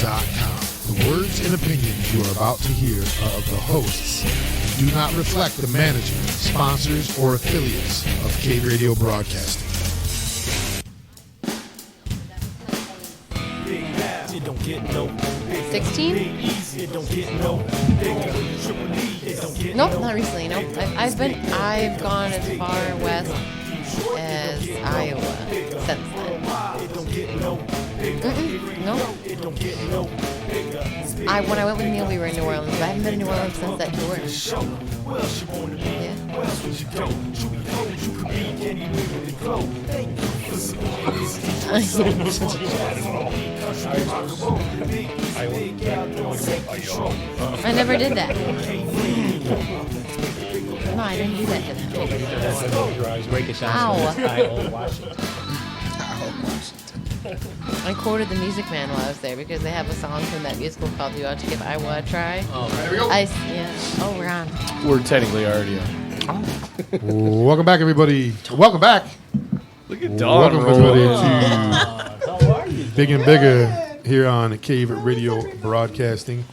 CaveRadio.com. The words and opinions you are about to hear are of the hosts. Do not reflect the management, sponsors, or affiliates of Cave Radio Broadcasting. It don't get no 16? it don't get no Nope, not recently. Nope. I've gone as far west as Iowa since then. No. When I went with Neil, we were in New Orleans, but I haven't been to New Orleans since that tour. I never did that. No, I didn't do that to them. Ow. I quoted the Music Man while I was there because they have a song from that musical called "You Ought to Give Iowa a Try." Oh, there we go. Oh, we're on. We're technically already on. Welcome back, everybody. Welcome back. Look at Dawn. Welcome, everybody, to Big and Bigger here on Cave Radio Broadcasting.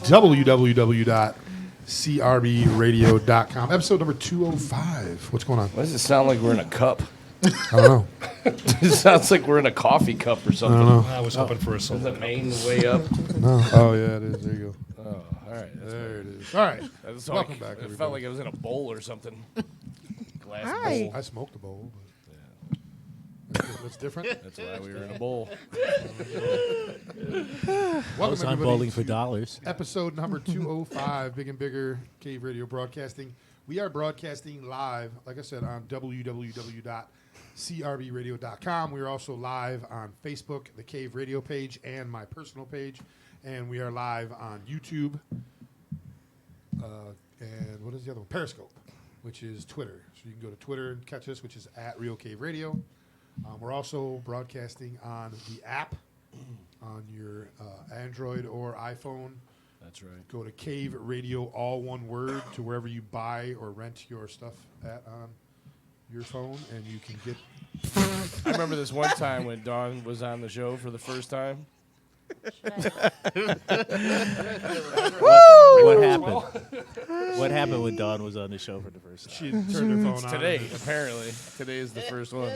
www.crbradio.com. Episode number 205. What's going on? Why does it sound like we're in a cup? I don't know. It sounds like we're in a coffee cup or I something. don't know. I was hoping for a Is solo. the main way up? No. Oh, yeah, it is. There you go. Oh, all right. There it is. All right. That's Welcome like, back, It everybody. felt like I was in a bowl or something. Glass Hi. bowl. I smoked a bowl, but that's different. That's why we were in a bowl. I Welcome, was on everybody, bowling for to dollars. episode number 205, Big and Bigger Cave Radio Broadcasting. We are broadcasting live, like I said, on www.crbradio.com. We are also live on Facebook, the Cave Radio page, and my personal page. And we are live on YouTube. And what is the other one? Periscope, which is Twitter. So you can go to Twitter and catch us, which is at Real Cave Radio. We're also broadcasting on the app on your Android or iPhone. That's right. Go to Cave Radio, all one word, to wherever you buy or rent your stuff at on your phone, and you can get. I remember this one time when Dawn was on the show for the first time. What happened? What happened when Dawn was on the show for the first time? She turned her phone on. Today, apparently. Today is the first one.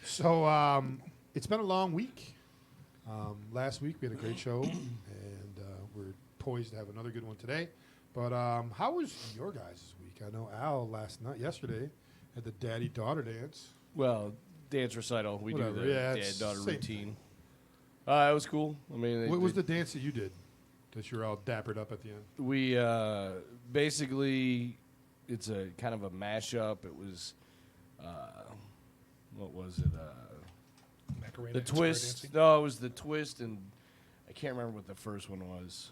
So it's been a long week. Last week we had a great show, and we're poised to have another good one today. But how was your guys' week? I know Al yesterday, had the daddy-daughter dance. Well, dance recital. We Whatever, do the yeah, it's dad-daughter same routine. It was cool. I mean, What was the dance that you did that you're all dappered up at the end? We basically, it's a kind of a mashup. It was, what was it? Macarena The and square twist. dancing? No, it was the twist, and I can't remember what the first one was.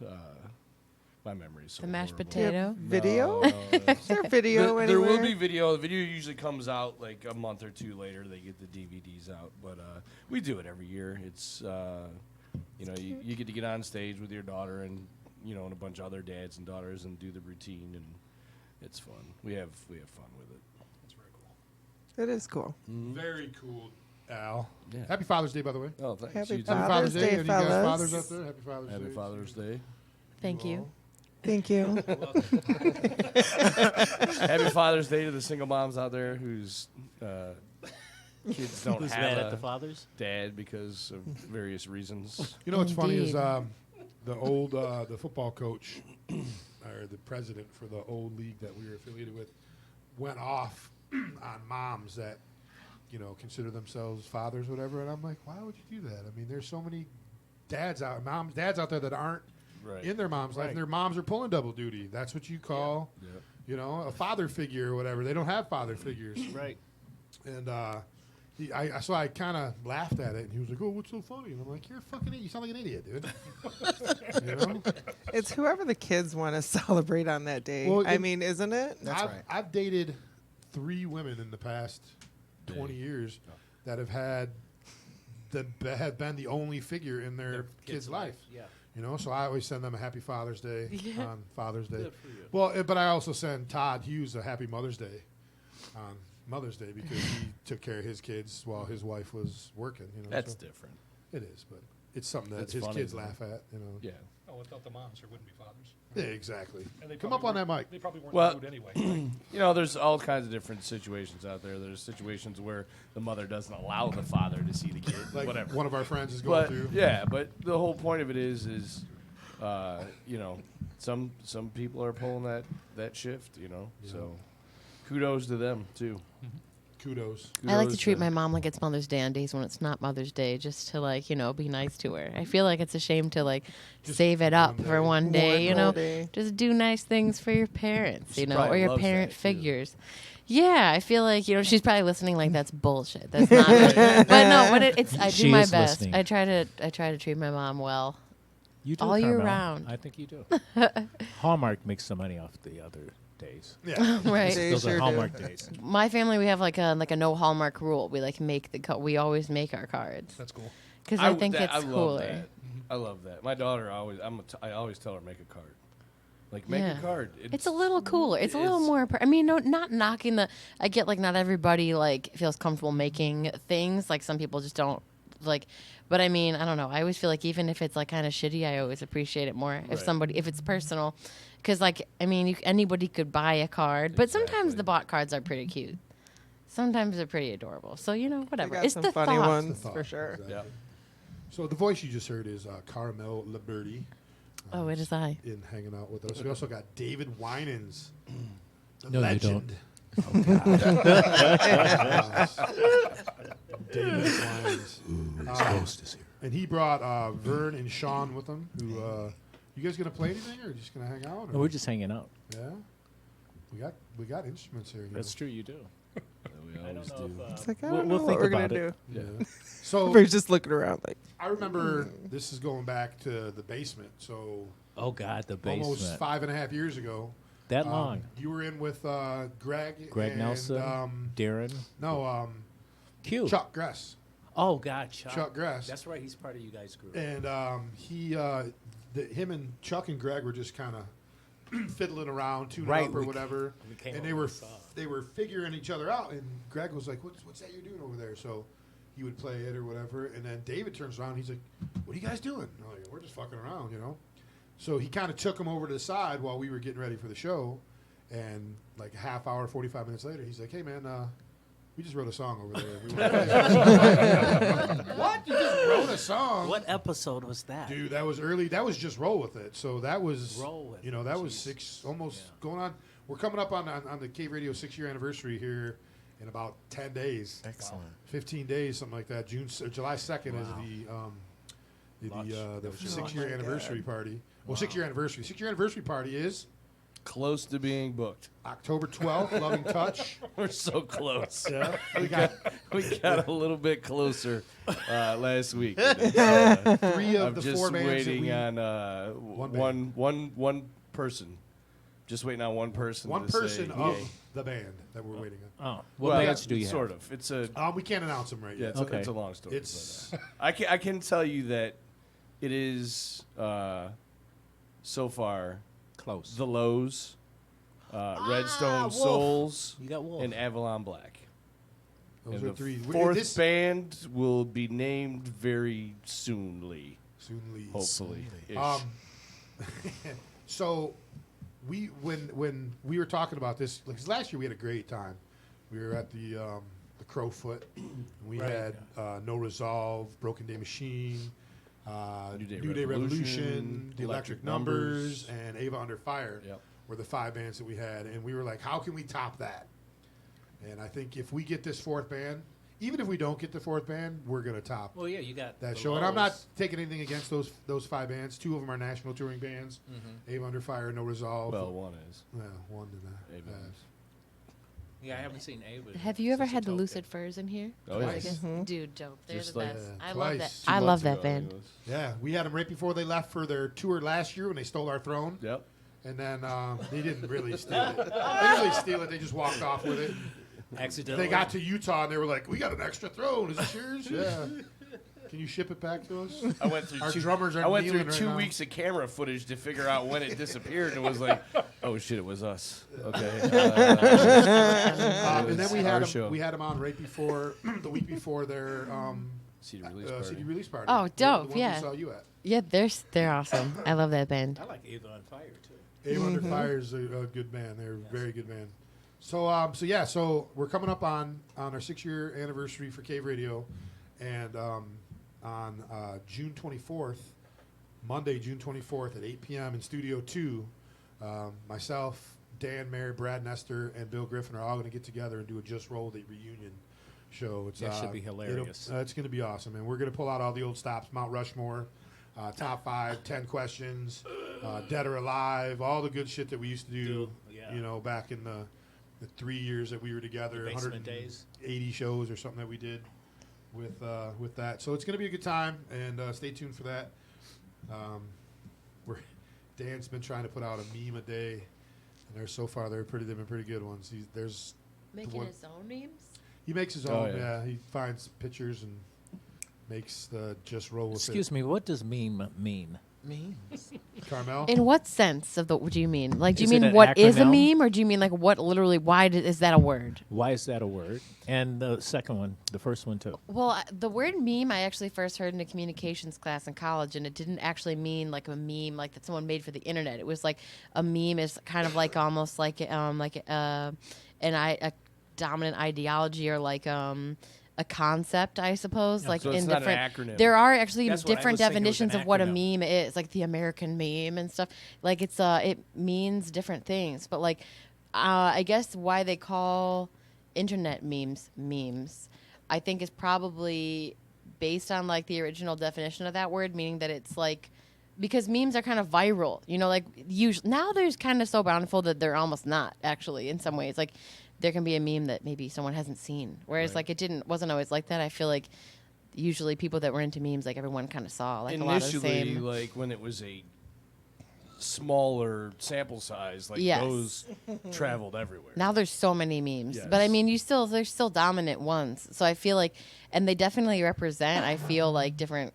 My memory's so The mashed horrible. potato. Video? No, Is there video there will anywhere? be video. The video usually comes out like a month or two later. They get the DVDs out, but we do it every year. It's you get to get on stage with your daughter and and a bunch of other dads and daughters and do the routine, and it's fun. We have fun with it. That's very cool. It is cool. Very cool, Al. Yeah. Happy Father's Day, by the way. Oh, thanks. Happy You too. Happy Father's Father's Day. Day, Any of you guys fellas. fathers out there? Happy Father's Day. Happy Father's Day. Thank you. Thank you. Happy Father's Day to the single moms out there whose kids don't Who's have mad a at the fathers? dad because of various reasons. You know what's funny is Indeed. the football coach or the president for the old league that we were affiliated with went off on moms that consider themselves fathers or whatever, and I'm like, why would you do that? I mean, there's so many dads out there that aren't Right. in their mom's life, and their moms are pulling double duty. That's what you call a father figure or whatever. They don't have father figures, Right. and so I kind of laughed at it, and he was like, "Oh, what's so funny?" And I'm like, "You're a fucking idiot. You sound like an idiot, dude." It's whoever the kids want to celebrate on that day. Well, I mean, isn't it? I've dated 3 women in the past 20 years that have been the only figure in their kid's life. Yeah. So I always send them a happy Father's Day on Father's Day. Good for you. Well, but I also send Todd Hughes a happy Mother's Day on Mother's Day because he took care of his kids while his wife was working. That's so different. it is, but it's something that It's his funny, kids man. laugh at. You know. Yeah. Oh, without the moms, there wouldn't be fathers. Yeah, exactly. And they Come probably up on that weren't- mic. They probably weren't Well- in the mood anyway. You know, there's all kinds of different situations out there. There's situations where the mother doesn't allow the father to see the kid. Like whatever. one of our friends is going But through. yeah, but the whole point of it is you know, some people are pulling that shift. You know, so kudos to them too. Kudos. I like to Kudos treat my mom like it's Mother's Day on days when it's not Mother's Day, just to like, be nice to her. I feel like it's a shame to like Just save it up one for day. one day, you know. day. Just do nice things for your parents, She or probably your loves parent that, too. figures. Yeah, I feel like she's probably listening like that's bullshit. That's not. But no, but it's I do She my is best. listening. I try to treat my mom well. You do, All year Carmel. round. I think you do. Hallmark makes some money off the other days. Yeah. Right. They Those sure are do. Hallmark days. My family, we have like a no Hallmark rule. We like make we always make our cards That's cool. because I think I it's love cooler. that. I love that. My daughter always. I always tell her make a card. Like make Yeah. a card. It's a little cooler. It's a little it's- more. I mean, no, not knocking the. I get like not everybody like feels comfortable making things. Like some people just don't like. But I mean, I don't know. I always feel like even if it's like kind of shitty, I always appreciate it more if it's personal, because like I mean, anybody could buy a card, but sometimes Exactly. the bought cards are pretty cute. Sometimes they're pretty adorable. So They whatever. got It's some the funny thought. ones The thought, for sure. exactly. Yeah. So the voice you just heard is Carmel Liburdi. Oh, it is I. In hanging out with us. We also got David Winans, the No, you legend. David Winans. And he brought Vern and Sean with him. Who you guys gonna play anything or just gonna hang out? No, Or? we're just hanging out. Yeah, we got instruments here. That's true. You do. We I always don't know do. if, It's like, I We'll- don't we'll know think what we're gonna about it. do. Yeah. So We're just looking around like, I remember this is going back to the basement. So Oh God, the basement. almost 5.5 years ago. That long. You were in with Greg. Greg and, Nelson, Darren, No, Q. Chuck Gress. Oh God, Chuck. Chuck Gress. That's right. He's part of you guys' group. And him and Chuck and Greg were just kind of fiddling around, tuning Right, up or we- whatever. we came And over they were and saw. they were figuring each other out. And Greg was like, "What's that you're doing over there?" So he would play it or whatever. And then David turns around. He's like, "What are you guys doing?" And I'm like, "We're just fucking around, you know." So he kind of took him over to the side while we were getting ready for the show. And like a half hour, 45 minutes later, he's like, "Hey man, we just wrote a song over there. We wanna play." What? You just wrote a song? What episode was that? Dude, that was early. That was just Roll With It. So that was, Roll With that It, was jeez. almost going on. We're coming up on the Cave Radio 6-year anniversary here in about 10 days. Excellent. 15 days, something like that. July 2nd is the 6-year anniversary party. Well, 6-year anniversary. 6-year anniversary party is Close to being booked. October 12th, Loving Touch. We're so close. Yeah. We got We got a little bit closer last week. 3 of I'm the just 4 bands that waiting we... on band. one person. Just waiting on one person. One to person say, of yay. the band that we're waiting on. Oh, what Well, bands do you sort have? of. It's a We can't announce them right yeah. yet. It's, Okay. it's a long story. It's but, I can tell you that it is so far Close. the Lows, Redstone Wolf. Souls, You got Wolf. and Avalon Black. those And are the 3. fourth This- band will be named very soonly, Soon leads. hopefully. So when we were talking about this, like 'cause last year we had a great time. We were at the Crowfoot. And we Right. had No Resolve, Broken Day Machine, New Day New Day Revolution, Revolution, The Electric Electric Numbers, Numbers. and Ava Under Fire Yep. were the 5 bands that we had. And we were like, how can we top that? And I think if we get this 4th band, even if we don't get the 4th band, we're going to top Well, yeah, you got that the show. And I'm not Lows. taking anything against those 5 bands. 2 of them are national touring bands. Ava Under Fire, No Resolve. Well, one is. Yeah, one did that. Ava is. Yeah, I haven't seen Ava. Have you ever since had the Utopia. lucid furs in here? Oh, Twice. yes. Dude, dope. They're Just the like- best. Yeah, I love that. twice. I 2 love months that ago, I think band. it was. Yeah, we had them right before they left for their tour last year when they stole our throne. Yep. And then they didn't really steal it. They didn't really steal it. They just walked off with it. Accidentally. They got to Utah and they were like, "We got an extra throne. Is it yours?" Yeah. Can you ship it back to us? I went through Our two, drummers are I went through kneeling right 2 now. weeks of camera footage to figure out when it disappeared, and was like, "Oh shit, it was us." Okay. And then we our had show. them. We had them on right before the week before their CD release party. CD release party. Oh, The dope, one yeah. we saw you at. Yeah, they're awesome. I love that band. I like Ava on Fire too. Aim Under Fire is a good band. They're a very good band. So we're coming up on our 6-year anniversary for Cave Radio, and on June 24th, Monday, June 24th at 8 p.m. in Studio 2, myself, Dan, Mary, Brad, Nestor, and Bill Griffin are all going to get together and do a Just Roll the reunion show. That should be hilarious. It's going to be awesome, and we're going to pull out all the old stops, Mount Rushmore, top 5, 10 questions, Dead or Alive, all the good shit that we used to do, Yeah. back in the 3 years that we were together, The basement days. 180 shows or something that we did with that. So it's going to be a good time, and stay tuned for that. Dan's been trying to put out a meme a day, and they've been pretty good ones. Making his own memes? He makes his Oh, own. yeah. He finds pictures and makes the Just Roll with Excuse me, what does meme mean? Carmel. In what sense of the? What do you mean? Like, do you Is it mean an what is a acronym? meme, or do you mean like what literally? Why is that a word? Why is that a word? And the second one, the first one too. Well, the word meme I actually first heard in a communications class in college, and it didn't actually mean like a meme like that someone made for the internet. It was like a meme is kind of like almost like a dominant ideology or like a concept, I suppose. Like so in it's not an different, acronym. there are actually That's what I different was thinking it was an definitions of what a acronym. meme is, like the American meme and stuff. Like it means different things, but like I guess why they call internet memes, I think is probably based on like the original definition of that word, meaning that it's like, because memes are kind of viral, like usually now there's kind of so bountiful that they're almost not actually in some ways. Like there can be a meme that maybe someone hasn't seen, whereas like wasn't always like that. I feel like usually people that were into memes, like everyone kind of saw like a lot of the Initially, same. like when it was a smaller sample size, like Yes. those traveled everywhere. Now there's so many memes, but I Yes. mean, there's still dominant ones. So I feel like, and they definitely represent. I feel like different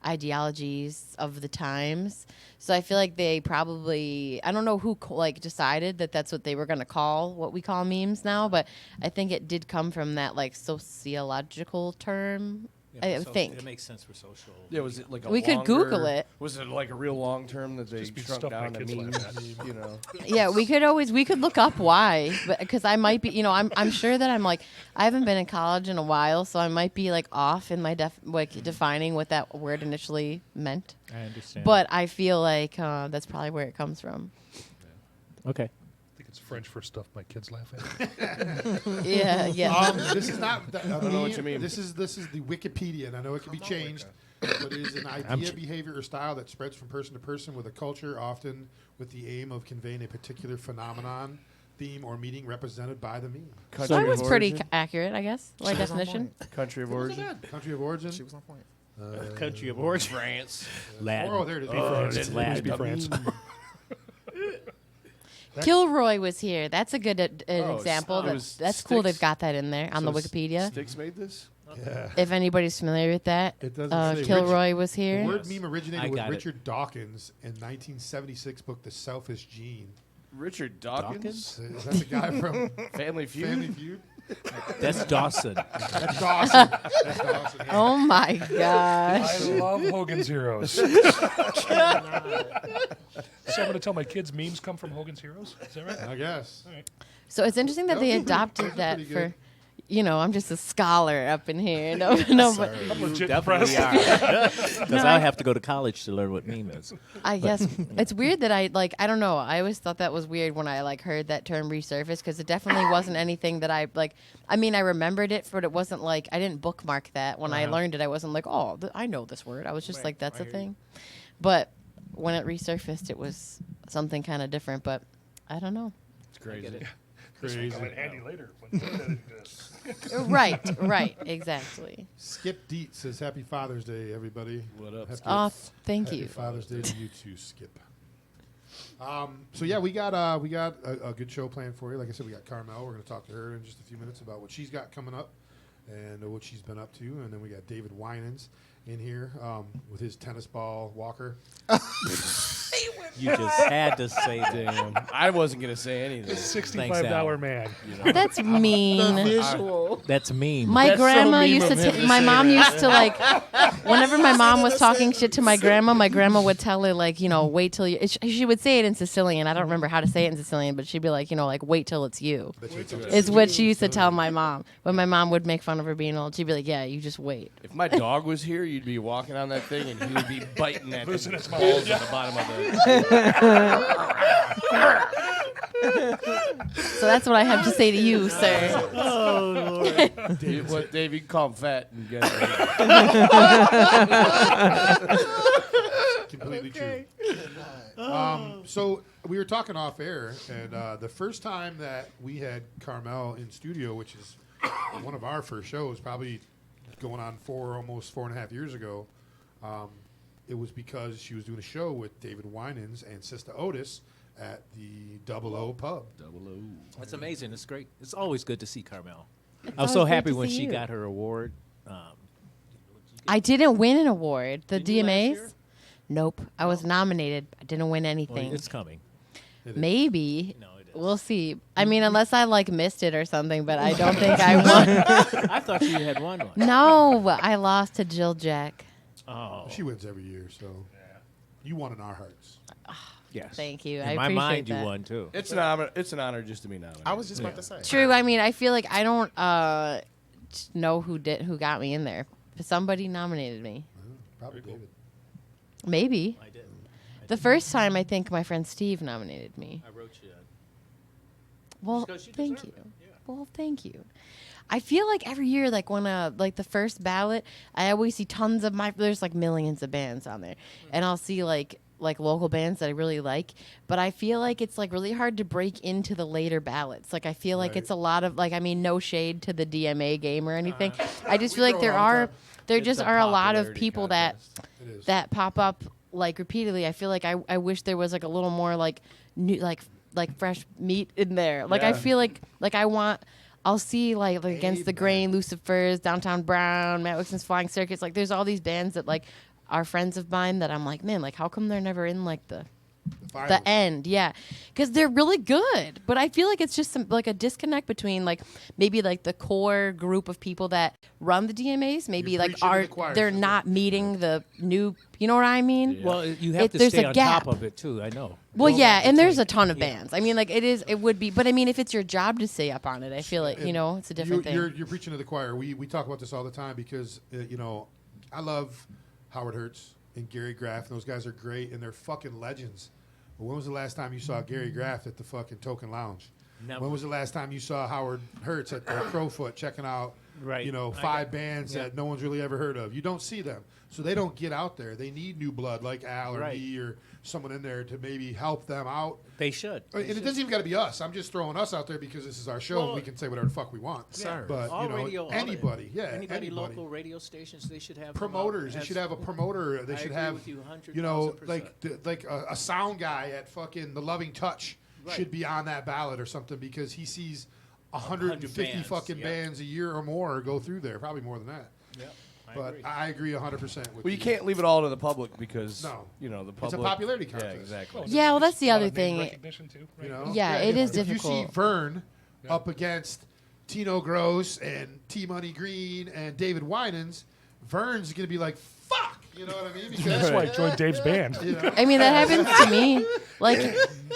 ideologies of the times. So I feel like they probably, I don't know who decided that that's what they were going to call what we call memes now, but I think it did come from that like sociological term. I think. It makes sense for social. Yeah, was it like a We could Google longer- it. Was it like a real long term that they Just be shrunk stuff my down to kids meme? laugh at. You know, Yeah, we could look up why, but because I might be, I'm sure that I'm like, I haven't been in college in a while, so I might be like off in my defining what that word initially meant. I understand. But I feel like that's probably where it comes from. okay. I think it's French for stuff my kids laugh at. Yeah. This is not. I don't know what you mean. This is the Wikipedia, and I know it can be changed, but it is an idea, behavior, or style that spreads from person to person with a culture, often with the aim of conveying a particular phenomenon, theme, or meaning represented by the meme. country That of was pretty origin? accurate, I guess. My definition. Country of origin. Country of origin. She was on point. Country of origin. France. Latin. Oh, there it is. It's Latin. be France. Kilroy was here. That's a good Oh, example. it was That's cool. They've Styx. got that in there on the So Wikipedia. Styx made this. Yeah. If anybody's familiar with that, It doesn't say Kilroy was The here. word meme originated I with got it. Richard Dawkins in 1976 book The Selfish Gene. Richard Dawkins. Is that the guy from Family Feud. Family Feud? That's Dawson. That's Dawson. That's Dawson. Yeah. Oh my gosh. I love Hogan's Heroes. So I'm going to tell my kids memes come from Hogan's Heroes? Is that right? I guess. So it's interesting that they adopted that pretty for, good. I'm just a scholar up in here. No, but I'm legit Definitely impressed. are. Because I have to go to college to learn what meme is. I guess it's weird that I don't know. I always thought that was weird when I heard that term resurface, because it definitely wasn't anything that I I mean, I remembered it, but it wasn't like I didn't bookmark that when I learned it. I wasn't like, oh, I know this word. I was just like, that's a thing. But when it resurfaced, it was something kind of different. But I don't know. It's crazy. Crazy. Come in handy later. When that exists. Right, exactly. Skip Deet says, Happy Father's Day, everybody. What up, Happy, Oh, thank happy you. Father's Day to you too, Skip. So yeah, we got a good show planned for you. Like I said, we got Carmel. We're going to talk to her in just a few minutes about what she's got coming up and what she's been up to. And then we got David Winans. in here with his tennis ball walker. You just had to say that. Damn. I wasn't gonna say anything. $65 man. That's mean. Visual. That's mean. My That's so grandma mean used to. of him to My say mom that. used to like. Whenever my mom was talking shit to my grandma would tell her like, wait till you. She would say it in Sicilian. I don't remember how to say it in Sicilian, but she'd be like, like wait till it's you. Is what she used to tell my mom when my mom would make fun of her being old. She'd be like, yeah, you just wait. If my dog was here, you'd be walking on that thing and he would be biting at the balls at the bottom of the. So that's what I have to say to you, sir. Oh, Lord. Dave, you can call him fat and get Completely true. So we were talking off air, and the first time that we had Carmel in studio, which is one of our first shows, probably going on almost 4.5 years ago, it was because she was doing a show with David Winans and Sister Otis at the Double O Pub. That's amazing. It's great. It's always good to see Carmel. I was always so great happy to when see she you. got her award. I didn't win an award. The Didn't you last DMAs? year? Nope. I was nominated. I didn't win Well, anything. it's coming. Maybe. No, it is. We'll see. I mean, unless I missed it or something, but I don't think I won. I thought you had won one. No, I lost to Jill Jack. Oh, She wins every year, so you won in our hearts. yes. Thank you. In I my appreciate mind, that. you won too. It's an honor. It's an honor just to be nominated. I was just about to say. True. I mean, I feel like I don't know who got me in there. Somebody nominated me. Probably David. Maybe. I did. The first time, I think my friend Steve nominated me. I wrote you. Well, Because you thank deserve you. it, yeah. Well, thank you. I feel like every year, like when like the first ballot, I always see tons of there's like millions of bands on there, and I'll see like local bands that I really like, but I feel like it's like really hard to break into the later ballots. Like I feel like Right. it's a lot of like, I mean, no shade to the DMA game or anything. I just We feel like throw it all the time. there It's just a are a lot of popularity people contest. It is. that pop up like repeatedly. I feel like I wish there was like a little more like new like fresh meat in there. Like I Yeah. feel like I'll see like Against the Grain, Lucifers, Downtown Brown, Matt Wixon's Flying Circus. Like there's all these bands that like are friends of mine that I'm like, man, like how come they're never in like the finals. end? Yeah, because they're really good. But I feel like it's just like a disconnect between like maybe like the core group of people that run the DMAs. Maybe You're like preaching to the choir, they're sister. not meeting the new. You know what I mean? Yeah. Well, you have to there's stay a on gap. top of it too. I know. Well, yeah, and there's a like- ton of yeah. bands. I mean, like it would be, but I mean, if it's your job to stay up on it, I feel like And it's a different thing. You're preaching to the choir. We talk about this all the time because I love Howard Hertz and Gary Graff. And those guys are great and they're fucking legends. But when was the last time you saw Gary Graff at the fucking Token Lounge? Never. When was the last time you saw Howard Hertz at the Crowfoot checking out, Right. I five got- bands yeah. that no one's really ever heard of? You don't see them. So they don't get out there. They need new blood like Al or Right. me or someone in there to maybe help them out. They should. And it doesn't even got to be us. I'm just throwing us out there because this is our show and Well, we can say whatever the fuck we want. Sir. But, All radio, all anybody. Yeah, anybody, anybody. local radio stations, they should have Promoters. They should have a promoter. They I should agree have, with you 100,000%. like a sound guy at fucking The Loving Touch Right. should be on that ballot or something because he sees 150 bands, fucking yeah. bands a year or more go through there. Probably more than that. Yep, But I agree 100% with Well, you can't leave it all to the public because No. the public. It's a popularity Yeah, contest. exactly. Yeah, well, that's the A lot other of name thing. Recognition too, right? You know? Yeah, it is if you see difficult. Vern up against Tino Gross and T Money Green and David Winans, Vern's going to be like, fuck. You know what I mean? Because, That's why I joined Dave's band. you know? I mean, that happens to me. Like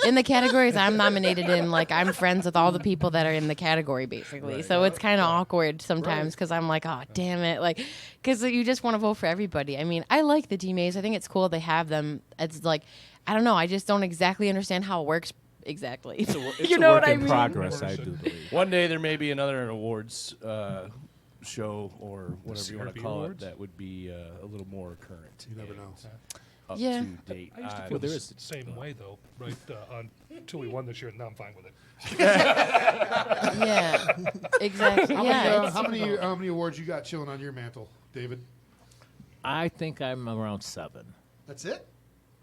in the categories I'm nominated in, like I'm friends with all the people that are in the category, basically. So it's kind of awkward sometimes because I'm like, oh, damn it, like, because you just want to vote for everybody. I mean, I like the DMAs. I think it's cool they have them. It's like, I don't know. I just don't exactly understand how it works exactly. It's a you know work what I in mean? progress, I do believe. One day there may be another awards show or whatever you want to CRB call awards? it that would be a little more current. You never know. Up Yeah. to date. I used to on- feel there the is- same way though, right? Until we won this year, and now I'm fine with it. Yeah, exactly. Yeah, How many awards you got chilling on your mantle, David? I think I'm around 7. That's it?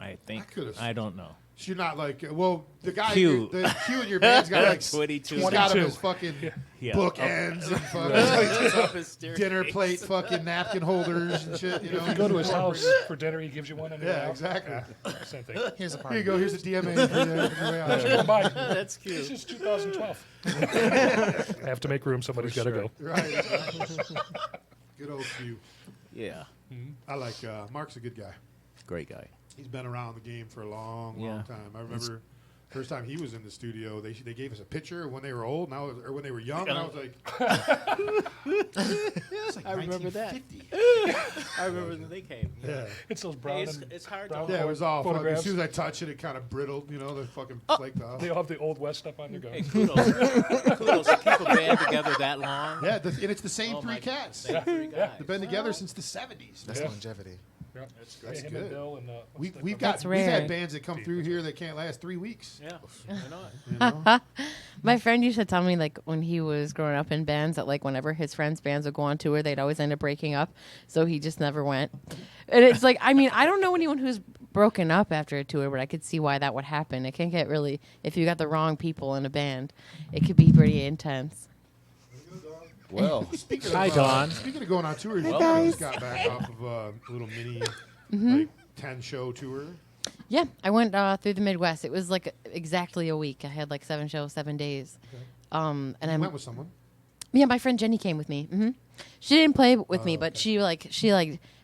I think. could've- I don't know. So you're not like, well, the guy, Q. the Q in your band's got like 22. He's got him 22. as fucking Yeah. bookends and fucking Off his staircase. dinner plate, fucking napkin holders and shit. You know, If you go to his house for dinner, he gives you one. On your way Yeah, out. exactly. Yeah, same thing. Here's a Here party. you go. Here's a DMA for you. On your way out. Come by. That's This cute. is 2012. I have to make room. Somebody's got to go. Right. Good old Q. Yeah. I like Mark's a good guy. Great guy. He's been around the game for a long, Yeah. long time. I remember first time he was in the studio, they gave us a picture of when they were old, and or when they were young, and I was like, it's like I remember that. 1950. I remember when they came. Yeah. It's those brown. It's, and it's hard brown to Yeah, it was all fucking, as photographs. soon as I touched it, it kind of brittled, you know, the fucking flaked off. They all have the old West stuff on. You go. Hey, kudos to keep a band together that long. Yeah, and it's the same Oh three my- cats. Same three guys. They've been together since the 70s. That's Yeah. longevity. Yeah. That's Him good. and Bill and We've That's had rare. bands that come through here that can't last 3 weeks. Yeah, why not? You know? My friend used to tell me, like, when he was growing up in bands, that, like, whenever his friends' bands would go on tour, they'd always end up breaking up. So he just never went. And it's like, I mean, I don't know anyone who's broken up after a tour, but I could see why that would happen. It can get really, if you got the wrong people in a band, it could be pretty intense. Well, Speaking Hi, of, Dawn. Speaking of going on tours, you Hi, guys guys. got back off of a little mini, like 10-show tour. Yeah, I went through the Midwest. It was like exactly a week. I had like 7 shows, 7 days. And You I went with someone. Yeah, my friend Jenny came with me. She didn't play with me, but she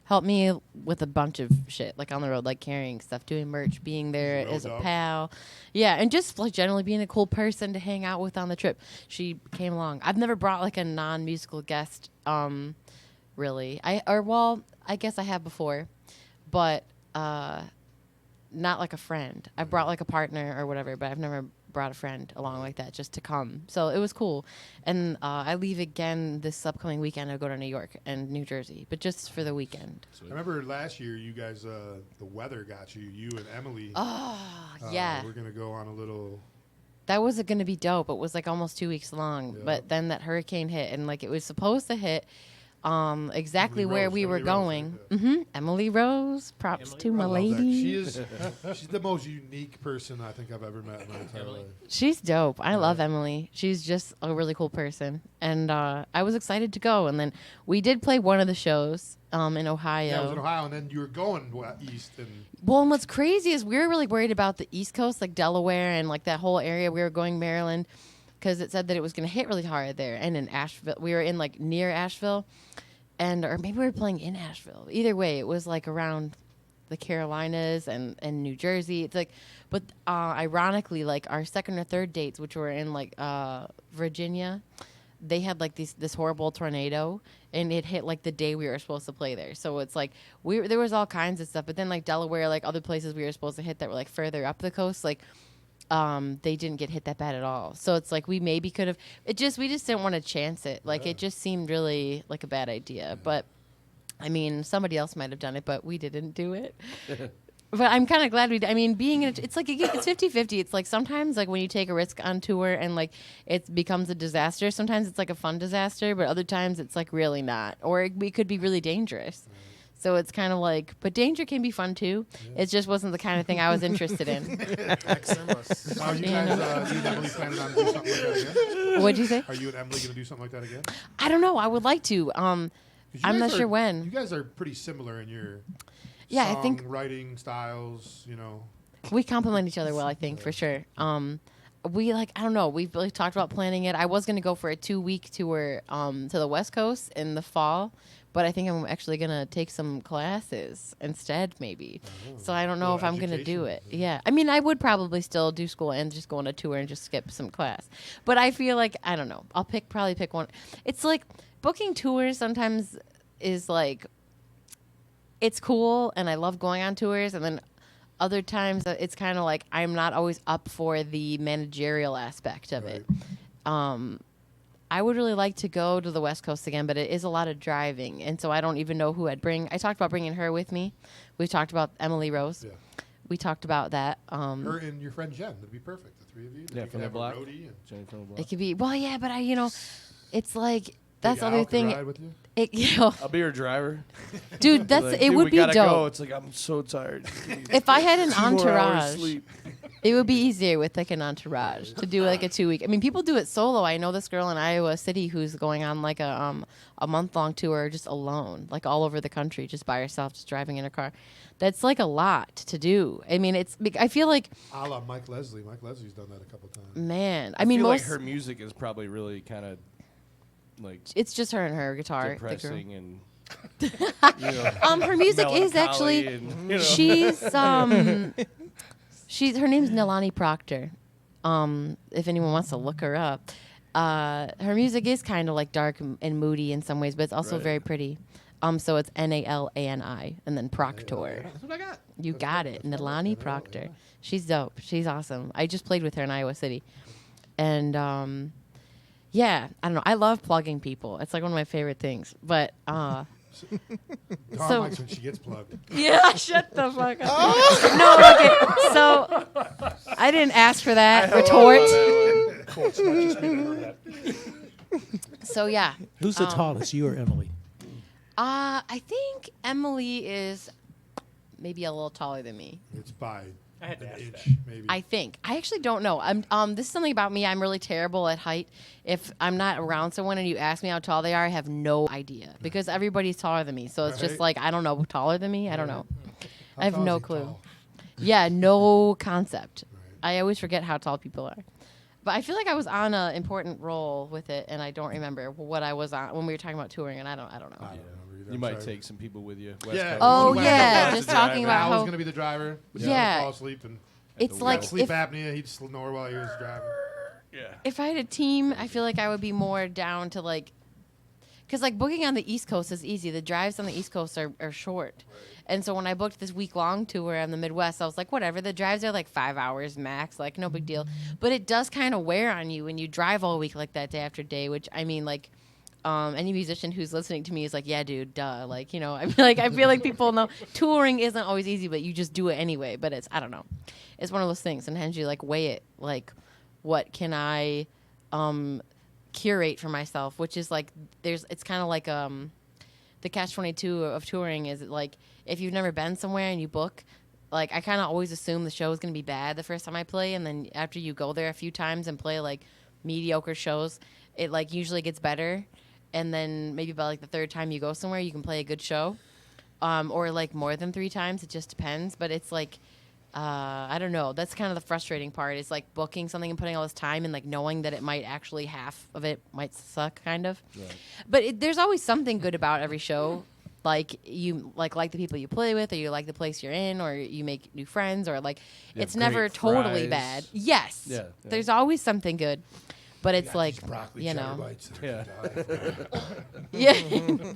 helped me with a bunch of shit, like on the road, like carrying stuff, doing merch, being there Road as a dog. pal. Yeah, and just like generally being a cool person to hang out with on the trip. She came along. I've never brought like a non-musical guest, really. I guess I have before, but not like a friend. I brought like a partner or whatever, but I've never brought a friend along like that just to come. So it was cool. And I leave again this upcoming weekend. I go to New York and New Jersey, but just for the weekend. I remember last year you guys, the weather got you. You and Emily. Oh, yeah. We're going to go on a little. That was going to be dope. It was like almost 2 weeks long, Yeah. but then that hurricane hit, and like it was supposed to hit exactly Emily where Rose, we were Emily Rose, going. right, Emily Rose, props Emily to my I love that. lady. She is. She's the most unique person I think I've ever met in my entire life. She's dope. I love Emily. She's just a really cool person. And I was excited to go. And then we did play one of the shows in Ohio. Yeah, I was in Ohio, and then you were going east, and Well, and what's crazy is we were really worried about the East Coast, like Delaware and like that whole area. We were going Maryland because it said that it was going to hit really hard there. And in Asheville, we were in like near Asheville, or maybe we were playing in Asheville. Either way, it was like around the Carolinas and New Jersey. It's like, but ironically, like our second or third dates, which were in like Virginia, they had like this horrible tornado, and it hit like the day we were supposed to play there. So it's like there was all kinds of stuff. But then like Delaware, like other places we were supposed to hit that were like further up the coast, like they didn't get hit that bad at all. So it's like we maybe could have. We just didn't want to chance it. Like it just seemed really like a bad idea. But I mean, somebody else might have done it, but we didn't do it. But I'm kind of glad we did. I mean, being in it's like it's 50-50. It's like sometimes like when you take a risk on tour and like it becomes a disaster. Sometimes it's like a fun disaster, but other times it's like really not, or it could be really dangerous. So it's kind of like, but danger can be fun too. It just wasn't the kind of thing I was interested in. are you guys, you and Emily planning on doing something like that again? What'd you say? Are you and Emily going to do something like that again? 'Cause I don't know. I would like to. you I'm guys not are- sure when. You guys are pretty similar in your Yeah, I think writing styles. You know, we complement each other well. I think for sure. We like I don't know. We've really talked about planning it. I was going to go for a 2-week tour to the West Coast in the fall, but I think I'm actually going to take some classes instead, maybe. So I don't know Little if I'm going to do education. it. Yeah, I mean, I would probably still do school and just go on a tour and just skip some class. But I feel like I don't know. I'll probably pick one. It's like booking tours sometimes is like it's cool, and I love going on tours, and then other times it's kind of like I'm not always up for the managerial aspect of it. I would really like to go to the West Coast again, but it is a lot of driving, and so I don't even know who I'd bring. I talked about bringing her with me. We talked about Emily Rose. Yeah. We talked about that. her and your friend Jen. That'd be perfect. The three of you. Then Yeah, you from could the have block. a roadie and Jenny from the block. It could be yeah, but it's like that's Big the Al other could thing. ride with you? I'll be your driver. Dude, Like, it "Dude, would we be gotta dope. Go. It's like I'm so tired. If I had an 2 more hours entourage, sleep. It would be easier with like an entourage to do like a 2 week. I mean, people do it solo. I know this girl in Iowa City who's going on like a month-long tour just alone, like all over the country, just by herself, just driving in a car. That's like a lot to do. I mean, I feel like A la Mike Leslie. Mike Leslie's done that a couple times. man. I I mean, feel like most her music is probably really kind of like it's just her and her guitar. the girl. depressing and Her music is actually and, she's her name's Nilani Proctor. If anyone wants to look her up, her music is kind of like dark and moody in some ways, but it's also Right. very pretty. So it's Nalani and then Proctor. That's what I got. You got it, Nilani Proctor. She's dope. She's awesome. I just played with her in Iowa City, and yeah, I don't know. I love plugging people. It's like one of my favorite things. But Dawn So- likes when she gets plugged. yeah, shut the fuck up. No, okay. So I didn't ask for that retort. Cool. It's not just me that heard that. So yeah, Who's the tallest, you or Emily? I think Emily is maybe a little taller than me. It's by I had to an ask inch, that. maybe. I think. I actually don't know. This is something about me. I'm really terrible at height. If I'm not around someone and you ask me how tall they are, I have no idea because everybody's taller than me. So it's just Right. like I don't know taller than me. I don't know. How I have tall no is he clue. tall? Yeah, no concept. Right. I always forget how tall people are. But I feel like I was on an important role with it, and I don't remember what I was on when we were talking about touring, and I don't know. I don't remember either. you I'm might sorry. take some people with you. Yeah. Coast. Oh, West yeah, Coast. just talking about Al was how- going to be the driver. But Yeah. Fall asleep and It's the like wheel. sleep if, apnea. He'd snore while he was driving. Yeah. if I had a team, I feel like I would be more down to like, because like booking on the East Coast is easy. The drives on the East Coast are short. And so when I booked this week-long tour on the Midwest, I was like, whatever. The drives are like 5 hours max, like no big deal. But it does kind of wear on you when you drive all week like that, day after day. Which I mean, like, any musician who's listening to me is like, yeah, dude, duh. Like, you know, I feel like people know touring isn't always easy, but you just do it anyway. But I don't know. It's one of those things. Sometimes you like weigh it, like, what can I curate for myself? Which is like, it's kind of like the catch-22 of touring is like, if you've never been somewhere and you book, like I kind of always assume the show is going to be bad the first time I play, and then after you go there a few times and play like mediocre shows, it like usually gets better, and then maybe by like the third time you go somewhere, you can play a good show, or like more than 3 times. It just depends, but it's like I don't know. That's kind of the frustrating part. Is like booking something and putting all this time and like knowing that it might actually half of it might suck, kind of. Right. But there's always something good about every show. Like you like the people you play with, or you like the place you're in, or you make new friends, or like You it's have never great totally fries. bad. Yes, Yeah, yeah. there's always something good, but it's Got like these broccoli you cheddar know, bites. Yeah. yeah.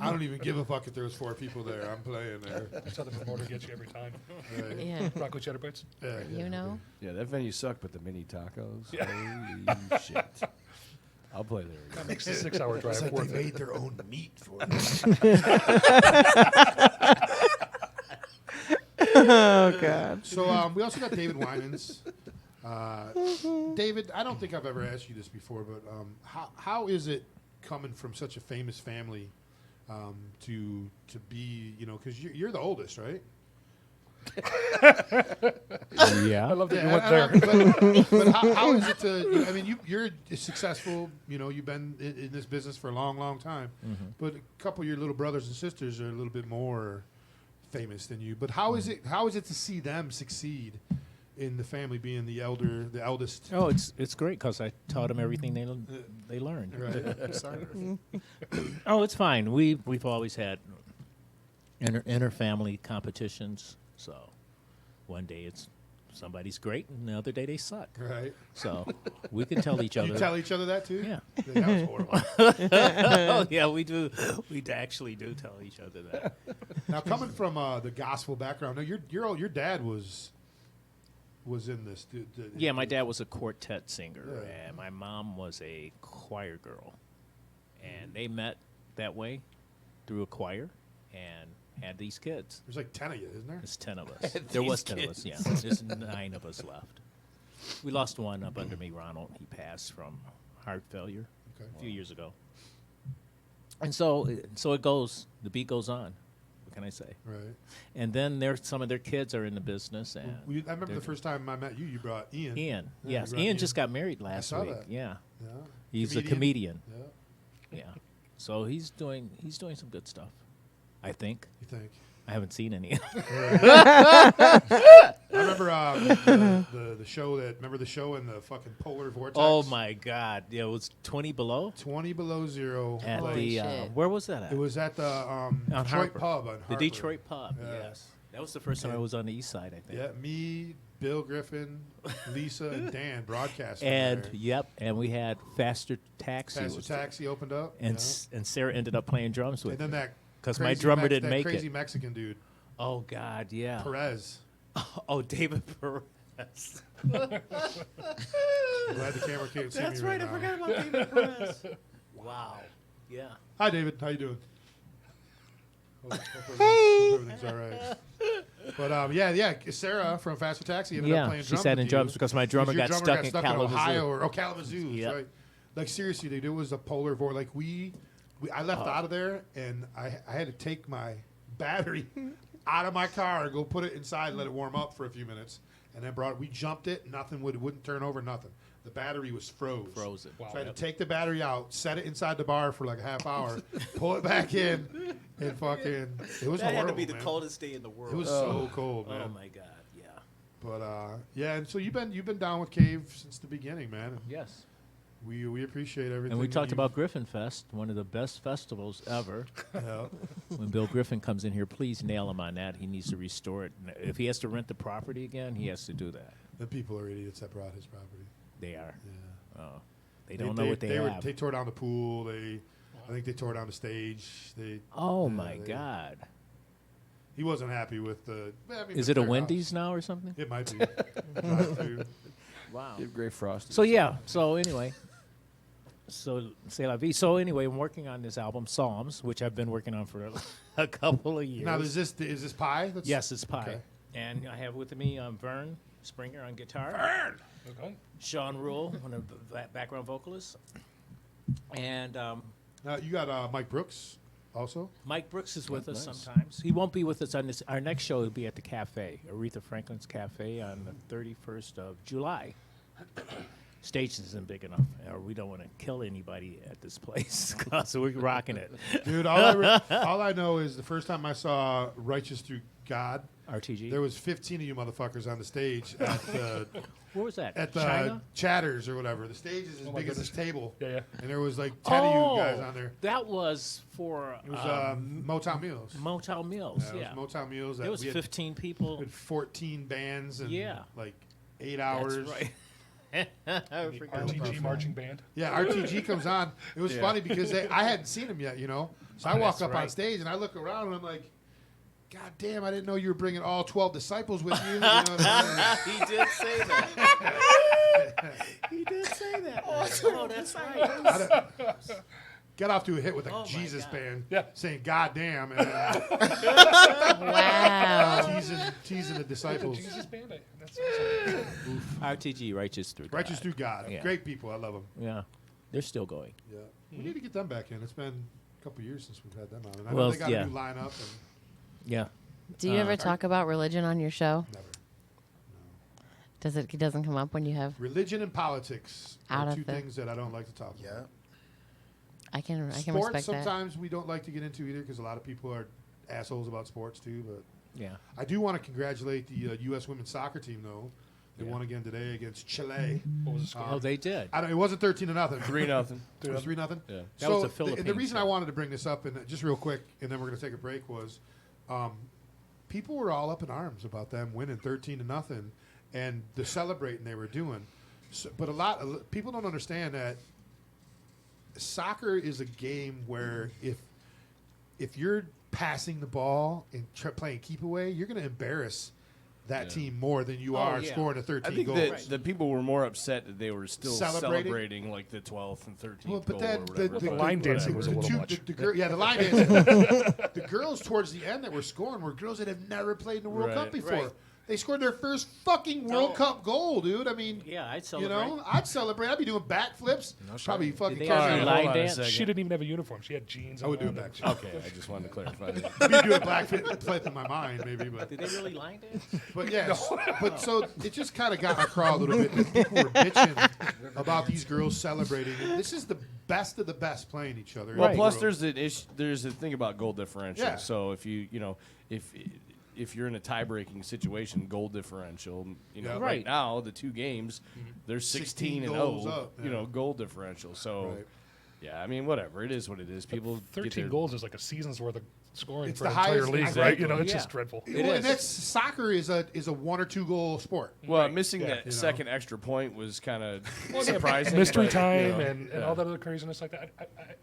I don't even give a fuck if there's 4 people there. I'm playing there. That's how the promoter gets you every time. Right. Yeah. Broccoli cheddar bites. Yeah, yeah, You know, Yeah, that venue sucked, but the mini tacos. Holy shit. I'll play there again. That makes the 6-hour drive It's like worth they it. made their own meat for it. Oh God. So we also got David Winans. David, I don't think I've ever asked you this before, but how is it coming from such a famous family to be, you know, because you're the oldest, right? Yeah. I love that you Yeah, went there. but how is it to? I mean, you're successful. You know, you've been in this business for a long, long time. But a couple of your little brothers and sisters are a little bit more famous than you. But how is it? How is it to see them succeed in the family, being the eldest? Oh, it's great because I taught them everything they learned. Right. Oh, it's fine. We've always had inter family competitions. So one day it's somebody's great, and the other day they suck. Right. So we can tell each other. You tell each other that too? Yeah. That was horrible. Oh yeah, we do. We actually do tell each other that. Now, coming from the gospel background, now your dad was in this. Yeah, my dad was a quartet singer, Yeah. and my mom was a choir girl, and they met that way through a choir, and had these kids. There's like 10 of you, isn't there? There's 10 of us. There was 10 of us, yeah. There's 9 of us left. We lost one up under me, Ronald. He passed from heart failure a few years ago. And so it goes, the beat goes on. We can I say? Right. And then some of their kids are in the business. And I remember the first time I met you, you brought Ian. Ian, Yeah, yes, you brought Ian just got married I last saw week. that. Yeah, Yeah. he's a comedian. Yeah. Yeah, so he's doing some good stuff. I think. You think? I haven't seen any. I remember the show remember the show in the fucking polar vortex? Oh my God! Yeah, it was 20 below 20 below zero. at Holy the shit. where was that at? It was at the Detroit Harper. pub on The Harper. Detroit pub. Yeah. Yes, that was the first time I was on the east side. I think. Yeah, me, Bill Griffin, Lisa, and Dan broadcasting. And there. yep, and we had Faster Taxi. Faster was- Taxi opened up. and yeah. and Sarah ended up playing drums with And then me. that 'Cause my crazy drummer didn't that make crazy it. Mexican dude, Oh God, yeah. Perez. Oh, David Perez. I'm glad the camera can't see That's me right. right I now. forgot about David Perez. Wow. Yeah. Hi, David. How you doing? Hope everything's all right. But yeah, Sarah from Faster Taxi ended up Yeah, playing she drums sat with in you. drums because my drummer Your got stuck in in Kalamazoo. Ohio or Kalamazoo, Yep. right? Like seriously, dude, it was a polar vortex. Like I left out of there and I had to take my battery out of my car and go put it inside and let it warm up for a few minutes, and then we jumped it. Nothing wouldn't turn over. Nothing. The battery was Frozen. So I had to take the battery out, set it inside the bar for like a half hour, pull it back in, and fucking. It was That horrible, had to be the man. coldest day in the world. It was so cold, man. Oh my God. Yeah. But yeah, and so you've been down with Cave since the beginning, man. And Yes. we appreciate everything. And we that talked you've- about Griffin Fest, one of the best festivals ever. Yeah. When Bill Griffin comes in here, please nail him on that. He needs to restore it. If he has to rent the property again, he has to do that. The people are idiots that brought his property. They are. Yeah. Oh, they don't know what they have. They tore down the pool. I think they tore down the stage. Oh yeah, my God! He wasn't happy with the. I mean, Is it's it a their Wendy's house. now or something? It might be. Drive-thru. Wow. Give Gray Frosty. So yeah. So anyway. So c'est la vie. So anyway, I'm working on this album, Psalms, which I've been working on for a couple of years. Now, is this Pie? Yes, it's Pie. Okay. And I have with me Vern Springer on guitar. Okay. Sean Rule, one of the background vocalists. And Now you got Mike Brooks also. Mike Brooks is with us nice. sometimes. He won't be with us on this. Our next show will be at the Cafe, Aretha Franklin's Cafe, on the 31st of July. Stage isn't big enough, or we don't want to kill anybody at this place, so we're rocking it. Dude, all I know is the first time I saw Righteous Through God, RTG. there was 15 of you motherfuckers on the stage at the Where was that? at the China? Chatters or whatever. The stage is as my big as this table. Yeah, yeah. And there was like 10 of you guys on there. That was for It was Motown Meals. Motown Mills. Yeah, it was Motown Meals. It was we had, 15 people. we had 14 bands and Yeah. like 8 hours. That's right. I forgot RTG about that. marching band. Yeah, RTG comes on. It was funny because I hadn't seen him yet, you know. So I walk That's up on right. stage and I look around and I'm like, God damn, I didn't know you were bringing all 12 disciples with you. You know what I mean? He did say that. He did say that. Oh, that's right. I don't- Got off to a hit with a Oh my Jesus God. band Yeah. saying God damn and Wow. teasing the disciples. Jesus band. That's awesome. RTG, Righteous Through God. Righteous Through God. Yeah. Great people. I love them. Yeah. They're still going. Yeah. We need to get them back in. It's been a couple years since we've had them on. And I Well, know they got yeah. a new lineup and Yeah. Do you ever talk about religion on your show? never. It doesn't come up when you have? Religion and politics Out are of two the- things that I don't like to talk about. I can Sports respect that. sometimes we don't like to get into either because a lot of people are assholes about sports too. But Yeah. I do want to congratulate the U.S. women's soccer team though. They Yeah. won again today against Chile. What was the score? Oh, they did. It wasn't 13-0. 3-0. It was 3-0. Yeah. That was the And the Philippines reason I show. wanted to bring this up, and just real quick, and then we're going to take a break, was people were all up in arms about them winning 13-0, and the celebrating they were doing. So, but a lot of people don't understand that soccer is a game where if you're passing the ball and playing keep away, you're going to embarrass that team more than you are yeah. scoring a I 13 think goal. that the people were more upset that they were still Celebrating? celebrating like the 12th and 13th Well, but goal then or whatever. The line dancing was a little much. The line dancing. The girls towards the end that were scoring were girls that have never played in the World Right. Cup before. Right. They scored their first fucking World Cup goal, dude. I mean, Yeah, I'd you celebrate. know, I'd celebrate. I'd be doing backflips. Probably fucking they catching actually a- Hold line on a dance? second. She didn't even have a uniform. She had jeans. I would do a on backflip. Okay, I just wanted to clarify that. I'd be doing a flip in my mind, maybe, but. Did they really line dance? But yes, but so it just kind of got my craw a little bit that people were bitching about these girls celebrating. And this is the best of the best playing each other. Well, Right. plus there's a thing about goal differential. Yeah. So if if you're in a tie-breaking situation, goal differential, Yeah. right Right. now the two games, there's 16 and 16 goals 0, up, yeah. goal differential. So Right. yeah, I mean whatever, it is what it is. People get 13 their- goals is like a season's worth of scoring It's for the an entire highest- league, exactly. right? You know, it's Yeah. just dreadful. Well, and that's soccer is a 1 or 2 goal sport. Well, missing Yeah. that You know. second extra point was kind of surprising. Mystery but, time you know, and yeah. all that other craziness like that.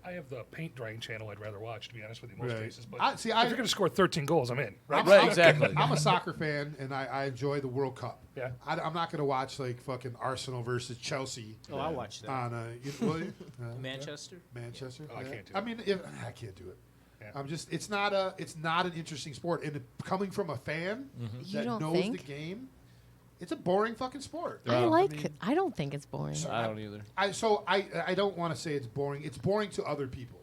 I have the paint drying channel I'd rather watch, to be honest with you, in most Right. cases. But I- see, if I- you're going to score 13 goals, I'm in. Right? Right, exactly. I'm a soccer fan, and I enjoy the World Cup. Yeah. I'm not going to watch like fucking Arsenal versus Chelsea Oh, I'll watch that. on Manchester? Manchester. Oh, I yeah. can't do I it. mean, I can't do it. Yeah. I'm just. It's not an interesting sport, and coming from a fan You that don't knows think? the game, it's a boring fucking sport. I don't think it's boring. I don't either. I don't want to say it's boring. It's boring to other people.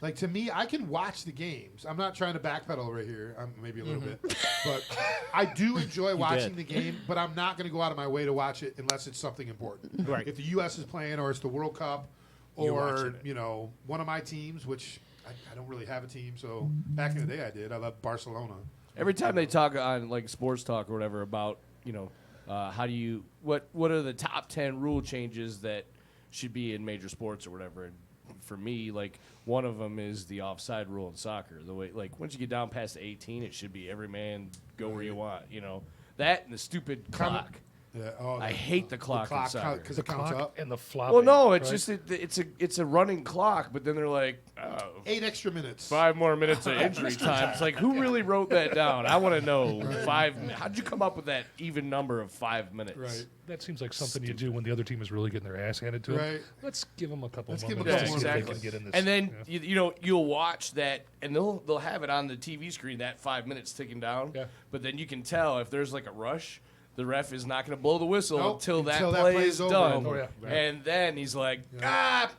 Like to me, I can watch the games. I'm not trying to backpedal right here. Maybe a little bit, but I do enjoy watching the game. But I'm not going to go out of my way to watch it unless it's something important. Right. If the U.S. is playing, or it's the World Cup, You're or watching it. one of my teams, which I don't really have a team. So back in the day, I did. I loved Barcelona. Every time they talk on like sports talk or whatever about how do you what are the top 10 rule changes that should be in major sports or whatever, and for me, like one of them is the offside rule in soccer. The way, like, once you get down past 18, it should be every man go where you want. That and the stupid clock. Yeah, I hate the clock in soccer. because The it counts clock up. and the flopping. Well, no, it's right? just it's a running clock, but then they're like, 8 extra minutes. 5 more minutes of injury time. It's like, who really wrote that down? I want to know. How'd you come up with that even number of 5 minutes? Right. That seems like something you do when the other team is really getting their ass handed to them. Right. Let's give them a couple Let's more give 'em a minutes couple to see more if they minutes. can get in this. And then yeah. you'll watch that, and they'll have it on the TV screen, that 5 minutes ticking down. Yeah. But then you can tell if there's like a rush, the ref is not going to blow the whistle Nope, until that until that play play is is over. done. Oh, yeah. And then he's like,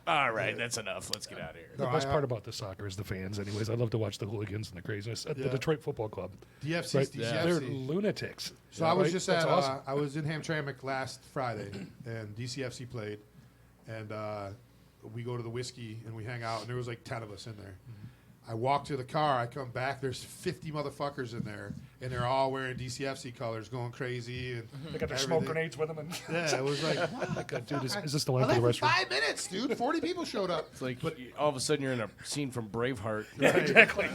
all right, that's enough. Let's get out of here. The No, best I- part about the soccer is the fans. Anyways, I love to watch the hooligans and the craziness at Yeah. the Detroit Football Club. DFC's Right? DCFC. They're lunatics. So I was right? just That's at awesome. I was in Hamtramck last Friday, and DCFC played, and we go to the whiskey and we hang out, and there was like 10 of us in there. I walk to the car, I come back, there's 50 motherfuckers in there, and they're all wearing DCFC colors, going crazy, and They got their smoke everything. grenades with them. And Yeah, it was like, what? like, dude, is this the I line for the left in restroom? 5 minutes, dude. 40 people showed up. It's like all of a sudden you're in a scene from Braveheart. Exactly.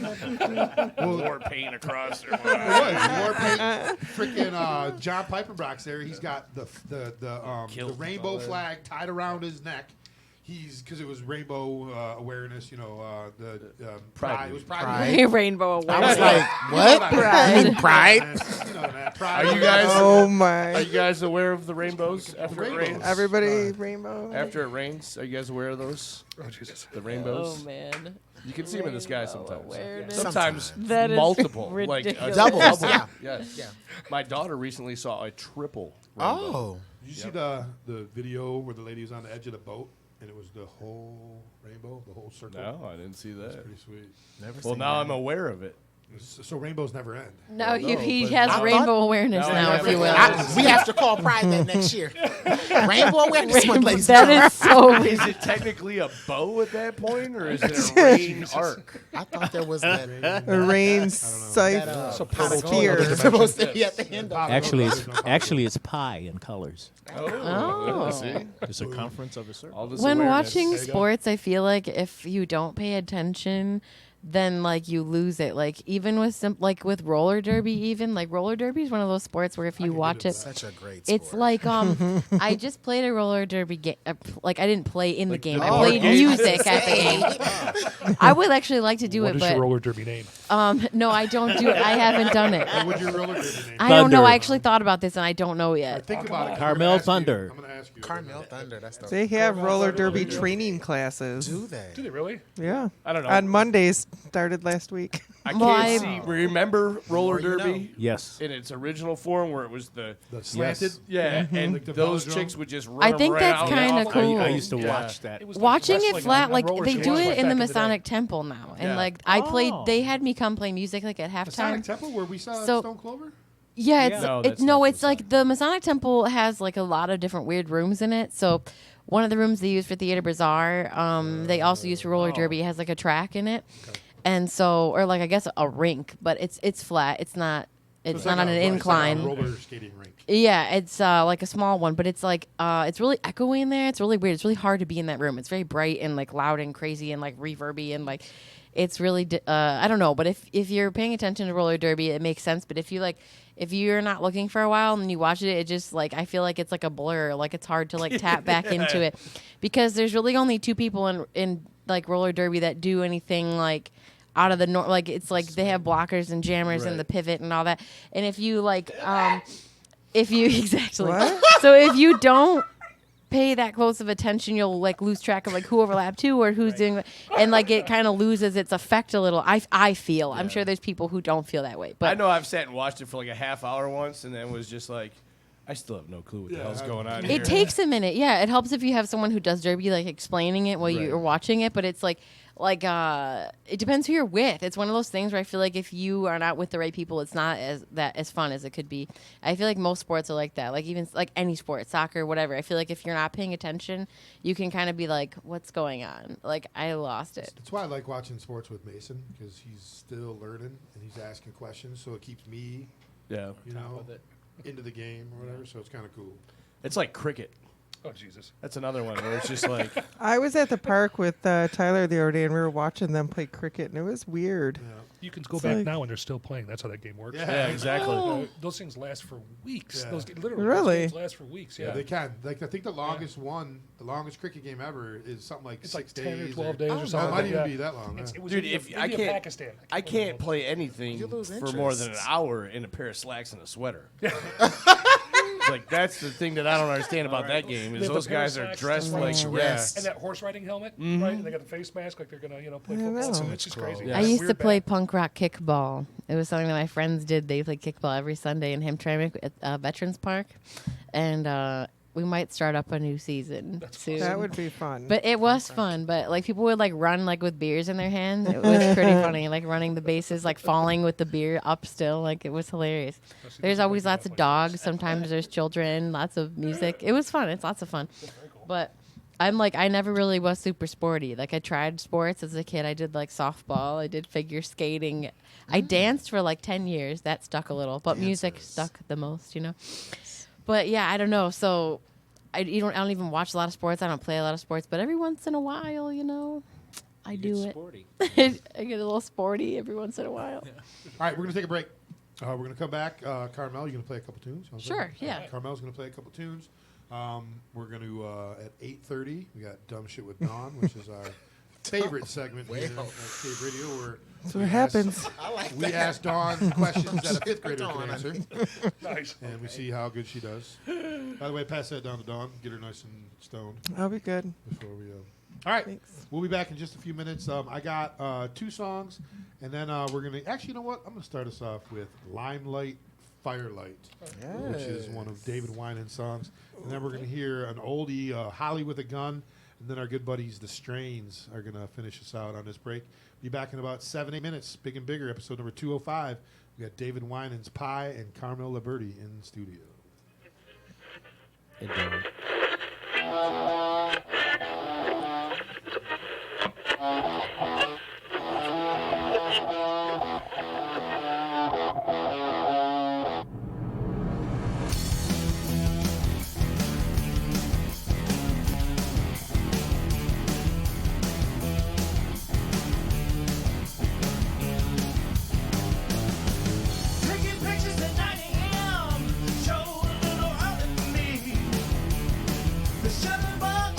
War paint across. Or It was. War paint. Freaking John Pipenbrock's there. He's got the Kilt rainbow color. flag tied around his neck. Because it was rainbow awareness, the Pride. It was Pride. Rainbow I awareness. was like, what? Pride. Pride? You know that. Pride. Are you guys? Oh Are my! you guys aware of the rainbows after it Rainbows. rains? Everybody, rainbow. After it rains, are you guys aware of those? Oh, Jesus. The Oh rainbows. man. You can see them in the sky Rainbow sometimes. awareness. Sometimes That is multiple, ridiculous. Doubles, yeah. Yes. Yeah. My daughter recently saw a triple rainbow. Oh. Did you see the video where the lady was on the edge of the boat and it was the whole rainbow, the whole circle? No, I didn't see That's that. pretty sweet. Never Well, seen now that. I'm aware of it. So rainbows never end. No, no, he but has I rainbow thought- awareness No, now, I if you will. We have to call Pride that next year. Rainbow Awareness Month, ladies and That gentlemen. is so Is it technically a bow at that point, or is it a rain arc? I thought there was that. A rain that sight pot of sphere. gold was supposed to be at the end of it. Actually, it's pi in colors. Oh. See? The circumference of a circle. All this When awareness. watching sports, I feel like if you don't pay attention, then like you lose it. Like even with like with roller derby, even like roller derby is one of those sports where if you watch it, Such a great it's sport. like I just played a roller derby game. Like I didn't play in the game. I board played game? music at the game. I would actually like to do What it, is your but roller derby name? no, I don't do it. I haven't done it. What would your roller derby name? I don't know. Thunder. I actually thought about this and I don't know yet. Think about it. Carmel Thunder. I'm going to ask you. Carmel Thunder. That's the. They have roller derby training classes. Do they? Do they really? Yeah. I don't know. On Mondays, started last week. I Well, can't see. Remember roller More you know. derby Yes. in its original form, where it was the slanted. yeah, and Like the those velodrome. chicks would just run. I 'em think right that's out kinda off. cool. I used to Yeah. watch that. It was like Watching it wrestling flat, on like roller they skates do like it in back the day. Masonic Temple now, and Yeah. like I played, Oh. they had me come play music like at Masonic halftime. Temple where we saw So- Stone Clover. Yeah, it's No, it's that's no, not it's like the Masonic Temple has like a lot of different weird rooms in it. So one of the rooms they use for Theater Bazaar, they also use for roller derby. It has like a track in it, and so or like I guess a rink, but it's flat. It's not. It's not on an incline. It's like a roller skating rink. Yeah, it's like a small one, but it's like it's really echoey in there. It's really weird. It's really hard to be in that room. It's very bright and like loud and crazy and like reverby and like it's really I don't know. But if you're paying attention to roller derby, it makes sense. But if you're not looking for a while and you watch it, it just like I feel like it's like a blur. Like it's hard to like tap back into it because there's really only two people in like roller derby that do anything like out of the norm. Like it's like they have blockers and jammers and the pivot and all that. And if you like if you exactly What? so if you don't pay that close of attention, you'll like lose track of like who overlapped who or who's doing and like it kind of loses its effect a little. I feel I'm sure there's people who don't feel that way, but I know I've sat and watched it for like a half hour once, and then was just like, I still have no clue what the hell's going on here. it takes a minute. Yeah, it helps if you have someone who does derby like explaining it while you're watching it, but it's like it depends who you're with. It's one of those things where I feel like if you are not with the right people, it's not as fun as it could be. I feel like most sports are like that. Like even like any sport, soccer, whatever. I feel like if you're not paying attention, you can kind of be like, "What's going on?" Like I lost it. That's why I like watching sports with Mason because he's still learning and he's asking questions, so it keeps me, Yeah, into the game or whatever. So it's kind of cool. it's like cricket. Oh Jesus! That's another one where it's just like, I was at the park with Tyler the other day, and we were watching them play cricket, and it was weird. You can go It's back like- now and they're still playing. That's how that game works. yeah, exactly. Those things last for weeks. Yeah. Those literally Really? those games last for weeks. Yeah, Yeah, they can. Like I think the longest cricket game ever is something like it's 6 like 10 or days 12 days or No, something. it might like even that. be that long. It was Dude, India, if I India, can't- Pakistan. I remember can't what play anything You lose for more than an interest. hour in a pair of slacks and a sweater. Like that's the thing that I don't understand about that game is They have those the pair of guys are slacks, dressed the like slacks, Yes. and that horse riding helmet, right? And they got the face mask like they're gonna, play I football. know. It's just crazy. Yeah. I It's used to weird play back. punk rock kickball. It was something that my friends did. They played kickball every Sunday in Hamtramck at Veterans Park, and we might start up a new season soon. That would be fun. But it was fun. But like people would like run like with beers in their hands. It was pretty funny. Like running the bases, like falling with the beer up still. Like it was hilarious. There's always lots of dogs. Sometimes there's children. Lots of music. It was fun. It's lots of fun. But I'm like I never really was super sporty. Like I tried sports as a kid. I did like softball. I did figure skating. I danced for like 10 years. That stuck a little. But music stuck the most. But yeah, I don't know. So I don't even watch a lot of sports. I don't play a lot of sports. But every once in a while, I do it. Sporty. I get a little sporty every once in a while. All right, we're gonna take a break. We're gonna come back. Carmel, you gonna play a couple tunes? How's that? Sure, yeah. Carmel's gonna play a couple tunes. We're gonna at 8:30. We got Dumb Shit with Dawn, which is our favorite segment here at Cave Radio. Where That's what happens. we ask Dawn questions that a fifth grader Dawn, can I answer, Nice. and we see how good she does. By the way, pass that down to Dawn. Get her nice and stoned I'll be good. before we. All right, Thanks. we'll be back in just a few minutes. I got 2 songs, and then we're gonna. Actually, you know what? I'm gonna start us off with "Limelight, Firelight," which is one of David Winans' songs, and then we're gonna hear an oldie, "Holly with a Gun," and then our good buddies, the Strains, are gonna finish us out on this break. Be back in about 7-8 minutes. Big and Bigger, episode number 205. We got David Winans' Pie and Carmel Liburdi in the studio. Taking pictures at 9 a.m. Show a little early for me. The shutter bug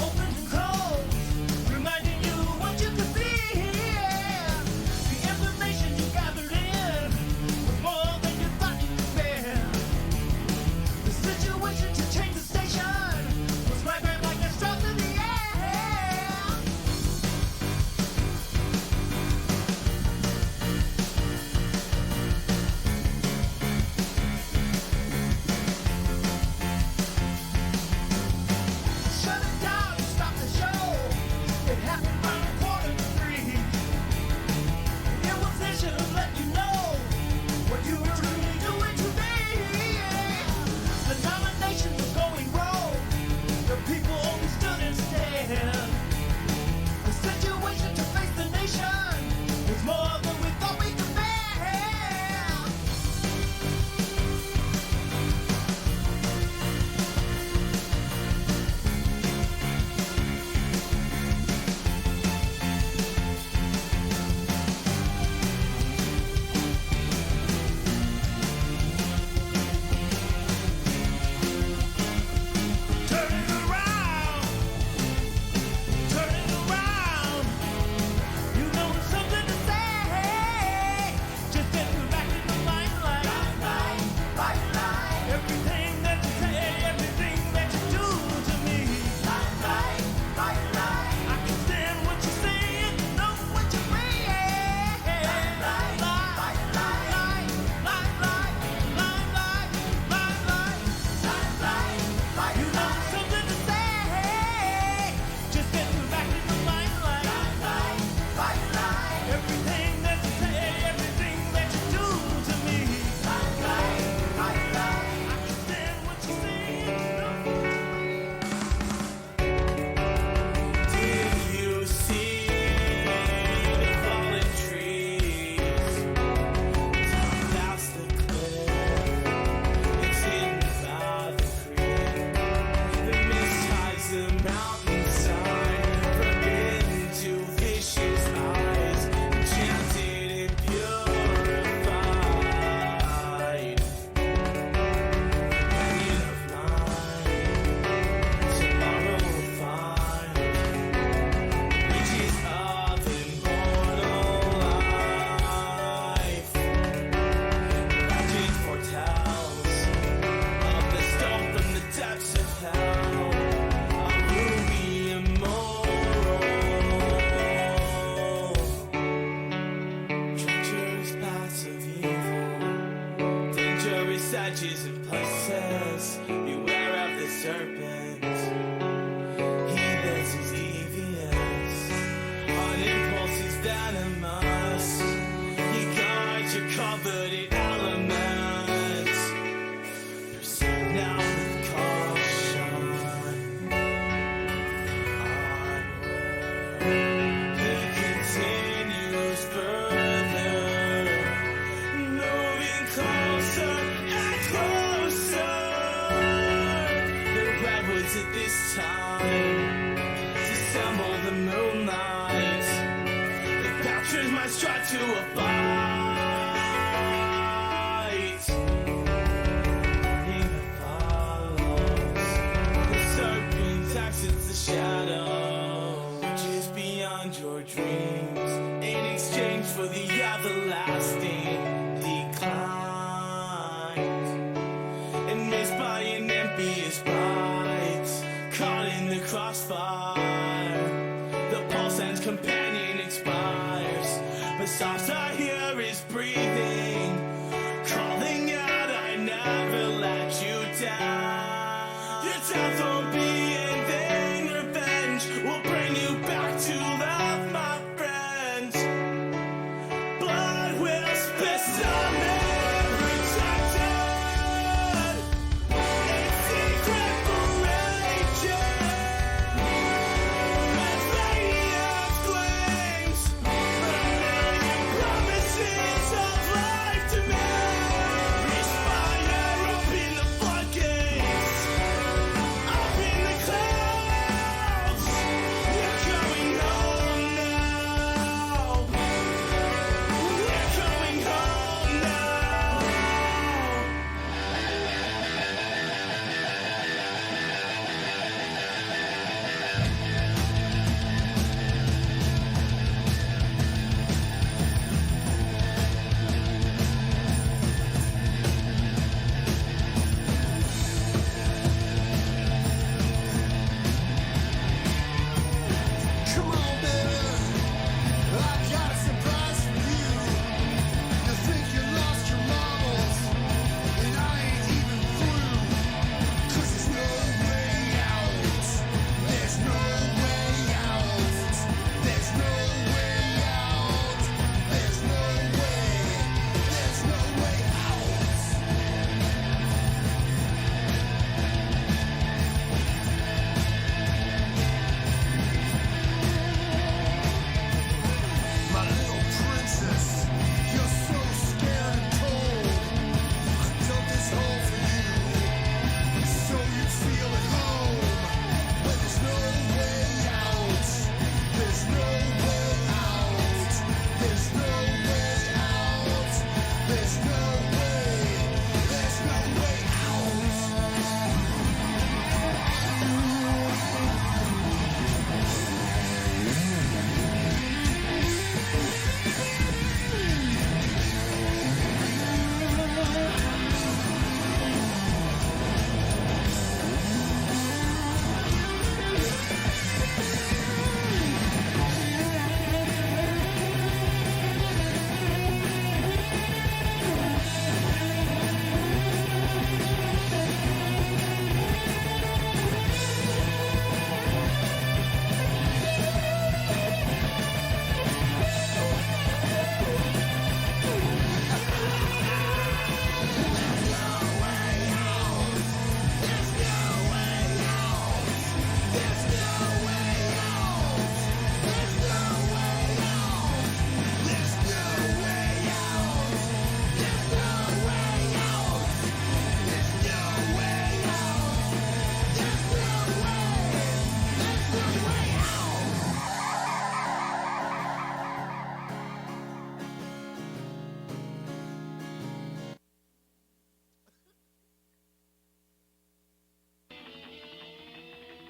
says, beware of the serpent. He lives his deviance. On impulse, he's venomous. He guides you covered in elements. Proceed now with caution. Onward. He continues further, moving closer and closer. The redwoods at this time dissemble the moonlight. The pouches might strut to a fight. Burning the follows. The serpent exits the shadow, which is beyond your dreams, in exchange for the everlasting decline. And missed by an envious bite, caught in the crossfire. The pulse end's companion expires, but stops I hear his breathing, calling out, I never let you down. Your death won't be in vain, revenge will bring you back to life, my friends. Blood will spill some protected. In secret raging. As radiance gleams, a million promises of life to me. Misfire up in the floodgates, up in the clouds. We're going home now. We're going home now. Come on, baby, I got a surprise for you. You think you lost your marbles, and I ain't even through. 'Cause there's no way out. There's no way out. There's no way out. There's no way. There's no way out. My little princess, you're so scared and cold. I dug this hole for you, so you feel at home. But there's no way out. There's no way out. There's no way out. There's no way. There's no way out.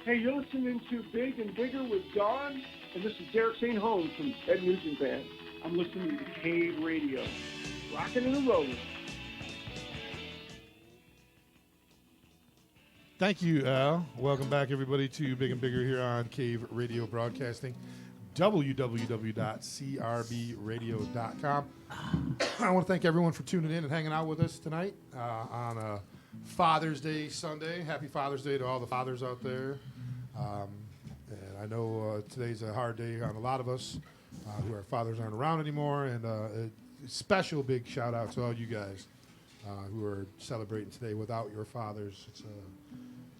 Hey, you're listening to Big and Bigger with Dawn, and this is Derek St. Holmes from Ted Nugent Band. I'm listening to Cave Radio. Rocking and rolling. Thank you, Al. Welcome back, everybody, to Big and Bigger here on Cave Radio Broadcasting, www.crbradio.com. I want to thank everyone for tuning in and hanging out with us tonight on a Father's Day Sunday. Happy Father's Day to all the fathers out there. And I know today's a hard day on a lot of us who our fathers aren't around anymore. And a special big shout out to all you guys who are celebrating today without your fathers. It's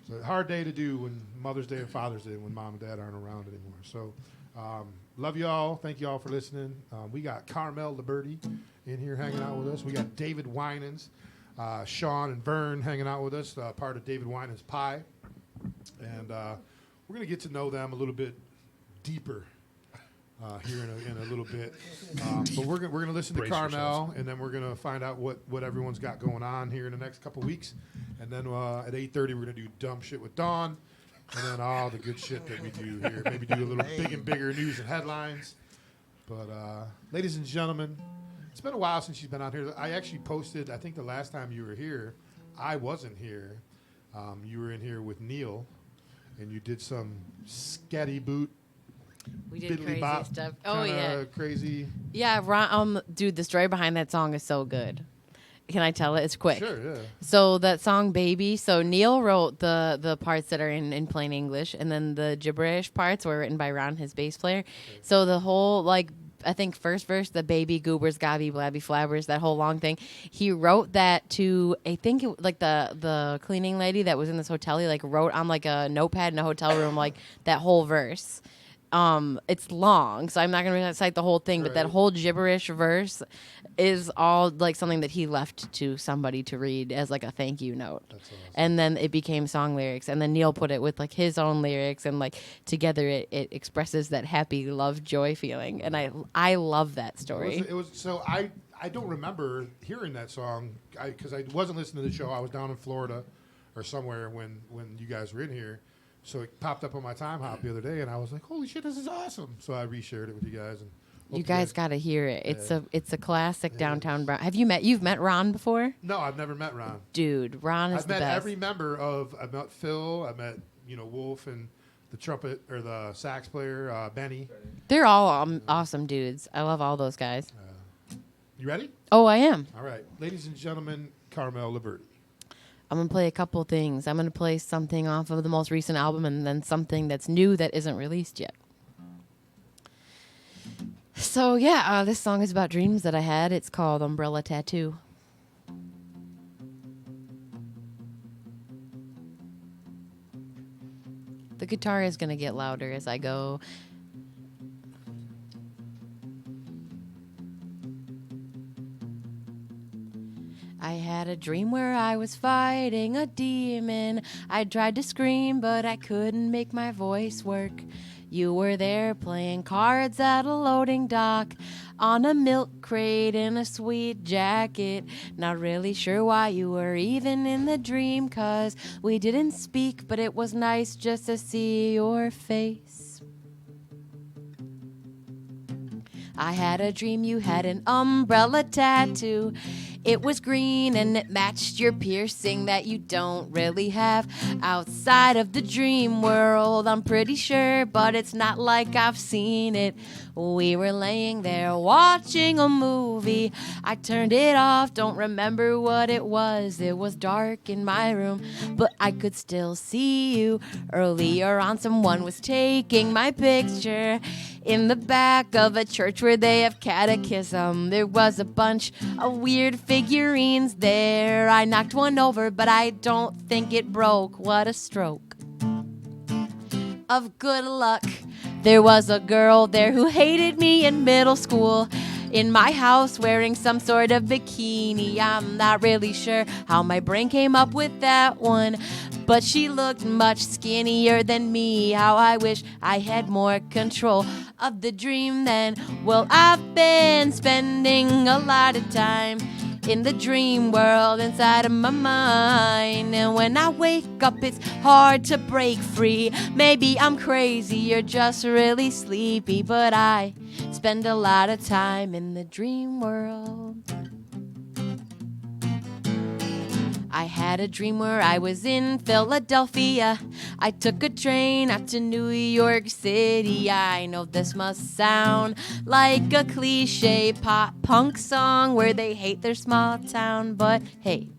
a hard day to do when Mother's Day and Father's Day when mom and dad aren't around anymore. So love you all. Thank you all for listening. We got Carmel Liburdi in here hanging out with us. We got David Winans, Sean and Vern hanging out with us, part of David Winans Pie. And we're going to get to know them a little bit deeper here in a little bit. But we're going to listen to Brace Carmel, yourselves. and then we're going to find out what everyone's got going on here in the next couple weeks. And then at 8:30, we're going to do Dumb Shit with Dawn, and then all the good shit that we do here. Maybe do a little big and bigger news and headlines. But ladies and gentlemen, it's been a while since you've been out here. I actually posted, I think the last time you were here, I wasn't here. You were in here with Neil, and you did some scatty boot. We did Biddly crazy bop, stuff. Oh, kinda yeah. crazy. Yeah, Ron, dude, the story behind that song is so good. Can I tell it? It's quick. Sure, yeah. So that song "Baby." So Neil wrote the parts that are in plain English, and then the gibberish parts were written by Ron, his bass player. Okay. So the whole I think first verse, the baby goobers, gobby, blabby, flabbers, that whole long thing. He wrote that to the cleaning lady that was in this hotel. He wrote on a notepad in a hotel room that whole verse. It's long, so I'm not going to recite the whole thing, but that whole gibberish verse is all something that he left to somebody to read as a thank you note. That's awesome. And then it became song lyrics, and then Neil put it with his own lyrics, and together it expresses that happy love joy feeling, and I love that story. It was so I don't remember hearing that song because I wasn't listening to the show. I was down in Florida or somewhere when you guys were in here. So it popped up on my time hop the other day, and I was like, "Holy shit, this is awesome!" So I reshared it with you guys, and you guys got to hear it. It's a classic downtown Brown. You've met Ron before? No, I've never met Ron. Dude, Ron is I've the met best. every member of. I've met Phil. I met Wolf and the trumpet or the sax player Benny. They're all awesome dudes. I love all those guys. You ready? Oh, I am. All right, ladies and gentlemen, Carmel Liburdi. I'm going to play a couple things. I'm going to play something off of the most recent album and then something that's new that isn't released yet. So, yeah, this song is about dreams that I had. It's called Umbrella Tattoo. The guitar is going to get louder as I go. I had a dream where I was fighting a demon. I tried to scream, but I couldn't make my voice work. You were there playing cards at a loading dock on a milk crate in a sweet jacket. Not really sure why you were even in the dream, 'cause we didn't speak, but it was nice just to see your face. I had a dream you had an umbrella tattoo. It was green and it matched your piercing that you don't really have outside of the dream world, I'm pretty sure, but it's not like I've seen it. We were laying there watching a movie. I turned it off, don't remember what it was. It was dark in my room, but I could still see you. Earlier on, someone was taking my picture in the back of a church where they have catechism. There was a bunch of weird figurines there. I knocked one over, but I don't think it broke. What a stroke of good luck. There was a girl there who hated me in middle school. In my house wearing some sort of bikini. I'm not really sure how my brain came up with that one, but she looked much skinnier than me. How I wish I had more control of the dream then. Well, I've been spending a lot of time in the dream world inside of my mind. And when I wake up, it's hard to break free. Maybe I'm crazy, you're just really sleepy, but I spend a lot of time in the dream world. I had a dream where I was in Philadelphia. I took a train out to New York City. I know this must sound like a cliche pop punk song where they hate their small town, but hey,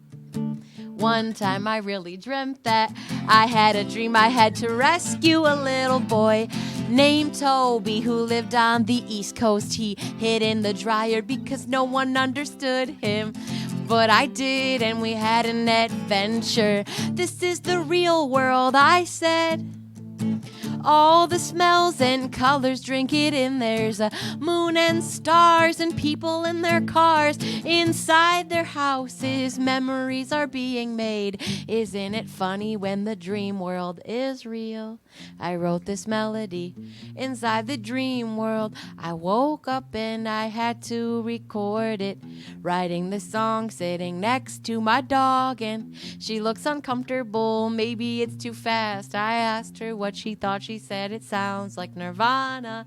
One time I really dreamt that I had a dream I had to rescue a little boy named Toby who lived on the East Coast. He hid in the dryer because no one understood him. But I did, and we had an adventure. This is the real world, I said. All the smells and colors, drink it in. There's a moon and stars and people in their cars. Inside their houses, memories are being made. Isn't it funny when the dream world is real? I wrote this melody inside the dream world. I woke up and I had to record it. Writing the song sitting next to my dog, and she looks uncomfortable. Maybe it's too fast. I asked her what she thought. She said it sounds like Nirvana,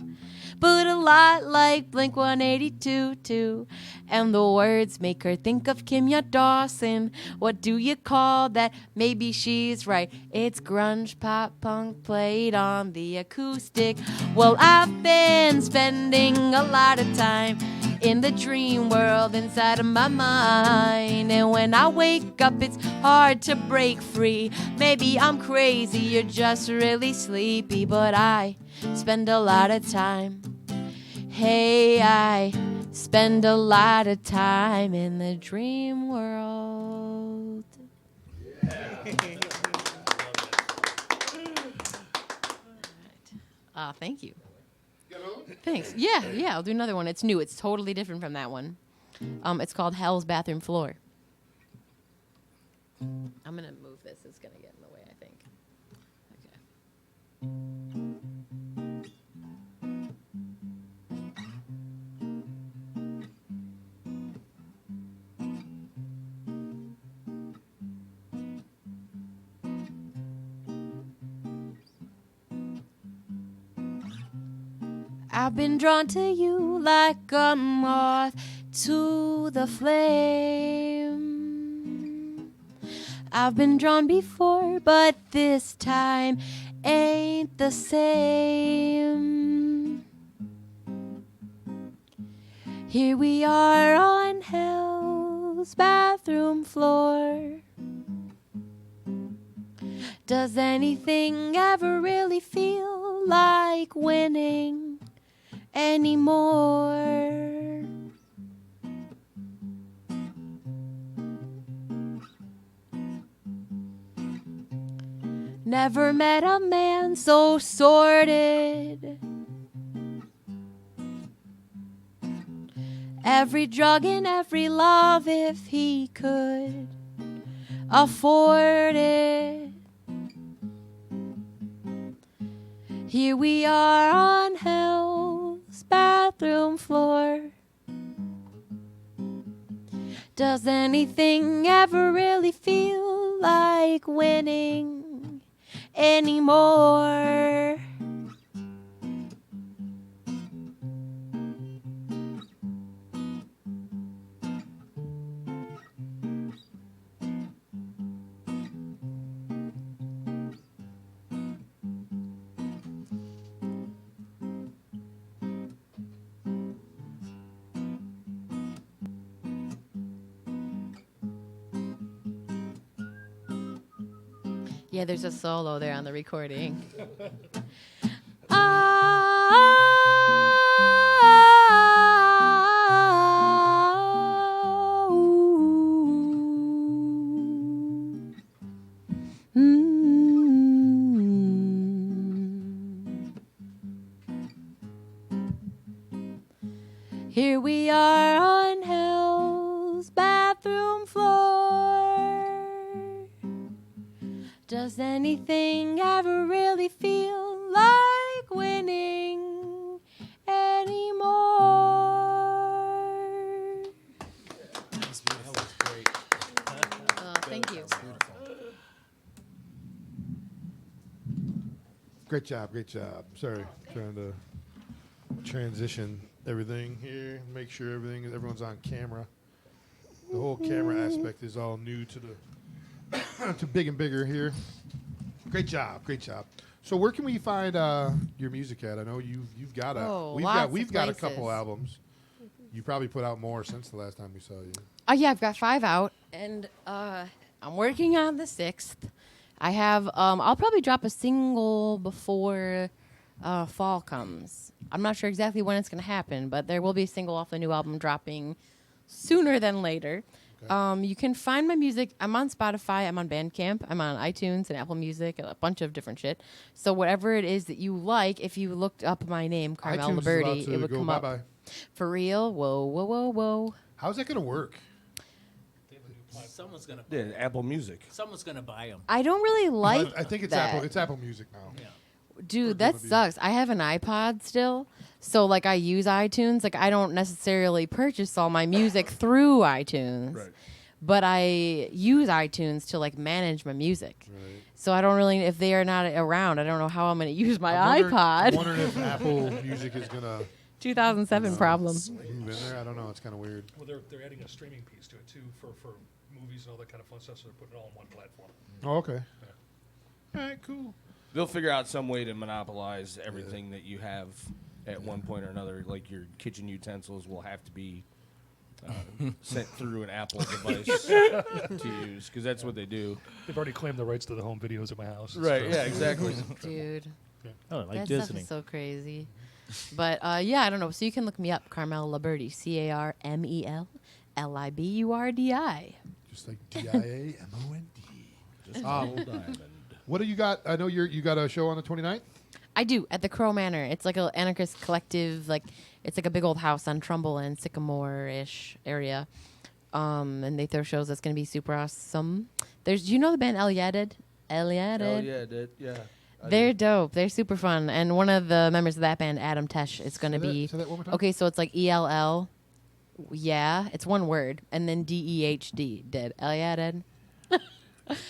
but a lot like Blink-182 too. And the words make her think of Kimya Dawson. What do you call that? Maybe she's right. It's grunge, pop, punk played on the acoustic. Well, I've been spending a lot of time in the dream world inside of my mind. And when I wake up, it's hard to break free. Maybe I'm crazy, you're just really sleepy, but I spend a lot of time. Hey, I spend a lot of time in the dream world. Thank you. Thanks. Yeah, I'll do another one. It's new. It's totally different from that one. It's called Hell's Bathroom Floor. I'm gonna move this. It's gonna get in the way, I think. I've been drawn to you like a moth to the flame. I've been drawn before, but this time ain't the same. Here we are on hell's bathroom floor. Does anything ever really feel like winning anymore? Never met a man so sordid. Every drug and every love if he could afford it. Here we are on hell's bathroom floor. Does anything ever really feel like winning anymore? Yeah, there's a solo there on the recording. Here we are on hell's bathroom floor. Does anything ever really feel like winning anymore? That was great. Thank you. Great job, great job. Sorry, trying to transition everything here, make sure everyone's on camera. The whole camera aspect is all new to the to Big and Bigger here. Great job, great job. So where can we find your music at? I know you've got we've got a couple albums. You probably put out more since the last time we saw you. Oh yeah, I've got 5 out. And I'm working on the 6th. I have, I'll probably drop a single before fall comes. I'm not sure exactly when it's going to happen, but there will be a single off the new album dropping sooner than later. Okay. You can find my music. I'm on Spotify. I'm on Bandcamp. I'm on iTunes and Apple Music and a bunch of different shit. So whatever it is that you like, if you looked up my name, Carmel Liburdi, it would come up. For real? Whoa, whoa, whoa, whoa. How's that going to work? Someone's gonna. Yeah, Apple Music. Someone's gonna buy them. I don't really like. I think it's that. Apple. It's Apple Music now. Yeah. Dude, that sucks. I have an iPod still, so like I use iTunes. Like I don't necessarily purchase all my music through iTunes, Right. but I use iTunes to like manage my music. Right. So I don't really, if they are not around, I don't know how I'm going to use my I'm iPod. wondering if Apple Music is gonna 2007 problem. move in there. I don't know. It's kind of weird. Well, they're adding a streaming piece to it too for movies and all that kind of fun stuff. So they're putting it all on one platform. Oh, okay. All right, cool. They'll figure out some way to monopolize everything that you have at one point or another. Like your kitchen utensils will have to be sent through an Apple device to use, because that's what they do. They've already claimed the rights to the home videos at my house. Right, yeah, exactly. Dude. Oh, like that Disney. stuff is so crazy. But yeah, I don't know. So you can look me up, Carmel Liburdi, CarmelLiburdi. Just like DIAMOND. Just a little diamond. What do you got? I know you got a show on the 29th? I do, at the Crow Manor. It's like an anarchist collective, like it's like a big old house on Trumbull and Sycamore-ish area. And they throw shows that's going to be super awesome. Do you know the band Eliaded? Oh, yeah, yeah. They're dope. They're super fun. And one of the members of that band, Adam Tesh, is going to be... Say that one more time? Okay, so it's like ELL. Yeah, it's one word. And then DEHD. Dead. Eliaded.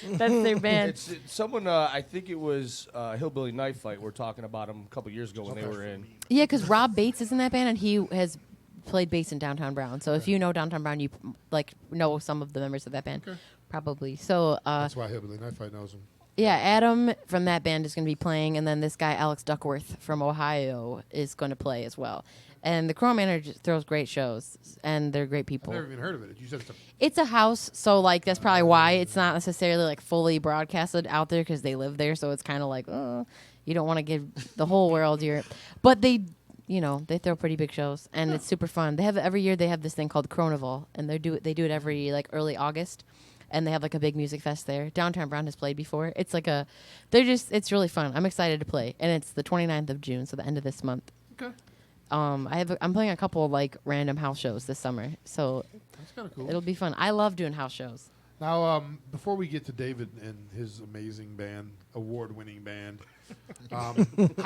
That's their band. It's someone, I think it was Hillbilly Knife Fight. We're talking about them a couple years ago when they were in. Yeah, because Rob Bates is in that band, and he has played bass in Downtown Brown. So if you know Downtown Brown, you like know some of the members of that band, probably. So that's why Hillbilly Knife Fight knows him. Yeah, Adam from that band is going to be playing, and then this guy Alex Duckworth from Ohio is going to play as well. And the Crow Manor just throws great shows, and they're great people. I've never even heard of it. You said it's a house, so like that's probably why it's not necessarily like fully broadcasted out there, because they live there. So it's kind of like, you don't want to give the whole world your. But they, they throw pretty big shows, and it's super fun. They have every year they have this thing called Carnival, and they do it every like early August. And they have like a big music fest there. Downtown Brown has played before. It's like it's really fun. I'm excited to play. And it's the 29th of June, so the end of this month. Okay. I'm playing a couple of like random house shows this summer. So that's kind of cool. It'll be fun. I love doing house shows. Now, before we get to David and his amazing band, award-winning band, how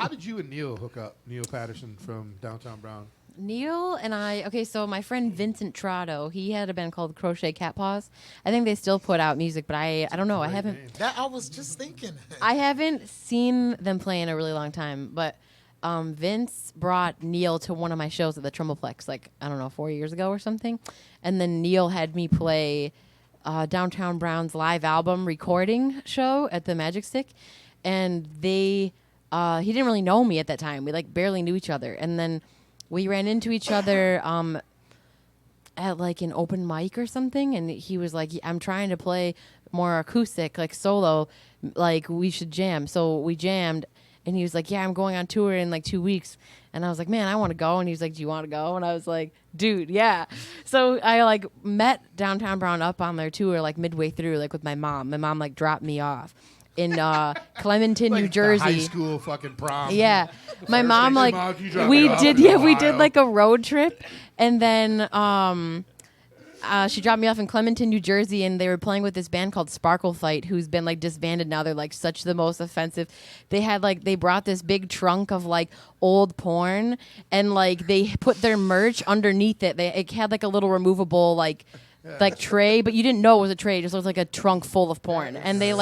did you and Neil hook up? Neil Patterson from Downtown Brown. Neil and I, so my friend Vincent Trotto, he had a band called Crochet Cat Paws. I think they still put out music, but I don't know. I haven't. That I was just thinking. I haven't seen them play in a really long time, but Vince brought Neil to one of my shows at the Trumbullplex, 4 years ago or something. And then Neil had me play Downtown Brown's live album recording show at the Magic Stick. And he didn't really know me at that time. We barely knew each other. And then we ran into each other at an open mic or something, and he was like, I'm trying to play more acoustic, solo, we should jam. So we jammed, and he was like, yeah, I'm going on tour in 2 weeks. And I was like, man, I want to go. And he was like, do you want to go? And I was like, dude, yeah. So I met Downtown Brown up on their tour midway through, with my mom. My mom dropped me off in Clementon, New Jersey. High school fucking prom. Yeah. My mom we did a road trip, and then she dropped me off in Clementon, New Jersey, and they were playing with this band called Sparkle Fight, who's been disbanded now. They're such the most offensive. They had they brought this big trunk of old porn, and they put their merch underneath it. It had a little removable tray, but you didn't know it was a tray. It just looked like a trunk full of porn. And they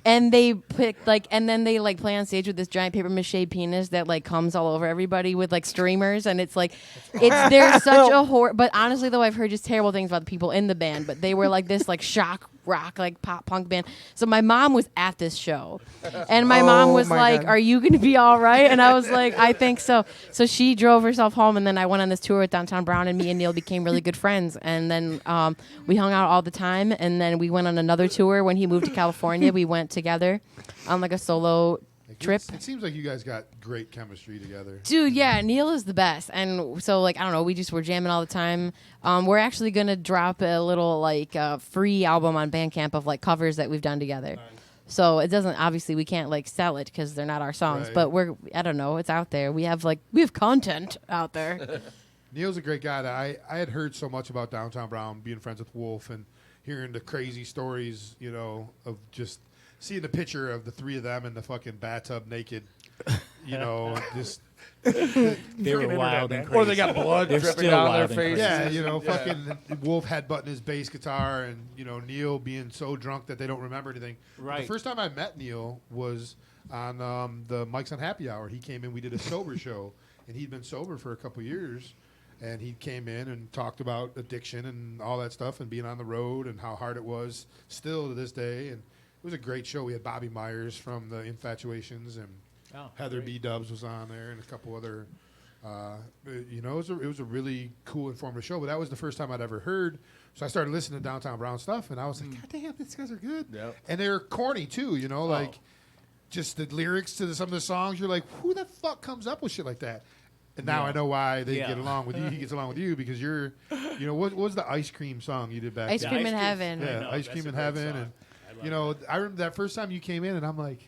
and they picked and then they play on stage with this giant paper mache penis that comes all over everybody with streamers, and it's they're such a horror. But honestly though, I've heard just terrible things about the people in the band, but they were this shock rock, like pop punk band. So my mom was at this show, and my mom was my like, God. "Are you gonna be all right?" And I was like, "I think so." So she drove herself home, and then I went on this tour with Downtown Brown, and me and Neil became really good friends. And then we hung out all the time, and then we went on another tour when he moved to California. We went together on like a solo trip. It seems like you guys got great chemistry together. Dude, yeah, Neil is the best. And so, like, I don't know, we were jamming all the time. We're actually going to drop a little, like, free album on Bandcamp of, like, covers that we've done together. So it doesn't, obviously, we can't, like, sell it because they're not our songs. Right. But I don't know, it's out there. We have content out there. Neil's a great guy. I had heard so much about Downtown Brown, being friends with Wolf, and hearing the crazy stories, you know, of just seeing the picture of the three of them in the fucking bathtub naked, you know, just They were wild and crazy. Or they got blood They're dripping still down their wild and face. crazy. yeah, you know, fucking Wolf headbutting his bass guitar, and you know Neil being so drunk that they don't remember anything. But Right. the first time I met Neil was on the Mike's on Happy Hour. He came in, we did a sober show, and he'd been sober for a couple years. And he came in and talked about addiction and all that stuff and being on the road and how hard it was still to this day. And it was a great show. We had Bobby Myers from the Infatuations, and Heather B. Dubs was on there, and a couple other. You know, it was a really cool, informative show. But that was the first time I'd ever heard. So I started listening to Downtown Brown stuff, and I was like, God damn, these guys are good. Yep. And they're corny too. You know, like just the lyrics to some of the songs. You're like, who the fuck comes up with shit like that? And now I know why they get along with you. He gets along with you because you're, you know, what was the ice cream song you did back Ice then? Cream in Heaven. Yeah, know, Ice that's Cream a in great Heaven. song. And, you know, I remember that first time you came in, and I'm like,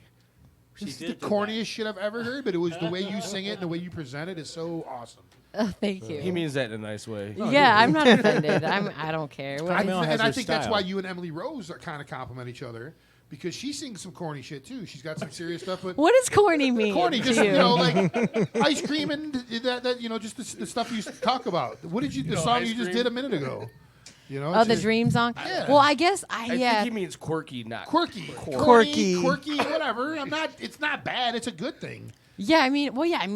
this is the did do corniest shit I've ever heard, but it was the way you sing it and the way you present it is so awesome. Oh, thank you. He means that in a nice way. Yeah, I'm not offended. I don't care. What- Carmel has And I her think that's style. why you and Emily Rose are kind of compliment each other, because she sings some corny shit too. She's got some serious stuff, but what does corny mean? corny, to just you? you know, like ice cream and that you know, just the stuff you talk about. What did you? The song ice you just cream? did a minute ago. You know, Oh, it's the just Dream song. Yeah. Well, I guess I yeah. think he means quirky, not quirky, Quirky. quirky, whatever. It's not bad. It's a good thing. Yeah, I mean,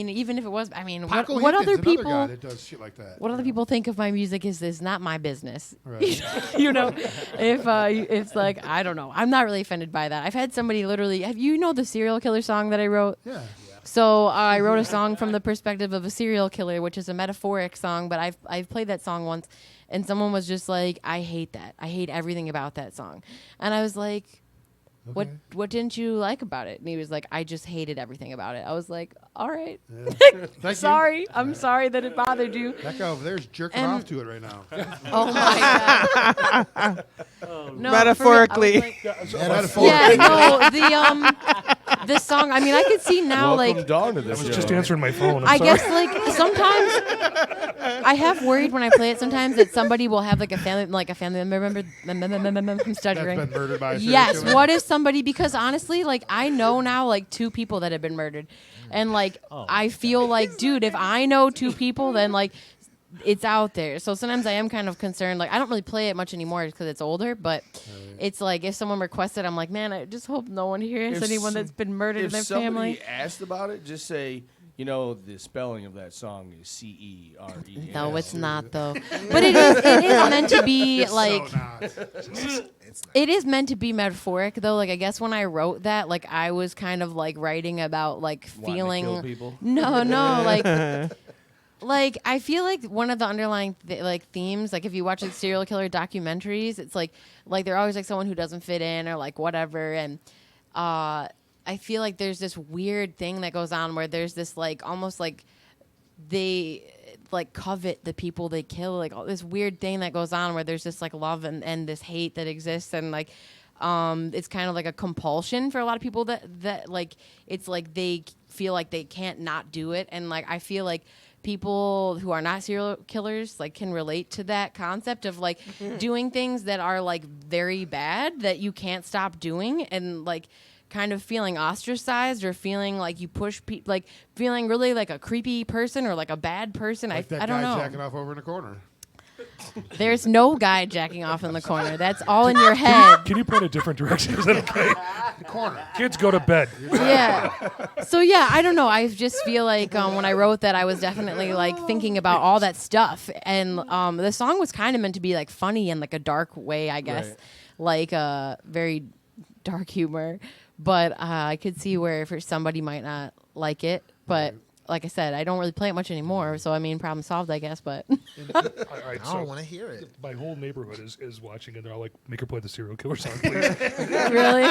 even if it was, I mean, Paco what Hinton's other another people? guy that does shit like that. What other people think of my music is not my business. Right. You know, if it's like, I don't know, I'm not really offended by that. I've had somebody literally, you know the serial killer song that I wrote? Yeah. So I wrote a song from the perspective of a serial killer, which is a metaphoric song, but I've played that song once, and someone was just like, I hate that. I hate everything about that song. And I was like, what didn't you like about it? And he was like, I just hated everything about it. I was like, all right. Thank you. Sorry. I'm sorry that it bothered you. That guy over there is jerking And- off to it right now. Oh my god. No, Metaphorically. Yeah, no, the song. I mean, I could see now, Welcome like, Dawn to this I was show. just answering my phone. I'm I sorry. guess like sometimes I have worried when I play it sometimes that somebody will have like a family member. I'm That's stuttering. been murdered by a serial Yes. killer. What if somebody? Because honestly, like I know now like 2 people that have been murdered, and like I feel like, dude, if I know 2 people, then like it's out there. So sometimes I am kind of concerned. Like I don't really play it much anymore because it's older, but it's like if someone requests it, I'm like, man, I just hope no one hears If anyone some- that's been murdered in If their somebody family. asked about it, just say, you know, the spelling of that song is C-E-R-E. No, it's not though. But it is meant to be like. So not. It is meant to be metaphoric, though. Like, I guess when I wrote that, like, I was kind of like writing about like Wanting to feeling. kill people? No, like I feel like one of the underlying like themes, like if you watch like serial killer documentaries, it's like they're always like someone who doesn't fit in or like whatever, and I feel like there's this weird thing that goes on where there's this like almost like they like covet the people they kill, like all this weird thing that goes on where there's this like love and this hate that exists, and like it's kind of like a compulsion for a lot of people that like it's like they feel like they can't not do it, and like I feel like people who are not serial killers like can relate to that concept of like doing things that are like very bad that you can't stop doing, and like kind of feeling ostracized or feeling like you push people, like feeling really like a creepy person or like a bad person. Like that I don't guy know. jacking off over in the corner. There's no guy jacking off in the corner. That's all in your head. Can you point a different direction? Is that okay? The corner. Kids go to bed. Yeah. So yeah, I don't know. I just feel like when I wrote that, I was definitely like thinking about all that stuff, and the song was kind of meant to be like funny in like a dark way, I guess. Right. like very dark humor, but I could see where for somebody might not like it. But like I said, I don't really play it much anymore. So I mean, problem solved, I guess. But All right, I so don't want to hear it. my whole neighborhood is watching, and they're all like, "Make her play the serial killer song, please." really,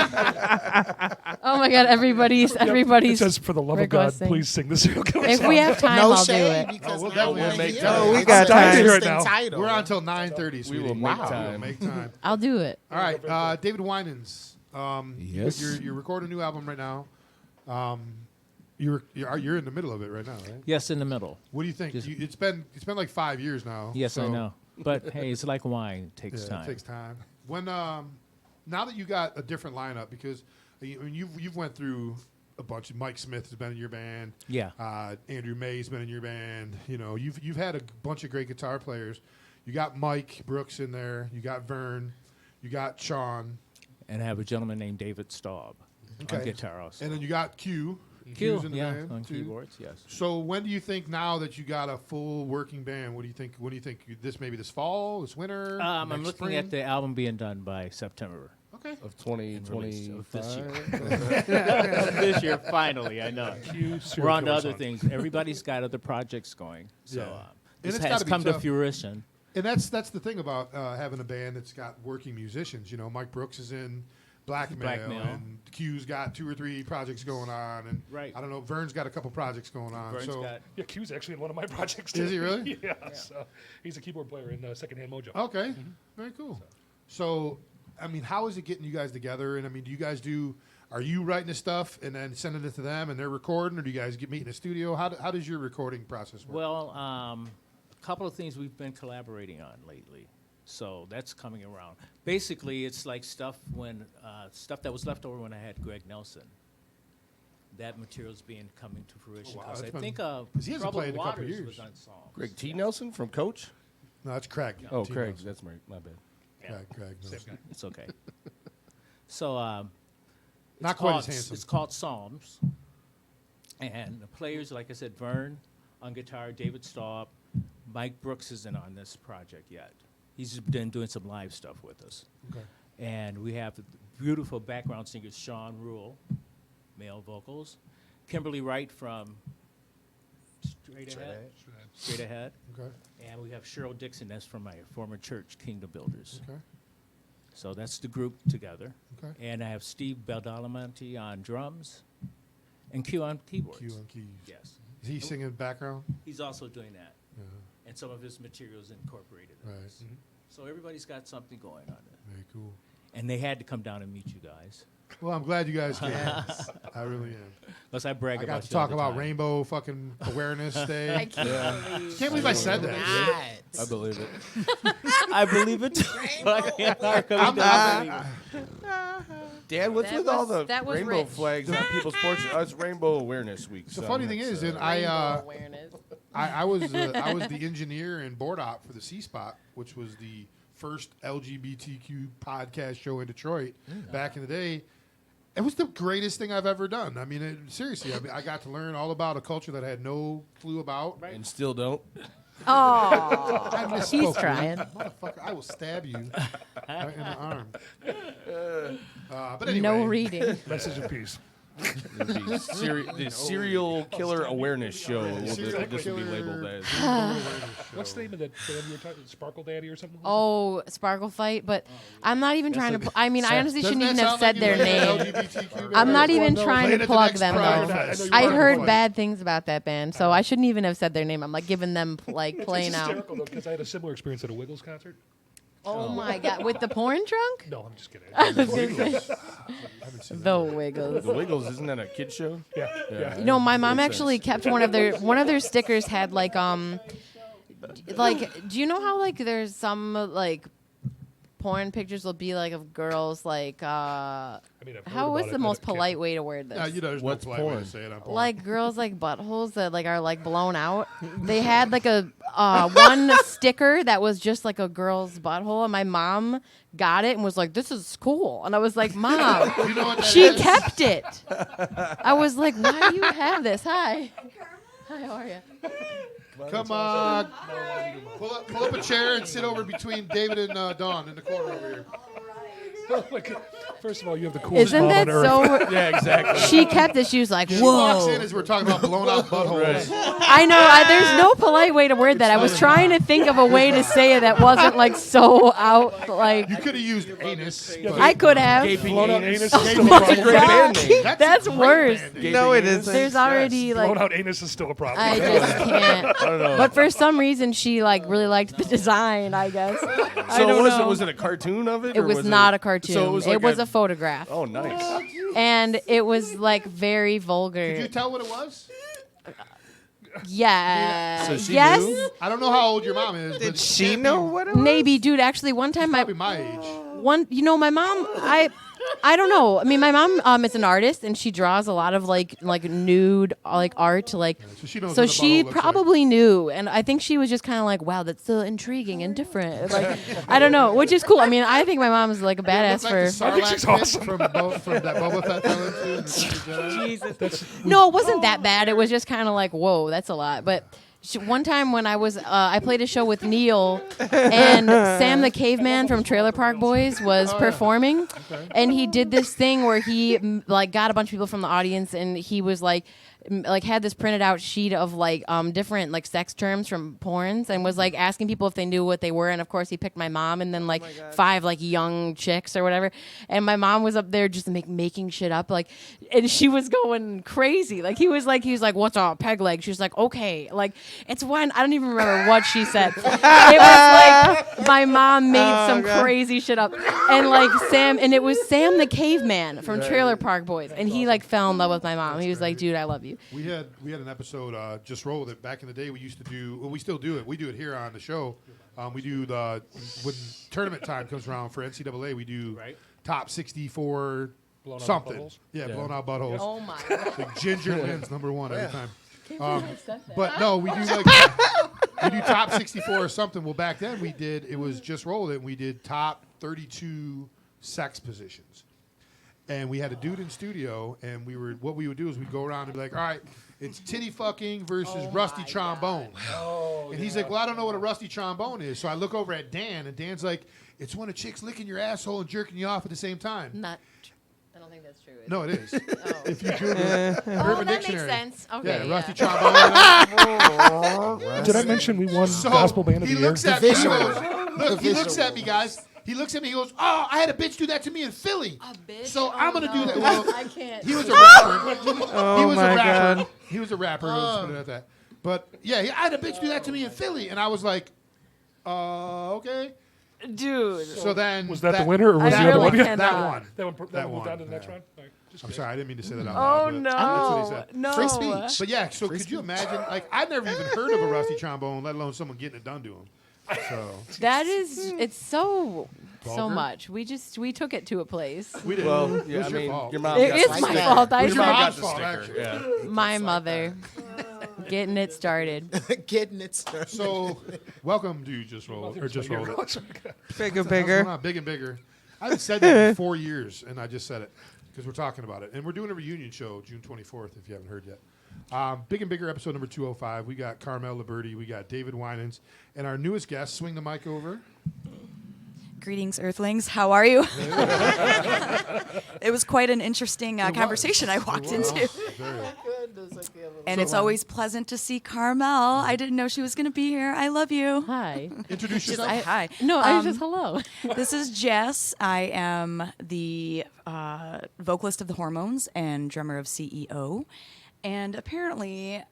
oh my God, everybody's It says, "For the love of God, requesting. please sing the serial killer If song." we have time, No I'll do shade it. because we'll now I definitely wanna make hear time. it. We It's got an time. interesting Right now. title. We're on until 9:30. We will sweetie. make We'll time. make time. I'll do it. All right, David Winans. Yes. You're recording a new album right now. You're in the middle of it right now, right? Yes, in the middle. What do you think? Just- It's been like 5 years now. Yes, I so, know. But hey, it's like wine. It takes Yeah, time. it takes time. When now that you got a different lineup, because you've went through a bunch. Mike Smith has been in your band. Yeah. Andrew May's been in your band. You know, you've had a bunch of great guitar players. You got Mike Brooks in there. You got Vern. You got Sean. And I have a gentleman named David Staub on guitar also. And then you got Q. Q, Q's in the yeah, band on too. keyboards, yes. So when do you think now that you got a full working band? What do you think? What do you think? This fall, this winter? I'm next looking spring? at the album being done by September. Okay. Of 2025. Of this year. This year, finally, I know. Cue We're serial on to killer other song. things. Everybody's got other projects going. So Yeah. this it's has gotta be come to tough. fruition. And that's the thing about having a band that's got working musicians. You know, Mike Brooks is in Blackmail, Blackmail. and Q's got 2 or 3 projects going on, and Right. I don't know, Vern's got a couple projects going on. Vern's so got Yeah, Q's actually in one of my projects too. Is he really? yeah, So he's a keyboard player in Secondhand Mojo. okay, very cool. So, I mean, how is it getting you guys together? And I mean, do you guys are you writing the stuff and then sending it to them and they're recording, or do you guys meet in a studio? How does your recording process work? Well, a couple of things we've been collaborating on lately. So that's coming around. Basically, it's like stuff that was left over when I had Greg Nelson. That material's coming to fruition. wow, 'Cause that's I been- think 'cause he hasn't Troubled played in a couple Waters years. was on songs. Greg T. Nelson from Coach? No, that's Craig. Oh, T. Craig. Nelson. That's my bad. Craig Same Nelson. guy. It's okay. So Not it's quite called, as handsome. It's called Psalms. And the players, like I said, Vern on guitar, David Staub, Mike Brooks isn't on this project yet. He's been doing some live stuff with us. Okay. And we have the beautiful background singers, Sean Rule, male vocals, Kimberly Wright from Straight Ahead. Okay. And we have Cheryl Dixon, that's from my former church, Kingdom Builders. Okay. So that's the group together. Okay. And I have Steve Baldalamanti on drums and Q on keyboards. Q on keys. Yes. Is he singing background? He's also doing that. Yeah. And some of his materials incorporated in Right. this. So everybody's got something going on there. Very cool. And they had to come down and meet you guys. Well, I'm glad you guys came. I really am. Unless I brag I about got to you all talk the about time. Rainbow fucking Awareness Day. I can't believe. Can't believe I said that. Right. I believe it. I believe it. Dad, what's That with all was- the that was rainbow rich. flags on people's porches? It's Rainbow Awareness Week. The funny thing is, and I Rainbow awareness. I was the engineer and board op for the C Spot, which was the first LGBTQ podcast show in Detroit back in the day. It was the greatest thing I've ever done. I mean, seriously, I got to learn all about a culture that I had no clue about. and still don't. Oh, I misspoke, he's man. trying. Motherfucker, I will stab you right in the arm. But anyway, No reading. Message of peace. The serial killer awareness show. This will be labeled as. What's the name of that band you were talking? Sparkle Daddy or something? Oh, Sparkle Fight, but I'm not even trying to. I mean, I honestly Doesn't shouldn't that even have sound said like their you like name. LGBTQ band? I'm not even Well, trying play it to at the plug next them Pride though. Fest. I Sparkle heard Fight. bad things about that band, so I shouldn't even have said their name. I'm like giving them like It's playing out. hysterical though because I had a similar experience at a Wiggles concert. Oh my god, with the porn trunk? No, I'm just kidding. I was gonna say the Wiggles. The Wiggles, isn't that a kid show? Yeah. You know, my mom Makes actually sense. kept one of their stickers had like do you know how like there's some like porn pictures will be like of girls like I mean, I've heard how about is it, the but most I can't- polite way to word this? there's What's no polite way porn? to say it on porn. Like girls like buttholes that like are like blown out. They had like a one sticker that was just like a girl's butthole, and my mom got it and was like, "This is cool," and I was like, "Mom." You know what that She is? kept it. I was like, "Why do you have this?" Hi. Hi, how are you? Come on. Pull up a chair and sit over between David and Dawn in the corner over here. Like, first of all, you have the coolest Isn't mom that on earth. so? Yeah, exactly. She kept it. She was like, She walks whoa. in as we're talking about blown out buttholes. I know. There's no polite way to word that. I was trying to think of a way to say it that wasn't like so out. Like You could have used anus. but- I could have. Gaping Blown out anus. anus is still a That's a problem. great band name. That's a great worse. band name. No, it Gaping isn't. There's already Blown like. out anus is still a problem. I just can't. I don't know. But for some reason, she like really liked the design. I guess. I So don't was know. it? Was it a cartoon of it? It or was not a cartoon. So it was like a photograph. Oh, nice. And it was like very vulgar. Could you tell what it was? Yeah. So she yes. knew? I don't know how old your mom is. Did but she can't know be what it was? Maybe, dude. Actually, one time Probably my age. my mom, I don't know. I mean, my mom is an artist and she draws a lot of like nude like art like. So she knows So what a she butthole looks like. probably knew, and I think she was just kind of like, "Wow, that's so intriguing and different." Like, I don't know, which is cool. I mean, I think my mom is like a badass Look like the for. I think she's Sarlacc pit awesome. from that Boba Fett fella too. in the Jedi. No, it wasn't that bad. It was just kind of like, whoa, that's a lot. But one time when I was, I played a show with Neil, and Sam the Caveman from Trailer Park Boys was performing, and he did this thing where he like got a bunch of people from the audience, and he was like had this printed out sheet of like different like sex terms from porns and was like asking people if they knew what they were, and of course he picked my mom and then like 5 like young chicks or whatever, and my mom was up there just making shit up like, and she was going crazy. Like he was like what's a peg leg? She was like okay, like it's when I don't even remember what she said. It was like my mom made some crazy shit up, and like it was Sam the Caveman from Trailer Park Boys, and he like fell in love with my mom. He was like, dude, I love you. We had an episode, Just Roll With It. Back in the day, we used to do, well, we still do it. We do it here on the show. We do when tournament time comes around for NCAA, we do top 64 Blown out something. buttholes? Yeah, blown out buttholes. Oh my god. Like Ginger wins #1 every time. I've said that. But no, we do like we do top 64 or something. Well, back then it was Just Roll With It. And we did top 32 sex positions. And we had a dude in studio, and what we would do is we'd go around and be like, all right, it's titty fucking versus rusty trombone. And he's like, well, I don't know what a rusty trombone is. So I look over at Dan, and Dan's like, it's when a chick's licking your asshole and jerking you off at the same time. I don't think that's true. No, it is. Oh. If you Google Oh, Urban that Dictionary. makes sense. Okay. Yeah, rusty trombone. Did I mention we won So Gospel Band of the he Year? looks at me. He goes, look, he looks at me, guys. He looks at me. He goes, "Oh, I had a bitch do that to me in Philly. A bitch? So I'm gonna do that." no. Well, I can't. he was a rapper. Oh he was my a rapper. God. He was a rapper. Let's put it at that. But yeah, I had a bitch do that to me in Philly, and I was like, okay. Dude. So then Was that the winner, or was I the other really one? cannot. That one. That moved one, on to the next yeah. round? All right, just I'm kidding. sorry, I didn't mean to say that out Oh loud. but no. That's what he said. No. Free speech. But yeah, so could you imagine? Like, I'd never even heard of a rusty trombone, let alone someone getting it done to him. So That is, it's so Vulgar? much. We took it to a place. we did. Well, it yeah, was I your mean, fault. your mom It got is the my sticker. fault. I Your mom should- got the Mom's sticker. fault, Yeah. My mother getting it started. Getting it started. So, welcome to Just Roll or Just Roll It. Bigger, What's bigger. going on? Big and bigger. I haven't said that in 4 years, and I just said it because we're talking about it. And we're doing a reunion show June 24th, if you haven't heard yet. Big and Bigger episode number 205. We got Carmel Liburdi. We got David Winans. And our newest guest, swing the mic over. Greetings, Earthlings. How are you? It was quite an interesting conversation I walked into. And it's always pleasant to see Carmel. I didn't know she was going to be here. I love you. Hi. Introduce She's yourself. like, hi. No, I was just hello. This is Jess. I am the vocalist of the Hormones and drummer of CEO. And apparently,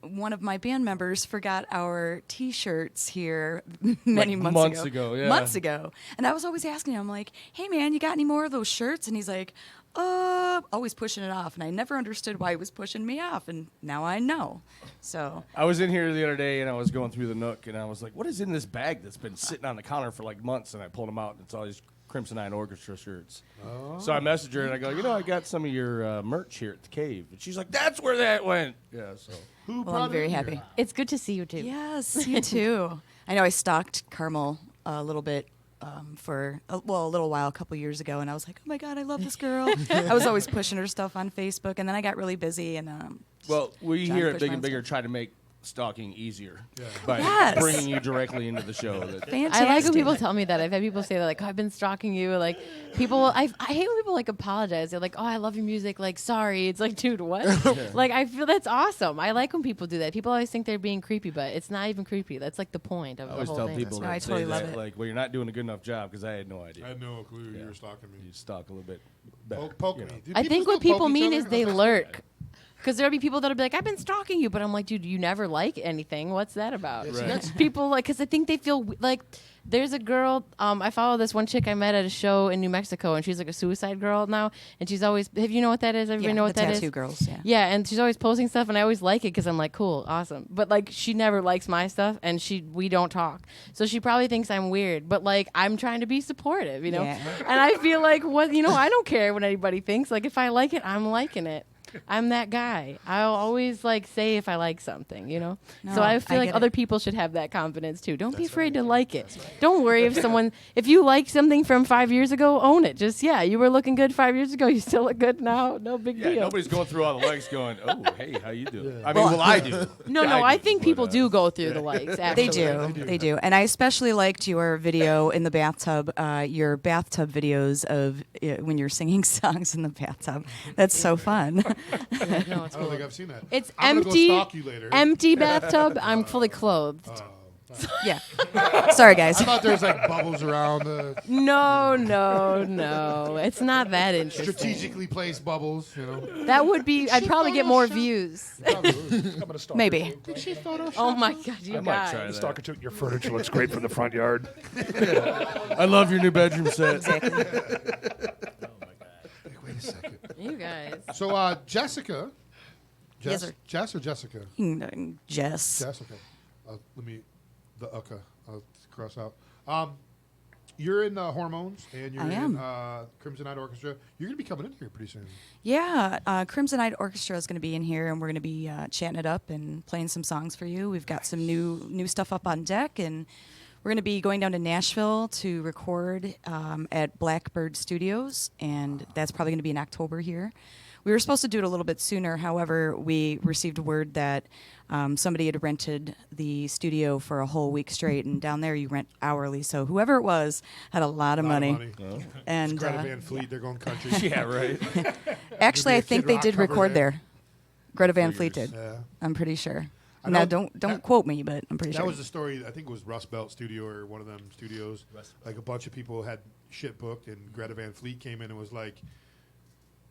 one of my band members forgot our T-shirts here many Like months ago, yeah. Months ago. And I was always asking him, like, hey, man, you got any more of those shirts? And he's like, always pushing it off. And I never understood why he was pushing me off. And now I know. So I was in here the other day, and I was going through the Nook, and I was like, what is in this bag that's been sitting on the counter for like months? And I pulled them out, and it's all these Crimson Nine Orchestra shirts. So I messaged her, and I go, I got some of your merch here at the Cave. And she's like, that's where that went. Yeah, so. Who well, brought I'm very it in happy. here? It's good to see you too. Yes, you too. I know I stalked Carmel a little bit for a little while, a couple years ago, and I was like, oh my God, I love this girl. I was always pushing her stuff on Facebook, and then I got really busy, and Well, we trying here to at push Big my and own Bigger try to make stalking easier Yeah. by Yes. bringing you directly into the show. Fantastic. I like when people tell me that. I've had people say that, like, oh, I've been stalking you. Like, people, I hate when people, like, apologize. They're like, oh, I love your music. Like, sorry. It's like, dude, what? Like, I feel that's awesome. I like when people do that. People always think they're being creepy, but it's not even creepy. That's, like, the point of I the always whole tell thing. people No, that I say totally love that, it. like, well, you're not doing a good enough job because I had no idea. I had no clue you were stalking me. You stalk a little bit better. Poke you me. know. Do I think still what people poke each mean other? is they That's- lurk. Because there'll be people that'll be like, I've been stalking you. But I'm like, dude, you never like anything. What's that about? Yeah, Right. That's people, like, because I think they feel like there's a girl, I follow this one chick I met at a show in New Mexico, and she's like a suicide girl now. And she's always, have you know what that is? Everybody know what the that is? tattoo girls. Yeah. Yeah, and she's always posting stuff, and I always like it because I'm like, cool, awesome. But like, she never likes my stuff, and we don't talk. So she probably thinks I'm weird, but like, I'm trying to be supportive, you know. Yeah. And I feel like I don't care what anybody thinks. Like, if I like it, I'm liking it. I'm that guy. I'll always like say if I like something, you know. No, So I feel I like get other it. people should have that confidence too. Don't be afraid to like it. Don't worry if you like something from 5 years ago, own it. Just you were looking good 5 years ago. You still look good now. No big Yeah, deal. nobody's going through all the likes going, oh, hey, how you doing? I mean, well, I do. No, Yeah, I do, think but, people do go through the likes. Actually. They do. And I especially liked your video in the bathtub, your bathtub videos of when you're singing songs in the bathtub. That's so fun. No, I it's don't cool. think I've seen that. It's I'm empty. Gonna go stalk you later. Empty bathtub. I'm fully clothed. Yeah. Sorry, guys. I thought there was like bubbles around. No. It's not that interesting. Strategically placed bubbles. You know. That would be. I'd probably get more views. I'm gonna stalk Maybe. her, too. Oh my god, you I might guys. try that. Stalk her too. Your furniture looks great from the front yard. I love your new bedroom set. Wait a second. You guys. So Jessica. Yes, sir. Jess or Jessica? Jess. Jessica. Let me I'll cross out. You're in Hormones, and you're I in am. Crimson Night Orchestra. You're going to be coming in here pretty soon. Yeah, Crimson Night Orchestra is going to be in here, and we're going to be chatting it up and playing some songs for you. We've got some new stuff up on deck, and we're going to be going down to Nashville to record at Blackbird Studios, and that's probably going to be in October here. We were supposed to do it a little bit sooner. However, we received word that somebody had rented the studio for a whole week straight, and down there you rent hourly. So whoever it was had a lot of money. And Greta Van Fleet, they're going country. Yeah, right. actually, Maybe a I think Kid they Rock did cover record there. there. Greta Van Fleet did. Yeah. I'm pretty sure. I Now, know don't quote me, but I'm pretty That sure. was the story. I think it was Rust Belt Studio or one of them studios. Like a bunch of people had shit booked, and Greta Van Fleet came in and was like,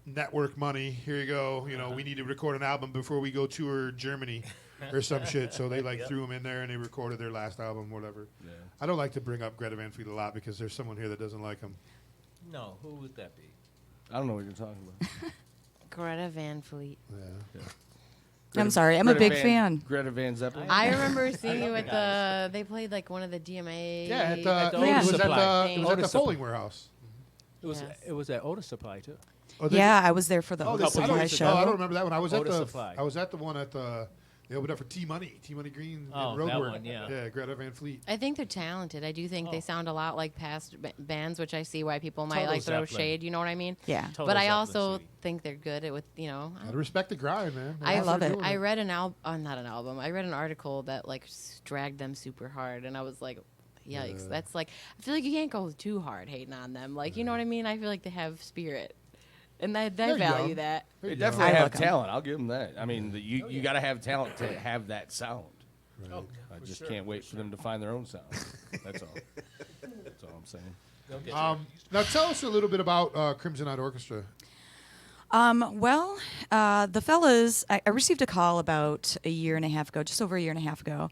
"Network money, here you go. You know, we need to record an album before we go tour Germany or some shit." So they like threw them in there and they recorded their last album, whatever. Yeah. I don't like to bring up Greta Van Fleet a lot because there's someone here that doesn't like them. No, who would that be? I don't know what you're talking about. Greta Van Fleet. Yeah. I'm sorry. I'm a big fan. Greta Van Zeppelin. I remember seeing you at the. They played like one of the DMA. Yeah, At the it Otis was Supply. at the Otis Folding Warehouse. It was at Otis Supply too. Oh, they- Yeah, I was there for the Oh, Otis I Supply don't, show. I don't remember that one. I was Otis at Supply. I was at the one at the. They opened up for T Money Green Oh, and that Roadwork. one, yeah. Yeah, Greta Van Fleet. I think they're talented. I do think they sound a lot like past bands, which I see why people might Total like throw Zeppelin. shade. You know what I mean? Yeah. Total But I Zeppelin, also sweetie. think they're good at Gotta respect the grind, man. They're I out love there it. doing I read an album, not an album. I read an article that like dragged them super hard, and I was like, "Yikes!" That's like I feel like you can't go too hard hating on them. Like you know what I mean? I feel like they have spirit, and I They're value young. that. They Yeah. definitely I have like 'em. talent. I'll give them that. I mean, you got to have talent to have that sound. Oh, I just can't wait for them to find their own sound. That's all. That's all I'm saying. Now tell us a little bit about Crimson Night Orchestra. Well, the fellas, I received a call about a year and a half ago, just over a year and a half ago,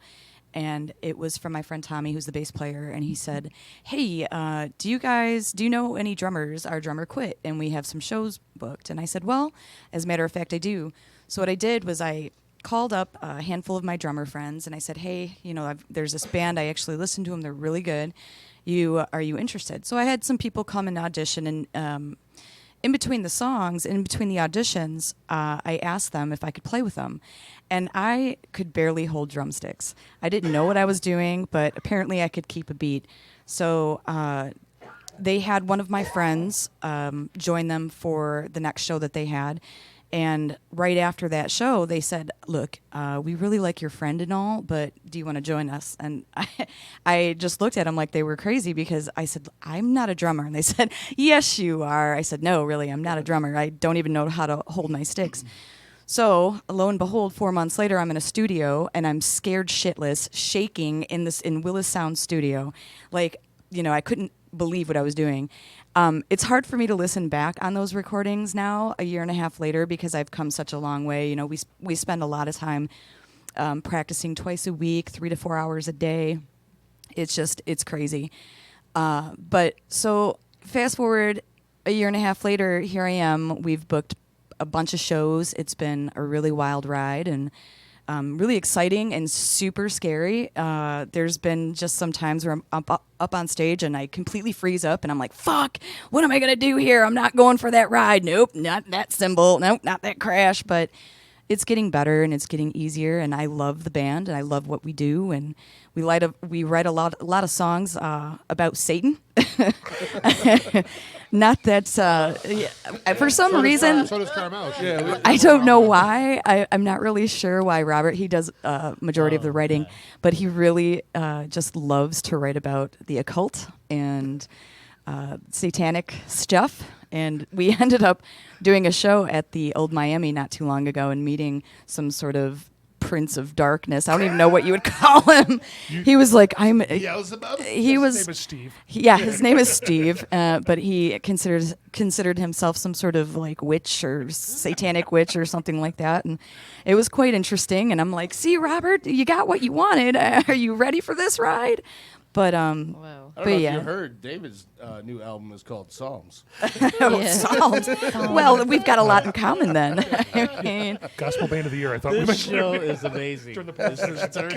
and it was from my friend Tommy, who's the bass player, and he said, "Hey, do you know any drummers? Our drummer quit, and we have some shows booked." And I said, "Well, as a matter of fact, I do." So what I did was I called up a handful of my drummer friends, and I said, "Hey, there's this band. I actually listened to them. They're really good. Are you interested?" So I had some people come and audition, and in between the songs, in between the auditions, I asked them if I could play with them. And I could barely hold drumsticks. I didn't know what I was doing, but apparently I could keep a beat. So they had one of my friends join them for the next show that they had. And right after that show, they said, look, we really like your friend and all, but do you want to join us? And I just looked at them like they were crazy because I said, I'm not a drummer. And they said, yes, you are. I said, no, really, I'm not a drummer. I don't even know how to hold my sticks. So lo and behold, 4 months later, I'm in a studio and I'm scared shitless, shaking in Willis Sound studio. Like, I couldn't believe what I was doing. It's hard for me to listen back on those recordings now, a year and a half later, because I've come such a long way. We spend a lot of time practicing twice a week, 3 to 4 hours a day. It's crazy. But so fast forward a year and a half later, here I am. We've booked a bunch of shows. It's been a really wild ride and really exciting and super scary. There's been just some times where I'm up on stage and I completely freeze up and I'm like, fuck, what am I going to do here? I'm not going for that ride. Nope, not that cymbal. Nope, not that crash. But it's getting better and it's getting easier. And I love the band and I love what we do. And we write a lot of songs about Satan. Not that for some reason. So does Carmel. I don't know why. I'm not really sure why Robert. He does majority of the writing, but he really just loves to write about the occult and satanic stuff. And we ended up doing a show at the Old Miami not too long ago and meeting some sort of Prince of Darkness. I don't even know what you would call him. He was like, Beelzebub? He was. His name is Steve. His name is Steve, but he considered himself some sort of like witch or satanic witch or something like that, and it was quite interesting. And I'm like, see, Robert, you got what you wanted. Are you ready for this ride? But I don't know if you heard David's new album is called Psalms. Psalms. Well, we've got a lot in common then. I mean, Gospel Band of the Year. I thought This show is amazing. This You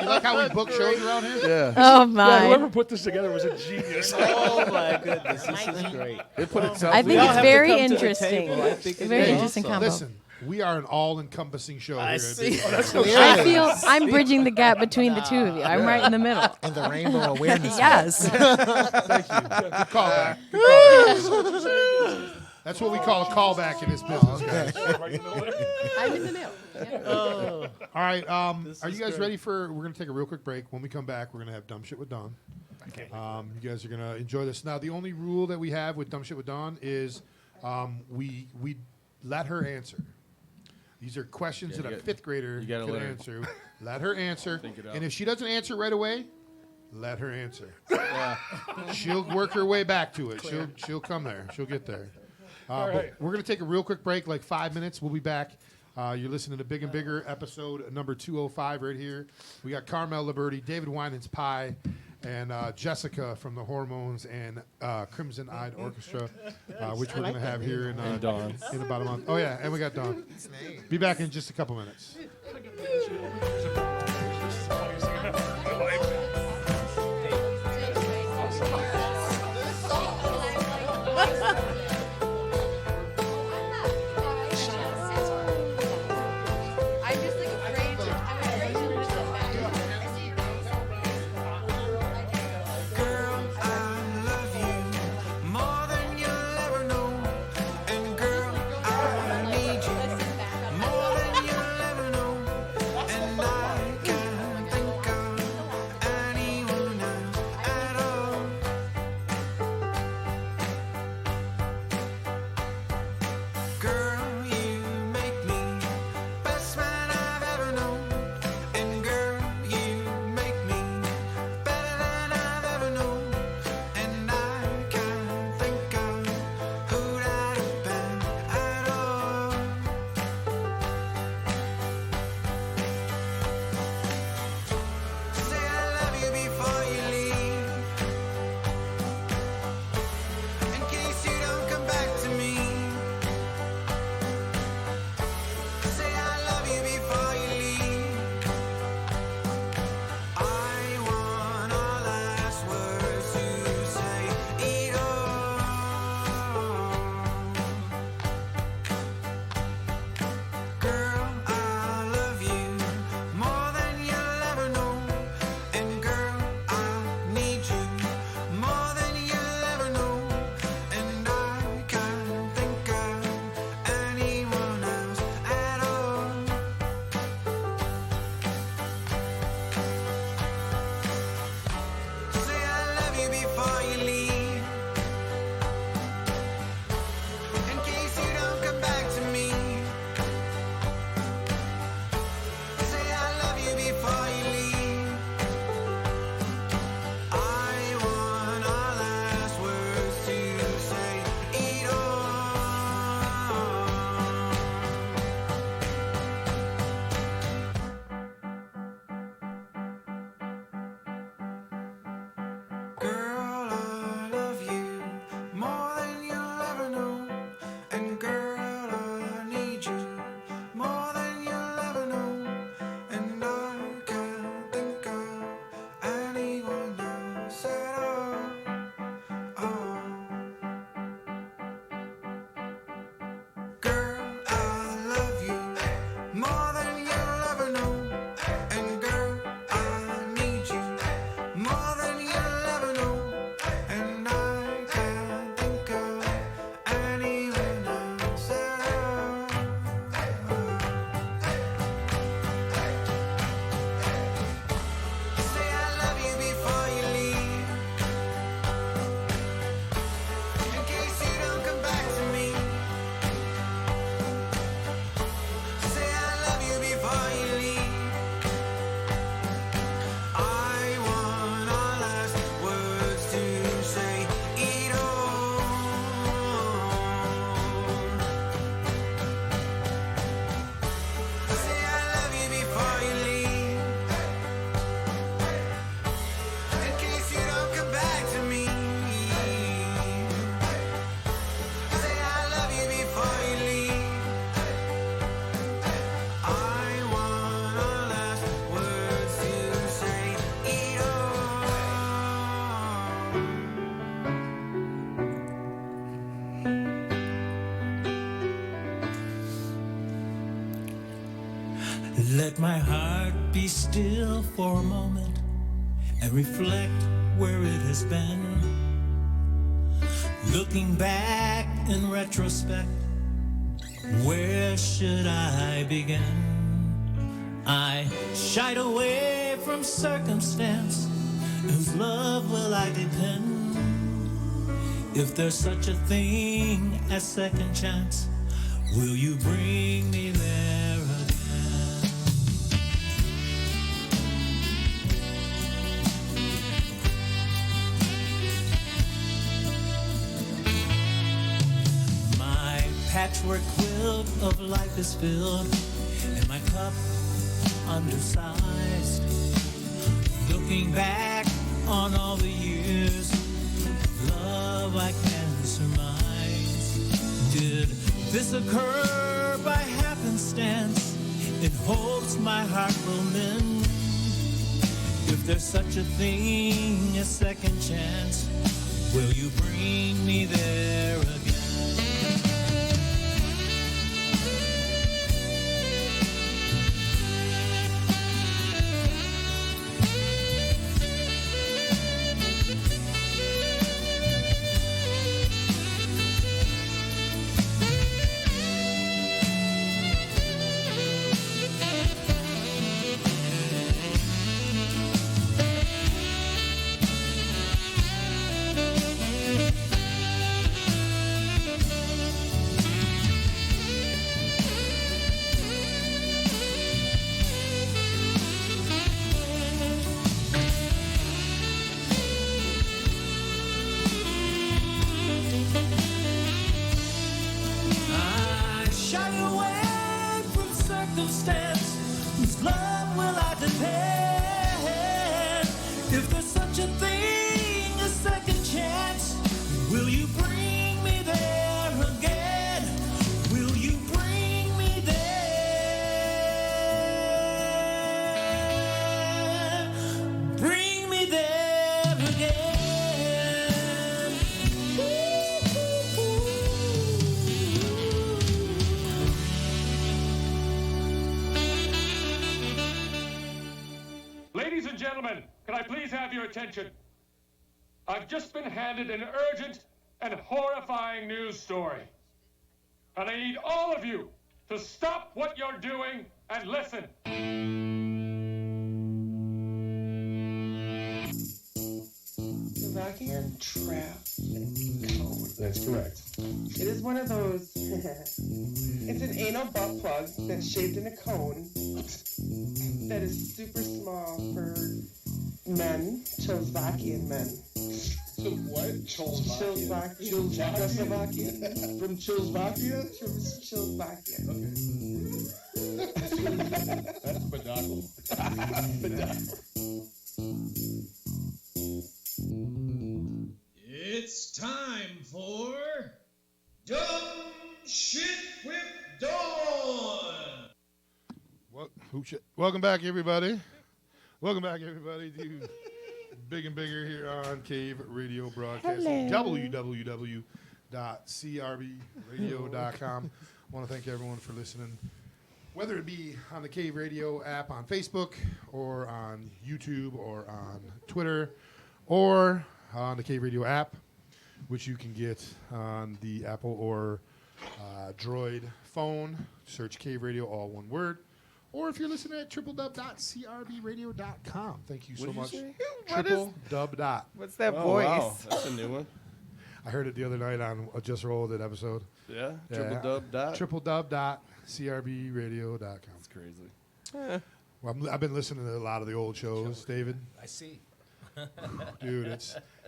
like how we book shows around here? Yeah. Oh my! Yeah, whoever put this together was a genius. Oh my goodness, this is great. It put itself. I think all it's have to very come to the interesting. table. I think it Very is interesting also. combo. Listen, we are an all-encompassing show here. I at see. Big Oh, Band. I feel I'm bridging the gap between the two of you. I'm right in the middle. And the Rainbow Awareness. yes. Thank you. Good callback. Good callback. That's what we call a callback in this business, guys. I'm in the middle. Yeah. All right. Are you guys ready for? We're gonna take a real quick break. When we come back, we're gonna have Dumb Shit with Dawn. Okay. You guys are gonna enjoy this. Now, the only rule that we have with Dumb Shit with Dawn is we let her answer. These are questions that a fifth grader you gotta can let her- answer. Let her answer, Think it out. and if she doesn't answer right away, let her answer. She'll work her way back to it. She'll come there. She'll get there. All But right. we're gonna take a real quick break, like 5 minutes. We'll be back. You're listening to Big and Bigger, episode number 205 right here. We got Carmel Liburdi, David Winans Pie, and Jessica from the Hormones and Crimson Eyed Orchestra, which we're going to have here in about a month. Oh, yeah, and we got Dawn. Be back in just a couple minutes. And I Let my heart be still for a moment and reflect where it has been. Looking back in retrospect, where should I begin? I shied away from circumstance, whose love will I depend? If there's such a thing as second chance, will you bring me there again? Patchwork quilt of life is filled, and my cup undersized. Looking back on all the years of love I can surmise. Did this occur by happenstance in hopes my heart will mend? If there's such a thing as second chance, will you bring me there again? Ladies and gentlemen, can I please have your attention? I've just been handed an urgent and horrifying news story. And I need all of you to stop what you're doing and listen. Slovakian trap cone. That's correct. It is one of those. It's an anal butt plug that's shaped in a cone that is super small for men, Czechoslovakian men. So what? Czechoslovakian? Czechoslovakian. From Czechoslovakia? From Czechoslovakia. Okay. That's pedoccle. Pedoccle. It's time for Dumb Shit with Dawn. Welcome back, everybody. Welcome back, everybody, to Big and Bigger here on Cave Radio Broadcasting. www.crbradio.com. I want to thank everyone for listening, whether it be on the Cave Radio app on Facebook or on YouTube or on Twitter or on the Cave Radio app, which you can get on the Apple or Droid phone. Search Cave Radio, all one word. Or if you're listening at www.crbradio.com. Thank you so much. Triple-dub. What's that voice? Wow, that's a new one. I heard it the other night on a Just Rolled It episode. Yeah? Triple-dub. Triple-dub.crbradio.com. That's crazy. Well, I've been listening to a lot of the old shows, David. I see. Dude,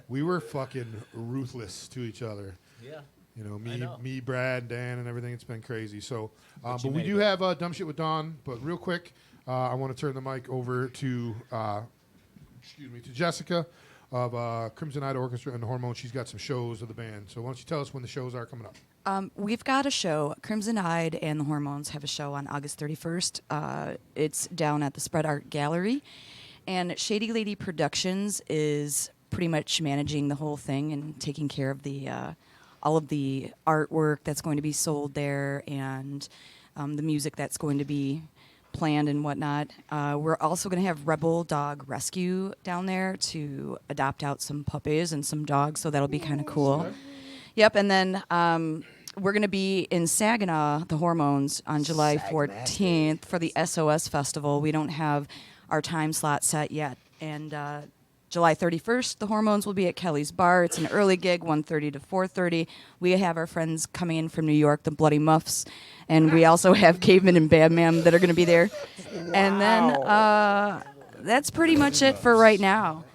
we were fucking ruthless to each other. Yeah. You know, me, Brad, Dan, and everything. It's been crazy. So, but we made do it. have Dumb Shit with Dawn. But real quick, I want to turn the mic over to, to Jessica of Crimson Eyed Orchestra and the Hormones. She's got some shows of the band. So why don't you tell us when the shows are coming up? We've got a show. Crimson Eyed and the Hormones have a show on August 31st. It's down at the Spread Art Gallery. And Shady Lady Productions is pretty much managing the whole thing and taking care of the all of the artwork that's going to be sold there and the music that's going to be planned and whatnot. We're also going to have Rebel Dog Rescue down there to adopt out some puppies and some dogs, so that'll be kind of cool. Yep, and then we're going to be in Saginaw, the Hormones, on July 14th for the SOS Festival. We don't have our time slot set yet. And July 31st, the Hormones will be at Kelly's Bar. It's an early gig, 1:30 to 4:30. We have our friends coming in from New York, the Bloody Muffs, and we also have Caveman and Badman that are going to be there. Wow. And then that's pretty much it for right now.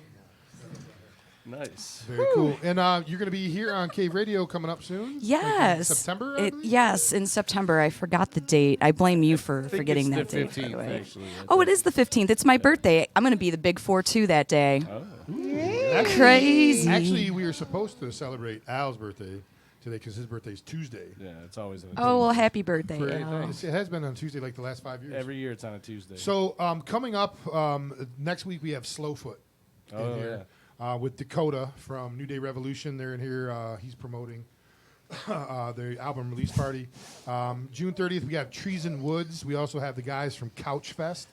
Nice. Very cool. And you're going to be here on Cave Radio coming up soon? Yes. Like in September, I believe? Yes, in September. I forgot the date. I blame you for forgetting that date. It's the 15th, actually. Oh, it is the 15th. It's my birthday. I'm going to be the Big 4-2 that day. Oh. Actually, Crazy. Actually, we were supposed to celebrate Al's birthday today because his birthday is Tuesday. Yeah, it's always on a Oh, well, happy birthday, Al. It has been on Tuesday like the last 5 years. Every year it's on a Tuesday. So coming up next week, we have Slowfoot in here. With Dakota from New Day Revolution. They're in here. He's promoting the album release party. June 30th, we have Trees and Woods. We also have the guys from Couch Fest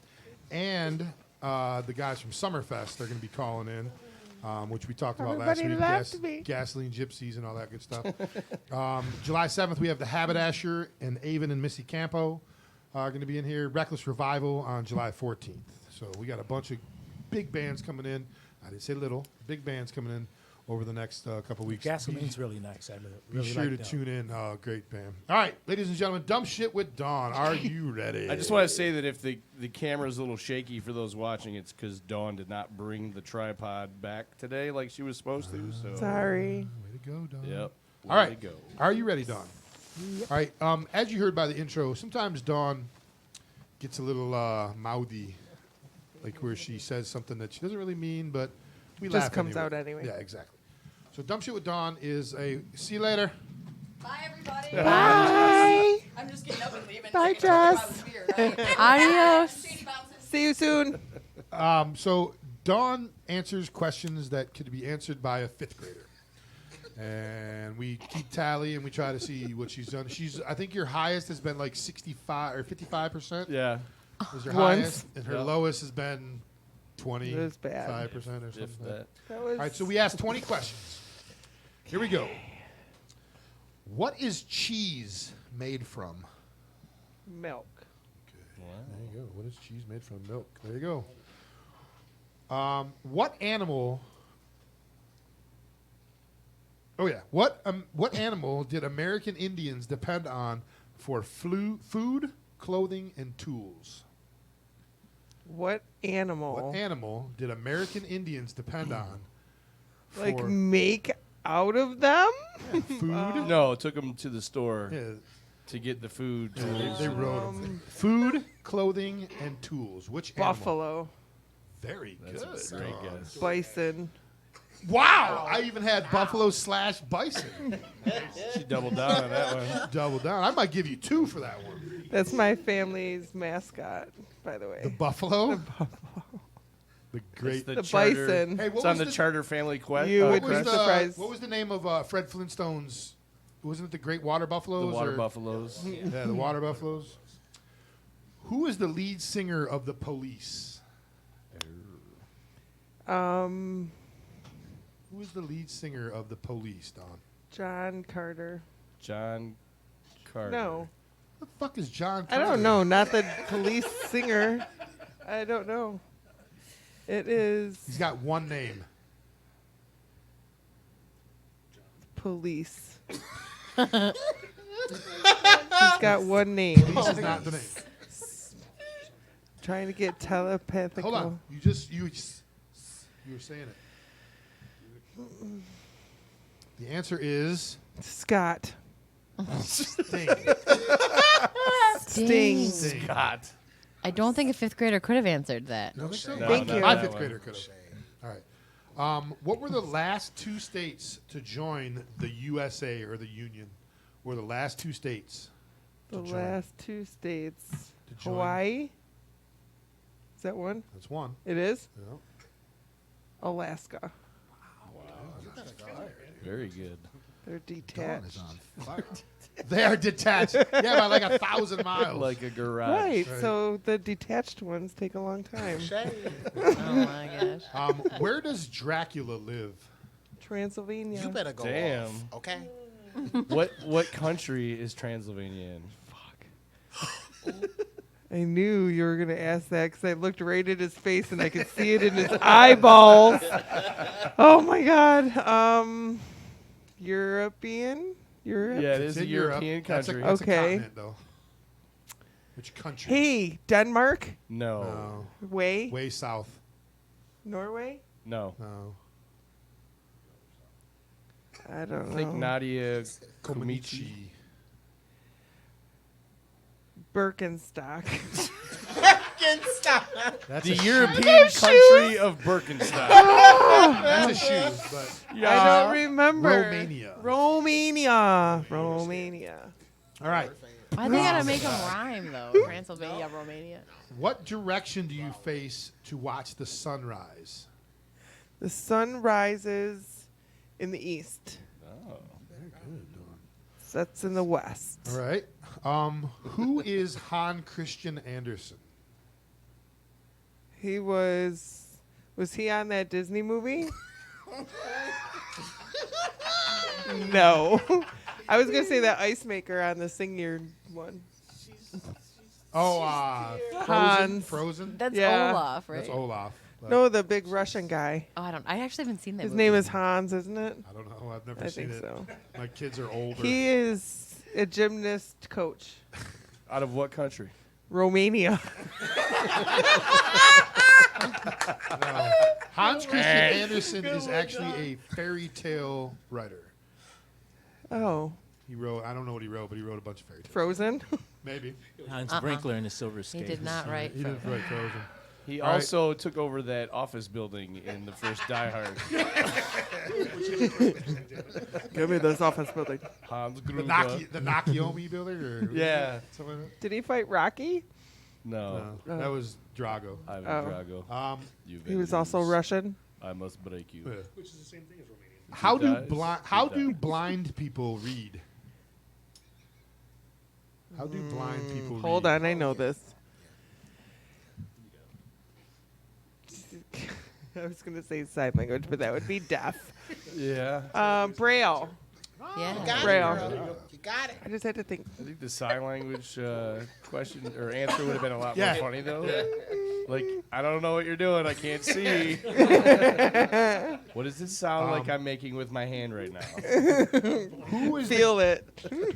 and the guys from Summerfest. They're going to be calling in, which we talked about last week. Gasoline Gypsies and all that good stuff. July 7th, we have the Haberdasher and Avon and Missy Campo going to be in here. Reckless Revival on July 14th. So we got a bunch of big bands coming in. I didn't say little. Big bands coming in over the next couple weeks. Gasoline's really nice. I really Be sure like to them. tune in. Great band. All right, ladies and gentlemen, Dumb Shit with Dawn. Are you ready? I just want to say that if the camera's a little shaky for those watching, it's because Dawn did not bring the tripod back today like she was supposed to. So Sorry. Way to go, Dawn. Yep. All right. To go. Are you ready, Dawn? Yep. All right. As you heard by the intro, sometimes Dawn gets a little mouthy, like where she says something that she doesn't really mean, but we Just laugh comes anyway. out anyway. Yeah, exactly. So Dumb Shit with Dawn is a see you later. Bye, everybody. Bye. I'm just getting up and leaving. Bye, Jess. Adios. See you soon. So Dawn answers questions that could be answered by a 5th grader. And we keep tally and we try to see what she's done. I think your highest has been like 65 or 55%. Yeah. Was your Once. highest, and her lowest has been 20, It was bad. 5% or something. If that. That was All right, so we asked 20 questions. Here we go. What is cheese made from? milk. There you go. What is cheese made from? Milk. There you go. What animal? Oh yeah. What animal did American Indians depend on for food, clothing, and tools? What animal? What animal did American Indians depend on? Like for make out of them? food? No, it took them to the store Yeah, to get the food. they wrote them. Food, clothing, and tools. Which animal? Buffalo. Very good. That's a great guess. Bison. Wow! I even had buffalo / bison. She doubled down on that one. Double down. I might give you 2 for that one. That's my family's mascot, by the way. The buffalo. The great. The bison. Hey, It's on the Charter Family Quest. You would what was be the- surprised. What was the name of Fred Flintstone's? Wasn't it the Great Water Buffaloes? The Water or- Buffaloes. Yeah, the Water Buffaloes. Who is the lead singer of the Police? Who is the lead singer of the Police, Don? John Carter. John Carter. No. What the fuck is John I Carter? don't know. Not the police singer. I don't know. It is He's got one name. police. He's got one name. Police is not the name. Trying to get telepathical. Hold on. You were saying it. The answer is Scott. Sting. Sting. Scott. I don't think a 5th grader could have answered that. You don't think so? No, Thank not you. My that 5th one. grader could have. All right. What were the last 2 states to join the USA or the Union? Were the last 2 states? The to join? last 2 states. To join. Hawaii. Is that one? That's one. It is? Yeah. Alaska. Very good. They're Dawn detached. is on fire. They are detached. Yeah, by like 1,000 miles. Like a garage. Right. So the detached ones take a long time. Oh my gosh. Where does Dracula live? Transylvania. You better go Damn. off, okay? What country is Transylvania in? I knew you were going to ask that because I looked right at his face and I could see it in his eyeballs. Oh, my God. European? Europe? Yeah, it is It's a in Europe. European That's a- country. that's a Okay. continent, though. Which country? Hey, Denmark? No. Way? Way south. Norway? No. No. I don't I think know. Nadia Comaneci. Comaneci. Birkenstock. That's The a European shoes. country of Birkenstock. That's a shoe, but I don't remember. Romania. Romania. All right. Why they gotta make them rhyme though? Transylvania, Romania. What direction do you face to watch the sunrise? The sun rises in the east. Oh. Sets in the west. All right. Who is Hans Christian Andersen? He was he on that Disney movie? No. I was going to say that ice maker on the Sing Your one. Oh, Hans. Frozen? That's Yeah. Olaf, right? That's Olaf. but No, the big Russian guy. Oh, I actually haven't seen that. His movie. name is Hans, isn't it? I don't know. I've never I seen think it. so. My kids are older. He is a gymnast coach. Out of what country? Romania. No. Hans Christian Andersen is actually a fairy tale writer. Oh, He wrote, I don't know what he wrote, but he wrote a bunch of fairy tales. Frozen. Maybe. Hans Uh-uh. Brinkler and the Silver He Scales. did not write. He didn't write Frozen. He All right. also took over that office building in the first Die Hard. Give me this office building. Hans The, Gruber. the Nakiomi building? Or Yeah. something like Did he fight Rocky? No. that? No, that was Drago. Ivan Oh. Drago. You He was also lose. Russian. I must break you. Yeah. Which is the same thing as Romanian. How do dies. how He do dies. blind people read? How do blind people read? Hold on, I know this. I was going to say sign language, but that would be deaf. Yeah. Braille. Yeah. You got Braille. it, girl. You got it. I just had to think. I think the sign language question or answer would have been a lot Yeah. more funny though. Like, I don't know what you're doing. I can't see. What does it sound like I'm making with my hand right now? Who is Feel it.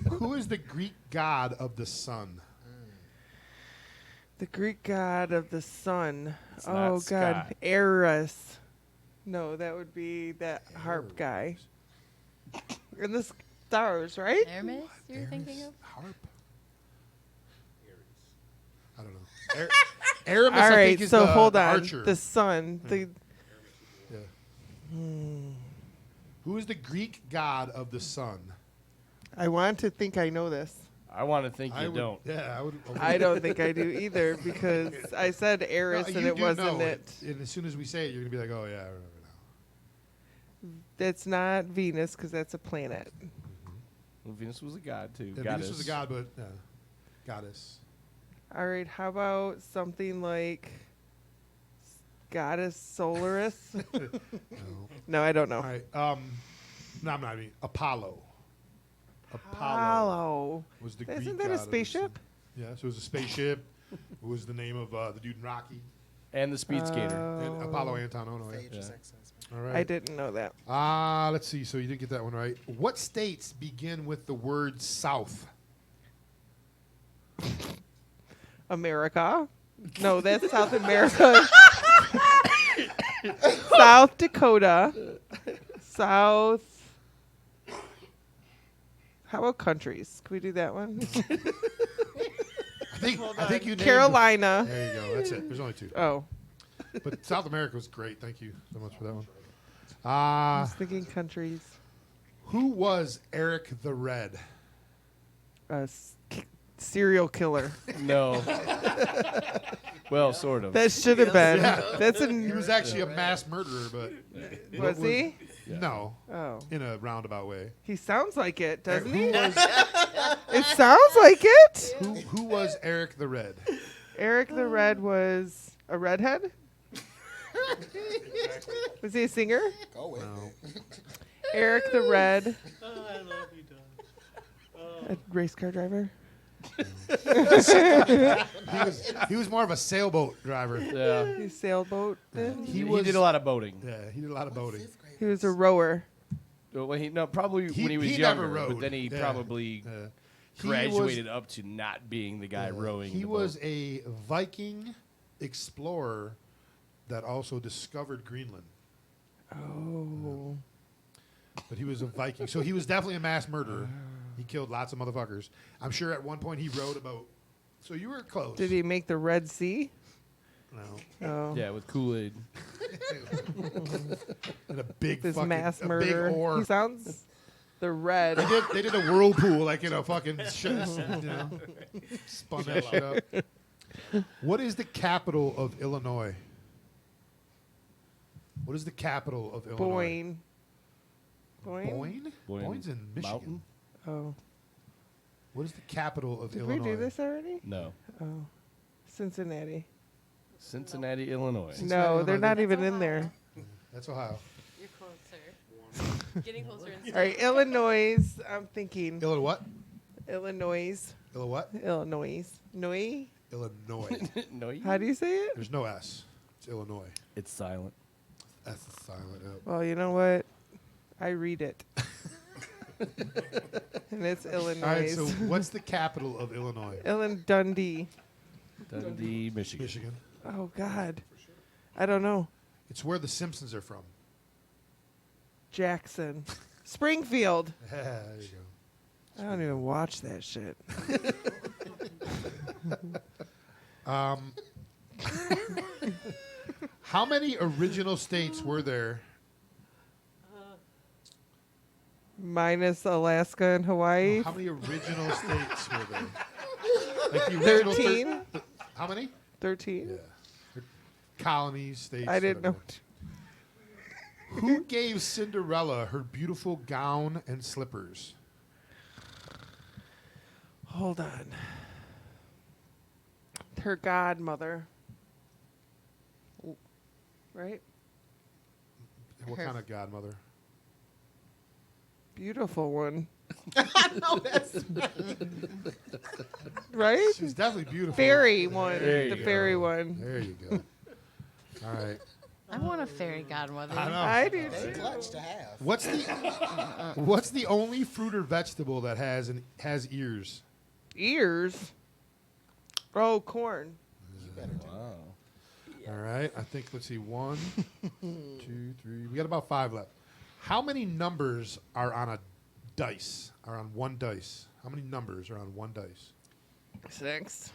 who is the Greek god of the sun? The Greek god of the sun. It's Oh, not God. Scott. Eros. No, that would be that harp guy. And the stars, right? Hermes, you're thinking of? Harp? I don't know. Aramis, All I right, think, is so the, hold the on. archer. The sun. The Yeah. Who is the Greek god of the sun? I want to think I know this. I want to think I you would- don't. Yeah, I would. I don't think I do either because I said Eris No, and you it do wasn't know it. And as soon as we say it, you're gonna be like, "Oh yeah, I remember now." That's not Venus because that's a planet. Well, Venus was a god too. Yeah, Goddess. Venus was a god, but goddess. All right, how about something like Goddess Solaris? No. No, I don't know. All right. No, I'm not. I mean, Apollo. Apollo. was the Isn't Greek that a god of the spaceship? sun. Yeah, so it was a spaceship. It was the name of the dude in Rocky. And the speed skater. And Apollo Anton. Oh, no, yeah. All right. I didn't know that. Let's see. So you did get that one right. What states begin with the word South? America. No, that's South America. South Dakota. South. How about countries? Can we do that one? I think you named Carolina. There you go. That's it. There's only two. Oh. But South America was great. Thank you so much for that one. I was thinking countries. Who was Eric the Red? Serial killer. No. Well, sort of. That should have been. Yeah. That's He was actually a mass murderer, but Was he? Yeah. No. Oh. In a roundabout way. He sounds like it, doesn't he? Who was, It sounds like it. who was Eric the Red? Eric the Red was a redhead? Was he a singer? Go with No. Eric the Red. A race car driver? He was more of a sailboat driver. Yeah. He sailboat. He did a lot of boating. Yeah, he did a lot of boating. He was a rower. Well, probably when he was he younger, never rowed. but then he Yeah. probably He graduated up to not being the guy rowing. He the was boat. a Viking explorer that also discovered Greenland. Oh. But he was a Viking, so he was definitely a mass murderer. He killed lots of motherfuckers. I'm sure at one point he wrote about. So you were close. Did he make the Red Sea? No. Oh. Yeah, with Kool-Aid. And a big This fucking mass a murder. big oar. He sounds the red. They did a whirlpool like in a fucking spun that shit up. What is the capital of Illinois? What is the capital of Illinois? Boyne. Boyne's in Michigan. Mountain? Oh. What is the capital of Did Illinois? we do this already? No. Oh. Cincinnati. Cincinnati, Illinois. No, they're not even in there. That's Ohio. You're closer. Getting closer. All right, Illinois. I'm thinking. Illinois what? Illinois. Illinois what? Illinois. Noi. Illinois. No. How do you say it? There's no S. It's Illinois. It's silent. That's silent. Well, you know what? I read it. And it's Illinois. All right, so what's the capital of Illinois? Dundee. Dundee, Michigan. Michigan. Oh, God. I don't know. It's where the Simpsons are from. Jackson. Springfield. There you go. I don't even watch that shit. How many original states were there? Minus Alaska and Hawaii. How many original states were there? Like the original 13. How many? 13. Yeah. Colonies, states. I didn't know. Whatever. Who gave Cinderella her beautiful gown and slippers? Hold on. Her godmother. Right? What kind of godmother? Beautiful one. No, that's Right? She was definitely beautiful. Fairy one. There you The go. fairy one. There you go. All right. I want a fairy godmother. I know. I do very too. clutch to have. What's the only fruit or vegetable that has ears? Ears? Oh, corn. Wow. All right. I think, let's see, 1, 2, 3. We got about 5 left. How many numbers are on a dice? Are on one dice? How many numbers are on one dice? 6.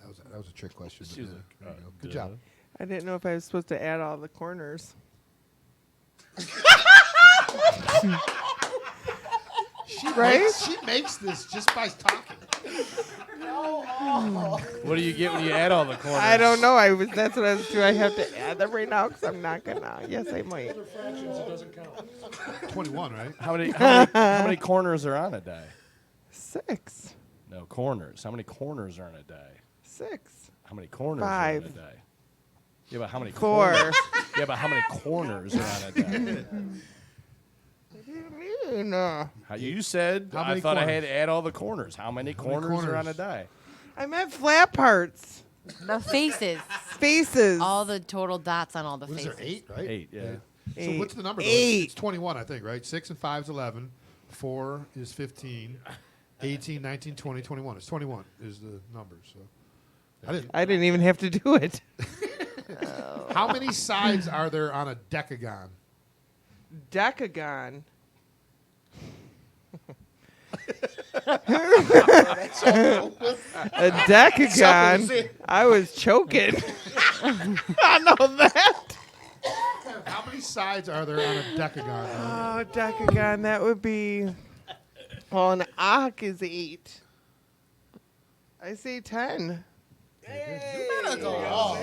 That was a trick question. She was but, like, there you go. Good job. I didn't know if I was supposed to add all the corners. She makes this just by talking. What do you get when you add all the corners? I don't know. That's what I was doing. I have to add them right now because I'm not gonna. Yes, I might. Other fractions, it doesn't count. 21, right? How many corners are on a die? 6. No, corners. How many corners are on a die? 6. How many corners 5. are on a die? Yeah, but how many 4. corners? Yeah, but how many corners are on a die? How you said How I many thought I had corners? to add all the corners. How many corners are on a die? I meant flat parts. The faces. Faces. All the total dots on all the What is faces. there, 8, right? 8, yeah. So what's the number? Though? 8. It's 21, I think, right? 6 and 5 is 11. 4 is 15. 18, 19, 20, 21. It's 21 is the number. So I didn't even have to do it. How many sides are there on a decagon? Decagon. A decagon. I was choking. I know that. How many sides are there on a decagon? Oh, decagon. That would be. Well, an arc is 8. I say 10. You better go off.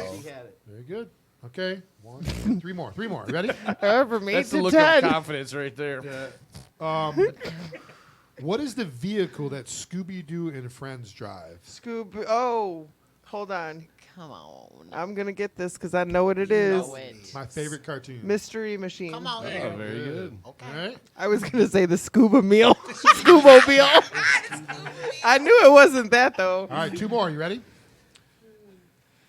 Very good. Okay, 1, 2, 3 more. 3 more. You ready? From 8 That's the to look 10. of confidence right there. What is the vehicle that Scooby-Doo and friends drive? Oh, hold on. Come on. I'm going to get this because I know what it You is. know it. My favorite cartoon. Mystery Machine. Come on. Oh, very good. Okay. All right. I was going to say the scuba meal. Scuba-mobile. I knew it wasn't that, though. All right, 2 more. You ready?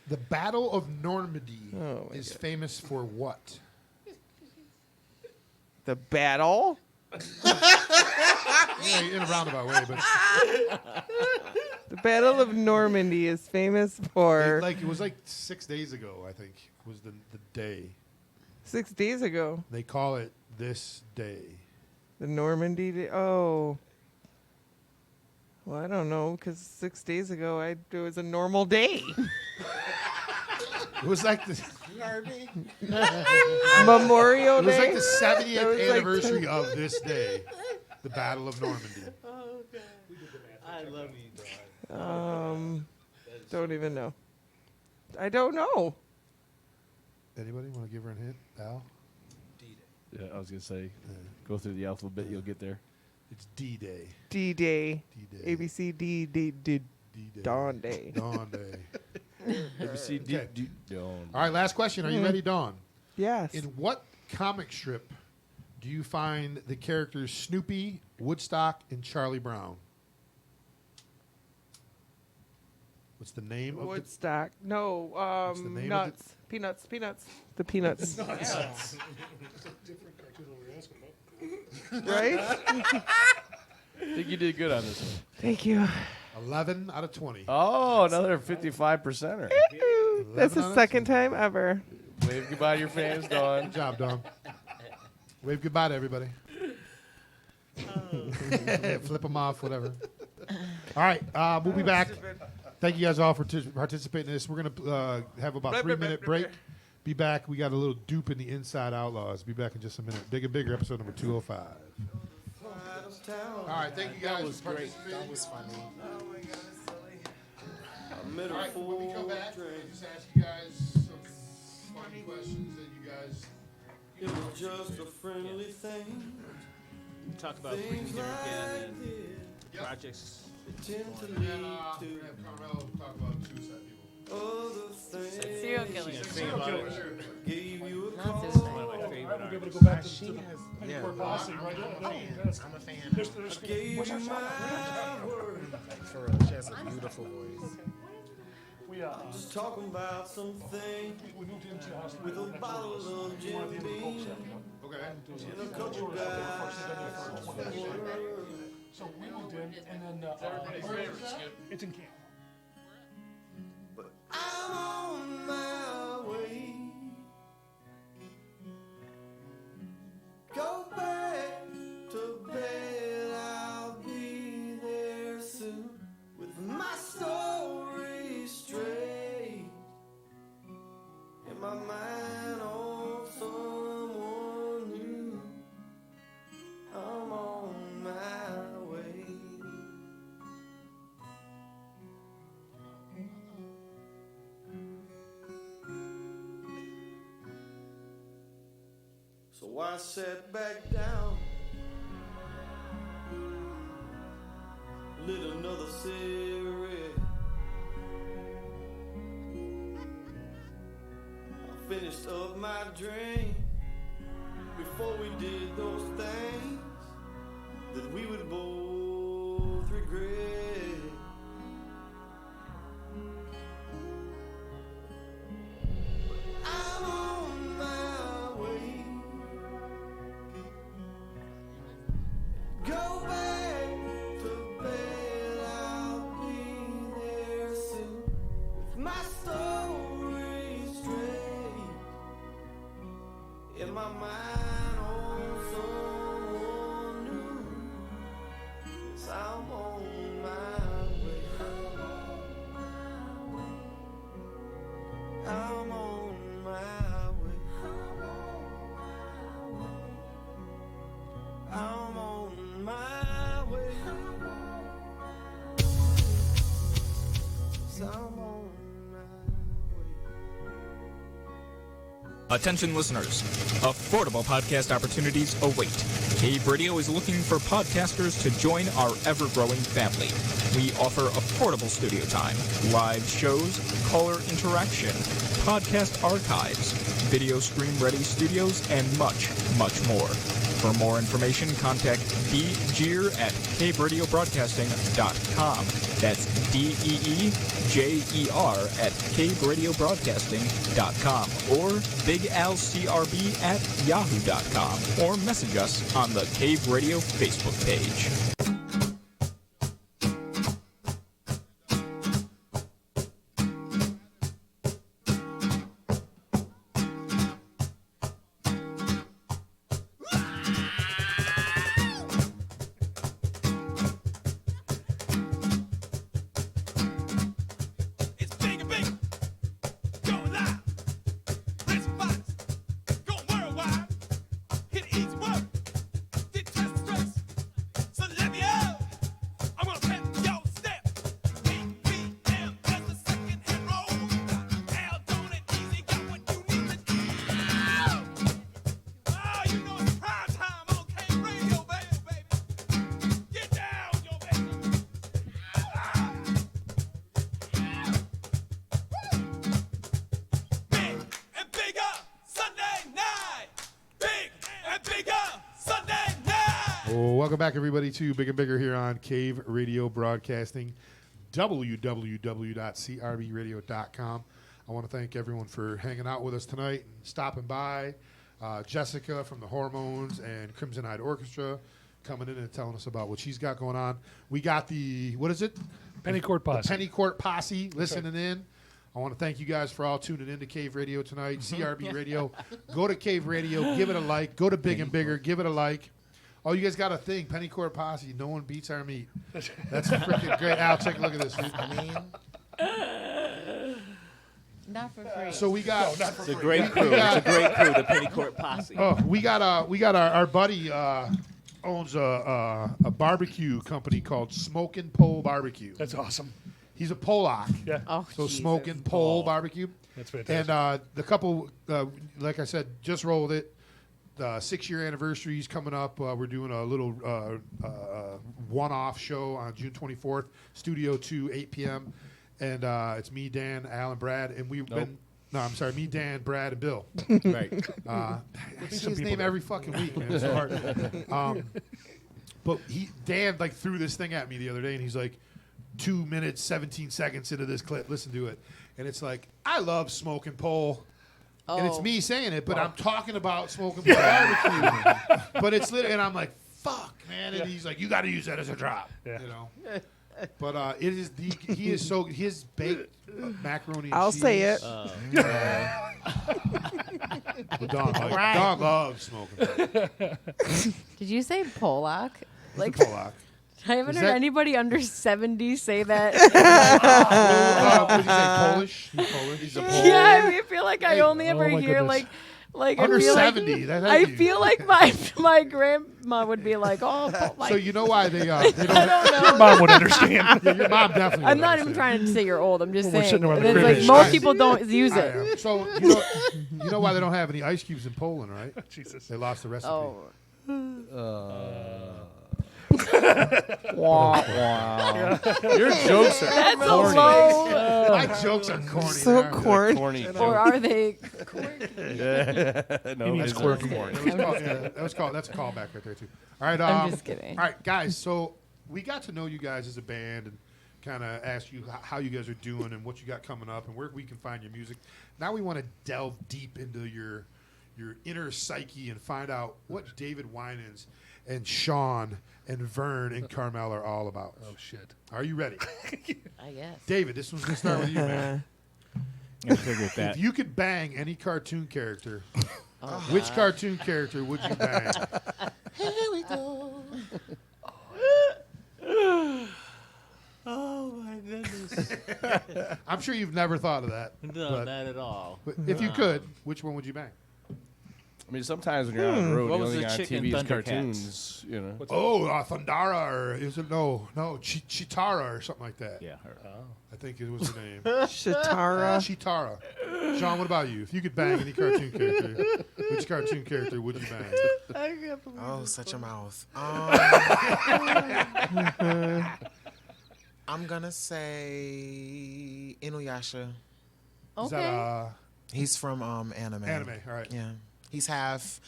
The Battle of Normandy is God. famous for what? The battle? Yeah, in a roundabout way, but The Battle of Normandy is famous for it was like 6 days ago, I think, was the day. 6 days ago. They call it this day. The Normandy Day. Oh. Well, I don't know, because 6 days ago it was a normal day. It was like the You heard me? Memorial it was Day. like the It 70th was like- anniversary of this day, the Battle of Normandy. I love you, dog. Don't even know. I don't know. Anybody want to give her a hint? Al? Yeah, I was gonna say, go through the alphabet, you'll get there. It's D-Day. D-Day. D-Day. ABC D-Day. Dawn Day. Dawn Day. ABC Okay. Dawn. All right, last question. Are you ready, Dawn? Yes. In what comic strip do you find the characters Snoopy, Woodstock, and Charlie Brown? What's the name of Woodstock. No, What's the name of nuts. Peanuts. The Peanuts. That's a different cartoon than we were asking about. Right? I think you did good on this one. Thank you. 11 out of 20. Oh, another 55%er. That's 11 the out of second time ever. Wave goodbye to your fans, Dawn. Good job, Dawn. Wave goodbye to everybody. Flip them off, whatever. All right, we'll be back. Thank you guys all for participating in this. We're going to have about a 3-minute break. Be back. We got a little dupe in the Inside Outlaws. Be back in just a minute. Big and Bigger, episode number 205. All right, thank you guys for participating. That was funny. All right, when we come back, we'll just ask you guys some funny questions that you guys... It was just a friendly thing. Talk about Breathe again and projects. Tend to And lead then we're to going to have Carmel talk about suicide people. other things. Serial killers. Serial killers. Gave you a Not call. suicide. One of my favorite I would be able to artists. go back to She the has, Penny yeah. Court Posse right I'm now. a No, fan. that's- I'm a fan. there's Gave what's you her my song? word. For real, she has a beautiful voice. We Just talking about something we moved into a house with a bottle of Jim Beam Okay. and a couple guys. So we moved in, and then it's in camp. But I'm on my way. Go back to bed, I'll be there soon with my story straight. In my mind on someone new. I'm on my way. So I sat back down, lit another cigarette. I finished up my drink before we did those things that we would both regret. I'm on my way. Go back to bed, I'll be there soon with my story straight. In my mind on someone new. Yes, I'm on my way. I'm on my way. I'm on my way. Yes, I'm on my way. Attention listeners, affordable podcast opportunities await. Cave Radio is looking for podcasters to join our ever-growing family. We offer affordable studio time, live shows, caller interaction, podcast archives, video stream-ready studios, and much, much more. For more information, contact DJeer at caveradiobroadcasting.com. That's DEEJER at caveradiobroadcasting.com or BigAlCRB@yahoo.com or message us on the Cave Radio Facebook page. Welcome back, everybody, to Big and Bigger here on Cave Radio Broadcasting, www.crbradio.com. I want to thank everyone for hanging out with us tonight and stopping by. Jessica from the Hormones and Crimson Eyed Orchestra coming in and telling us about what she's got going on. We got the, what is it? Pennycourt Posse. The Pennycourt Posse listening in. I want to thank you guys for all tuning in to Cave Radio tonight, CRB Radio. Go to Cave Radio, give it a like. Go to Big and Bigger, give it a like. Oh, you guys got a thing, Pennycourt Posse. No one beats our meat. That's freaking great. Al, take a look at this. Not for free. So we got. It's a great crew. It's a great crew, the Pennycourt Posse. Oh, we got our buddy owns a barbecue company called Smokin' Pole Barbecue. That's awesome. He's a Polak. Yeah. Oh, so Jesus. Smokin' Pole Barbecue. That's fantastic. And the couple, like I said, just rolled it. The 6-year anniversary is coming up. We're doing a little one-off show on June 24th, Studio 2, 8 p.m. And it's me, Dan, Al, and Brad. And we've been... No, I'm sorry. Me, Dan, Brad, and Bill. Right. I say his name every fucking week, man. It's so hard. But Dan, like, threw this thing at me the other day, and he's like, 2 minutes, 17 seconds into this clip. Listen to it. And it's like, I love Smokin' Pole. And it's me saying it, but I'm talking about Smokin' Pole Barbecue. But it's literally, and I'm like, fuck, man. And he's like, you got to use that as a drop. Yeah. You know? But it is he is so, his baked macaroni and I'll cheese. say it. Well, Don loves Smokin' Pole. Did you say Polak? Like Polak. I haven't Is heard that- anybody under 70 say that. What did you say, Polish? He's Polish? He's a Pole. Yeah, I feel like I only ever my hear goodness. like Under I feel 70, Like, that I has you. feel like my grandma would be like, oh, like, So you know why they don't... I don't know. Your mom would understand. Yeah, your mom definitely I'm would not even understand. trying to say you're old. I'm just Well, we're saying. sitting around the It's crib like and most shit. people don't use I it. am. So you know why they don't have any ice cubes in Poland, right? Jesus. They lost the recipe. Oh. Wow. Your jokes are That's a corny. low. My jokes are corny. So aren't they? corny. Corny. Or are they? No, means it's quirky. corny. That's a callback right there too. All right, I'm just kidding. All right, guys. So we got to know you guys as a band and kind of ask you how you guys are doing and what you got coming up and where we can find your music. Now we want to delve deep into your inner psyche and find out what David Winans and Sean and Vern and Carmel are all about. Oh, shit. Are you ready? I guess. David, this one's going to start with you, man. I figured that. If you could bang any cartoon character, which cartoon character would you bang? Here we go. Oh my goodness. I'm sure you've never thought of that. No, but- not at all. But if you could, which one would you bang? I mean, sometimes when you're on the road, What the was only the thing on chick in TV is Thundercats? cartoons. You know. Thundara, or is it Chitara or something like that? Yeah, her. I think it was the name. Shatara. Chitara. Sean, what about you? If you could bang any cartoon character, which cartoon character would you bang? I can't believe Oh, this. such a mouth. I'm gonna say Inuyasha. Is that, He's from anime. Anime, all right. Yeah. He's half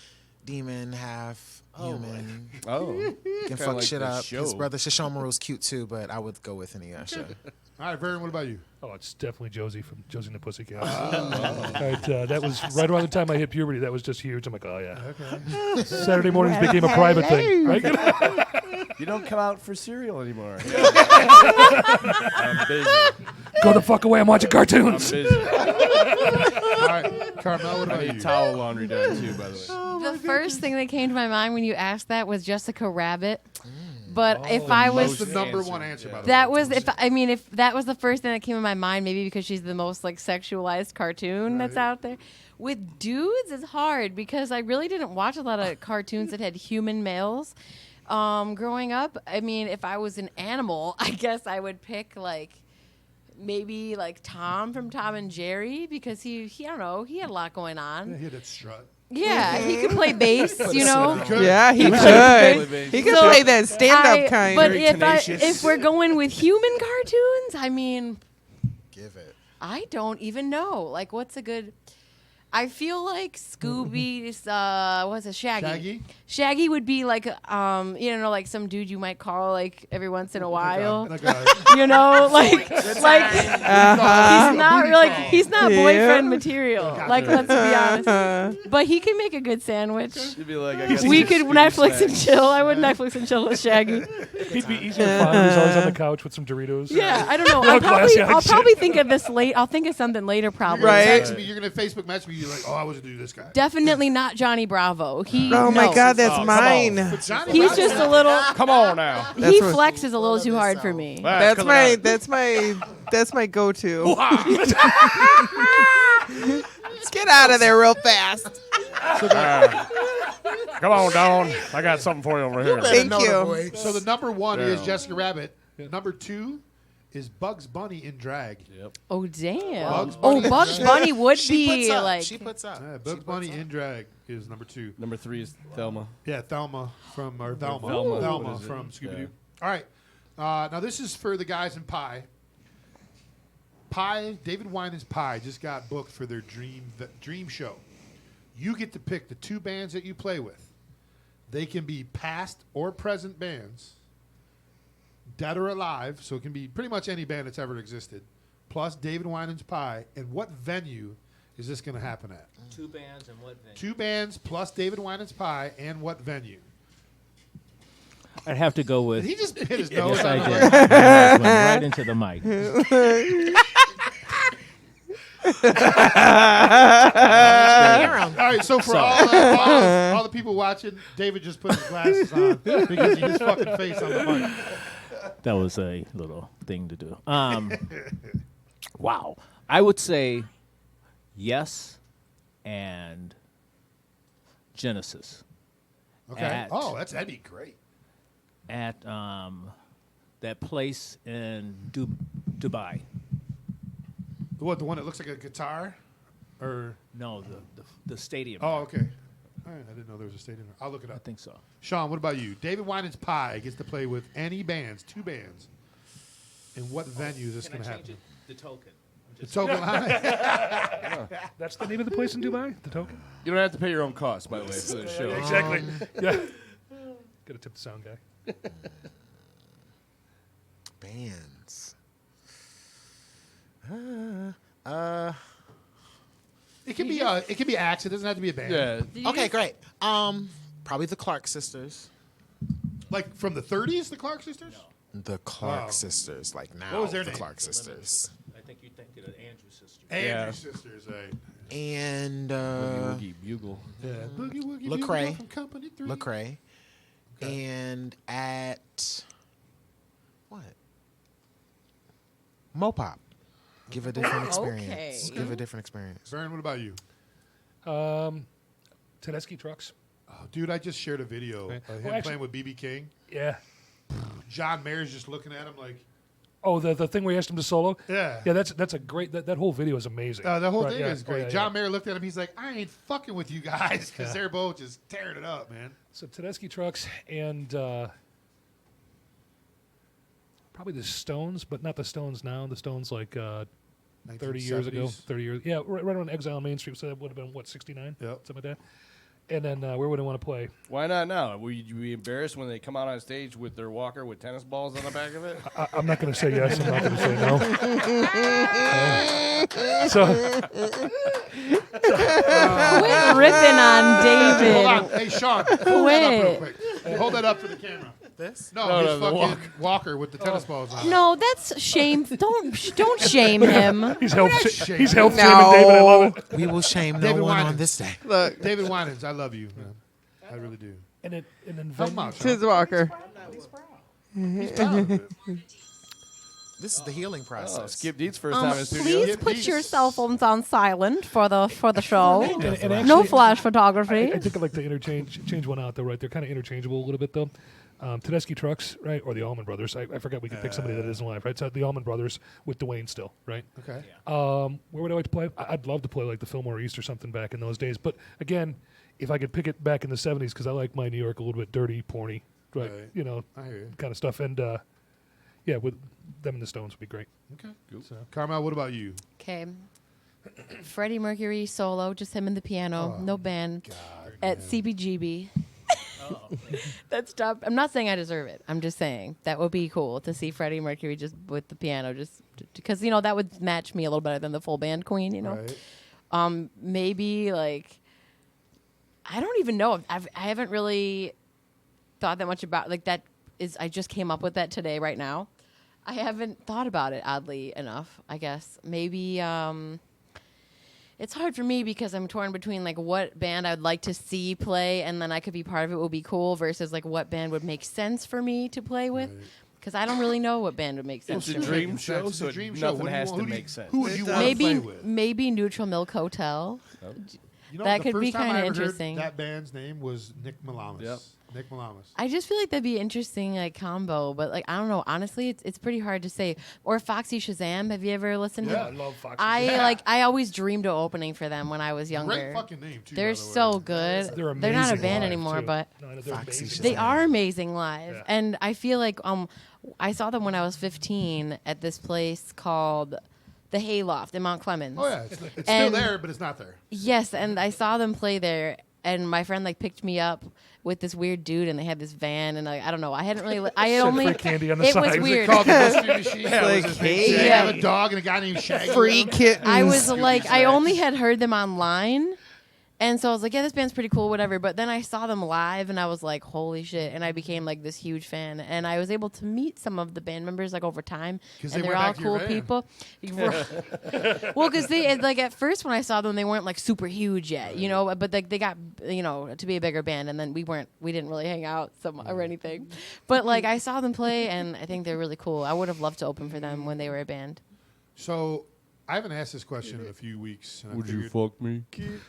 demon, half human. Oh. Can Kinda fuck like shit the up. show. His brother Shishomaru's cute too, but I would go with Inuyasha. All right, Vern, what about you? Oh, it's definitely Josie from Josie and the Pussycats. Right, that was right around the time I hit puberty. That was just huge. I'm like, oh yeah. Okay. Saturday mornings became a private thing. Right? You don't come out for cereal anymore. I'm busy. Go the fuck away. I'm watching cartoons. I'm busy. All right, Carmel, what I about need you? towel laundry done too, by the way. The first thing that came to my mind when you asked that was Jessica Rabbit. But if I was That's the number one answer, by the way. that was if that was the first thing that came in my mind, maybe because she's the most like sexualized cartoon that's out there. With dudes, it's hard because I really didn't watch a lot of cartoons that had human males. Growing up, I mean, if I was an animal, I guess I would pick like maybe like Tom from Tom and Jerry because he I don't know, he had a lot going on. Yeah, he had that strut. Yeah, he could play bass, you know. Yeah, he could. He could play that stand-up kind. But if we're going with human cartoons, I mean, Give it. I don't even know. Like, what's a good? I feel like Scooby's, what's it, Shaggy? Shaggy? Shaggy would be like, like some dude you might call like every once in a while. You know, like he's not really, he's not boyfriend material. Like, let's be honest. But he can make a good sandwich. You'd be like, I guess We it's could Scooby Netflix and snacks. chill. I would Netflix and chill with Shaggy. He'd be easier to find. He's always on the couch with some Doritos. Yeah, I don't know. Little glassy-eyed I'll shit. probably think of this late. I'll think of something later, probably. You're gonna Facebook message me. You're like, oh, I was gonna do this guy. Definitely not Johnny Bravo. He. Oh my no. God, that's mine. He's just a little. Come on now. He flexes a little too hard for me. That's my go-to. Let's get out of there real fast. Come on, Dawn. I got something for you over here. Thank you. So the number one is Damn. Jessica Rabbit. Number two is Bugs Bunny in drag. Yep. Oh damn. Bugs Bunny in Bugs drag. Bunny would She be puts up. like. She puts up. Yeah, Bugs Bunny in drag is number two. Number 3 is Thelma. Yeah, Thelma from or Thelma. Velma. Thelma What is it? from Scooby Doo. Yeah. All right. Now this is for the guys in Pie. Pie, David Winans Pie just got booked for their dream show. You get to pick the two bands that you play with. They can be past or present bands, dead or alive, so it can be pretty much any band that's ever existed, plus David Winans Pie. And what venue is this going to happen at? Two bands and what venue? Two bands plus David Winans Pie and what venue? I'd have to go with. Did he just hit his nose? Yes, I on the did. mic? Yeah, it went right into the mic. All right, so for all the people watching, David just put his glasses on because he his fucking face on the mic. That was a little thing to do. Wow. I would say yes and Genesis. Okay. That'd be great. At that place in Dubai. What, the one that looks like a guitar? Or No, the stadium. Oh, okay. All right, I didn't know there was a stadium. I'll look it up. I think so. Sean, what about you? David Winans Pie gets to play with any bands, two bands. In what venue is this going to happen? The Token. The Token High? That's the name of the place in Dubai? The Token? You don't have to pay your own costs, by the way, for the show. Exactly. Yeah. Got to tip the sound guy. Bands. It can be acts. It doesn't have to be a band. Yeah. Okay, great. Probably the Clark sisters. Like from the 30s, the Clark sisters? The Clark sisters, like now. What was their the name? Clark sisters. I think you're thinking of Andrew sisters. Andrew sisters, right. And Boogie Woogie Bugle. Yeah. Boogie Woogie Lecrae. Bugle from Company 3. Lecrae. And at what? Mopop. Give a different experience. Okay. Give a different experience. Vern, what about you? Tedeschi trucks. Oh, dude, I just shared a video of him actually- playing with BB King. Yeah. John Mayer's just looking at him like, Oh, the thing where he asked him to solo? Yeah. Yeah, that's a great, that whole video is amazing. The whole Right, thing yeah. is great. Oh, yeah, John yeah. Mayer looked at him. He's like, I ain't fucking with you guys because Yeah. they're both just tearing it up, man. So Tedeschi Trucks and probably the Stones, but not the Stones now. The Stones like 30 years ago. 1970s. 30 years. Yeah, right on Exile on Main Street. So that would have been, what, 69? Yep. Something like that. And then where would I want to play? Why not now? Would you be embarrassed when they come out on stage with their walker with tennis balls on the back of it? I'm not going to say yes. I'm not going to say no. Quit ripping on David. Hold on. Hey, Sean, hold that up real Quit. quick. Hold that up for the camera. This? No, his the fucking walker with the tennis balls on it. No, that's shame. Don't shame him. He's health shaming. he's health No. shaming David. I love it. We will shame no David one on Winans. this day. Look, David Winans, I love you, man. I really do. And then Help him out, Sean. Tiz Walker. He's proud of it. This is the healing Oh, process. Skip Deeds' first time in studio. Please Skip put Deeds. your cell phones on silent for the show. And actually, No flash photography. I think I'd like to change one out though, right? They're kind of interchangeable a little bit though. Tedeschi Trucks, right, or the Allman Brothers. I forgot we could pick somebody that isn't alive, right? So the Allman Brothers with Dwayne still, right? Okay. Where would I like to play? I'd love to play like the Fillmore East or something back in those days. But again, if I could pick it back in the 70s, because I like my New York a little bit dirty, porny, right? Right. You know, I hear you. kind of stuff. And yeah, with them and the Stones would be great. Okay. So, Carmel, what about you? Okay. Freddie Mercury solo, just him and the piano, no band, at CBGB. That's tough. I'm not saying I deserve it. I'm just saying that would be cool to see Freddie Mercury just with the piano, just because that would match me a little better than the full band Queen. Right. Maybe like I don't even know. I haven't really thought that much about that. I just came up with that today, right now. I haven't thought about it, oddly enough. I guess maybe. It's hard for me because I'm torn between like what band I'd like to see play and then I could be part of it would be cool versus like what band would make sense for me to play with. Because I don't really know what band would make sense. It's a for me. dream show, It's a so dream show. nothing What do you has want- to who do you- make sense. Who would you want to play with? Maybe Neutral Milk Hotel. You know, that the could first be time kind I of ever heard interesting. that band's name was Nick Malamas. Yep. Nick Malamas. I just feel like that'd be interesting, like combo. But like I don't know. Honestly, it's pretty hard to say. Or Foxy Shazam. Have you ever listened Yeah, to? I love Foxy I Shazam. I always dreamed of opening for them when I was younger. Great fucking name too. They're by the way. so good. They're They're not a amazing band live, anymore, too. but No, they're Foxy amazing. they Shazam. are amazing live. Yeah. And I feel like I saw them when I was 15 at this place called the Hayloft in Mount Clemens. Oh yeah, it's still And- there, but it's not there. Yes, and I saw them play there, and my friend like picked me up with this weird dude, and they had this van, and I don't know. I hadn't really. I had Said only. free candy on the it side. was Was it weird. Called the mystery machine. Like, hey, They yeah. have a dog and a guy named Shaggy. free kittens. I was like, I only had heard them online. And so I was like, yeah, this band's pretty cool, whatever. But then I saw them live, and I was like, holy shit. And I became like this huge fan. And I was able to meet some of the band members like over time. 'Cause And they they're went all back to your cool van. people. Well, because they, like, at first when I saw them, they weren't like super huge yet, you know, but like they got, to be a bigger band. And then we didn't really hang out or anything. But like I saw them play, and I think they're really cool. I would have loved to open for them when they were a band. So I haven't asked this question in a few weeks. And I Would you figured- fuck me?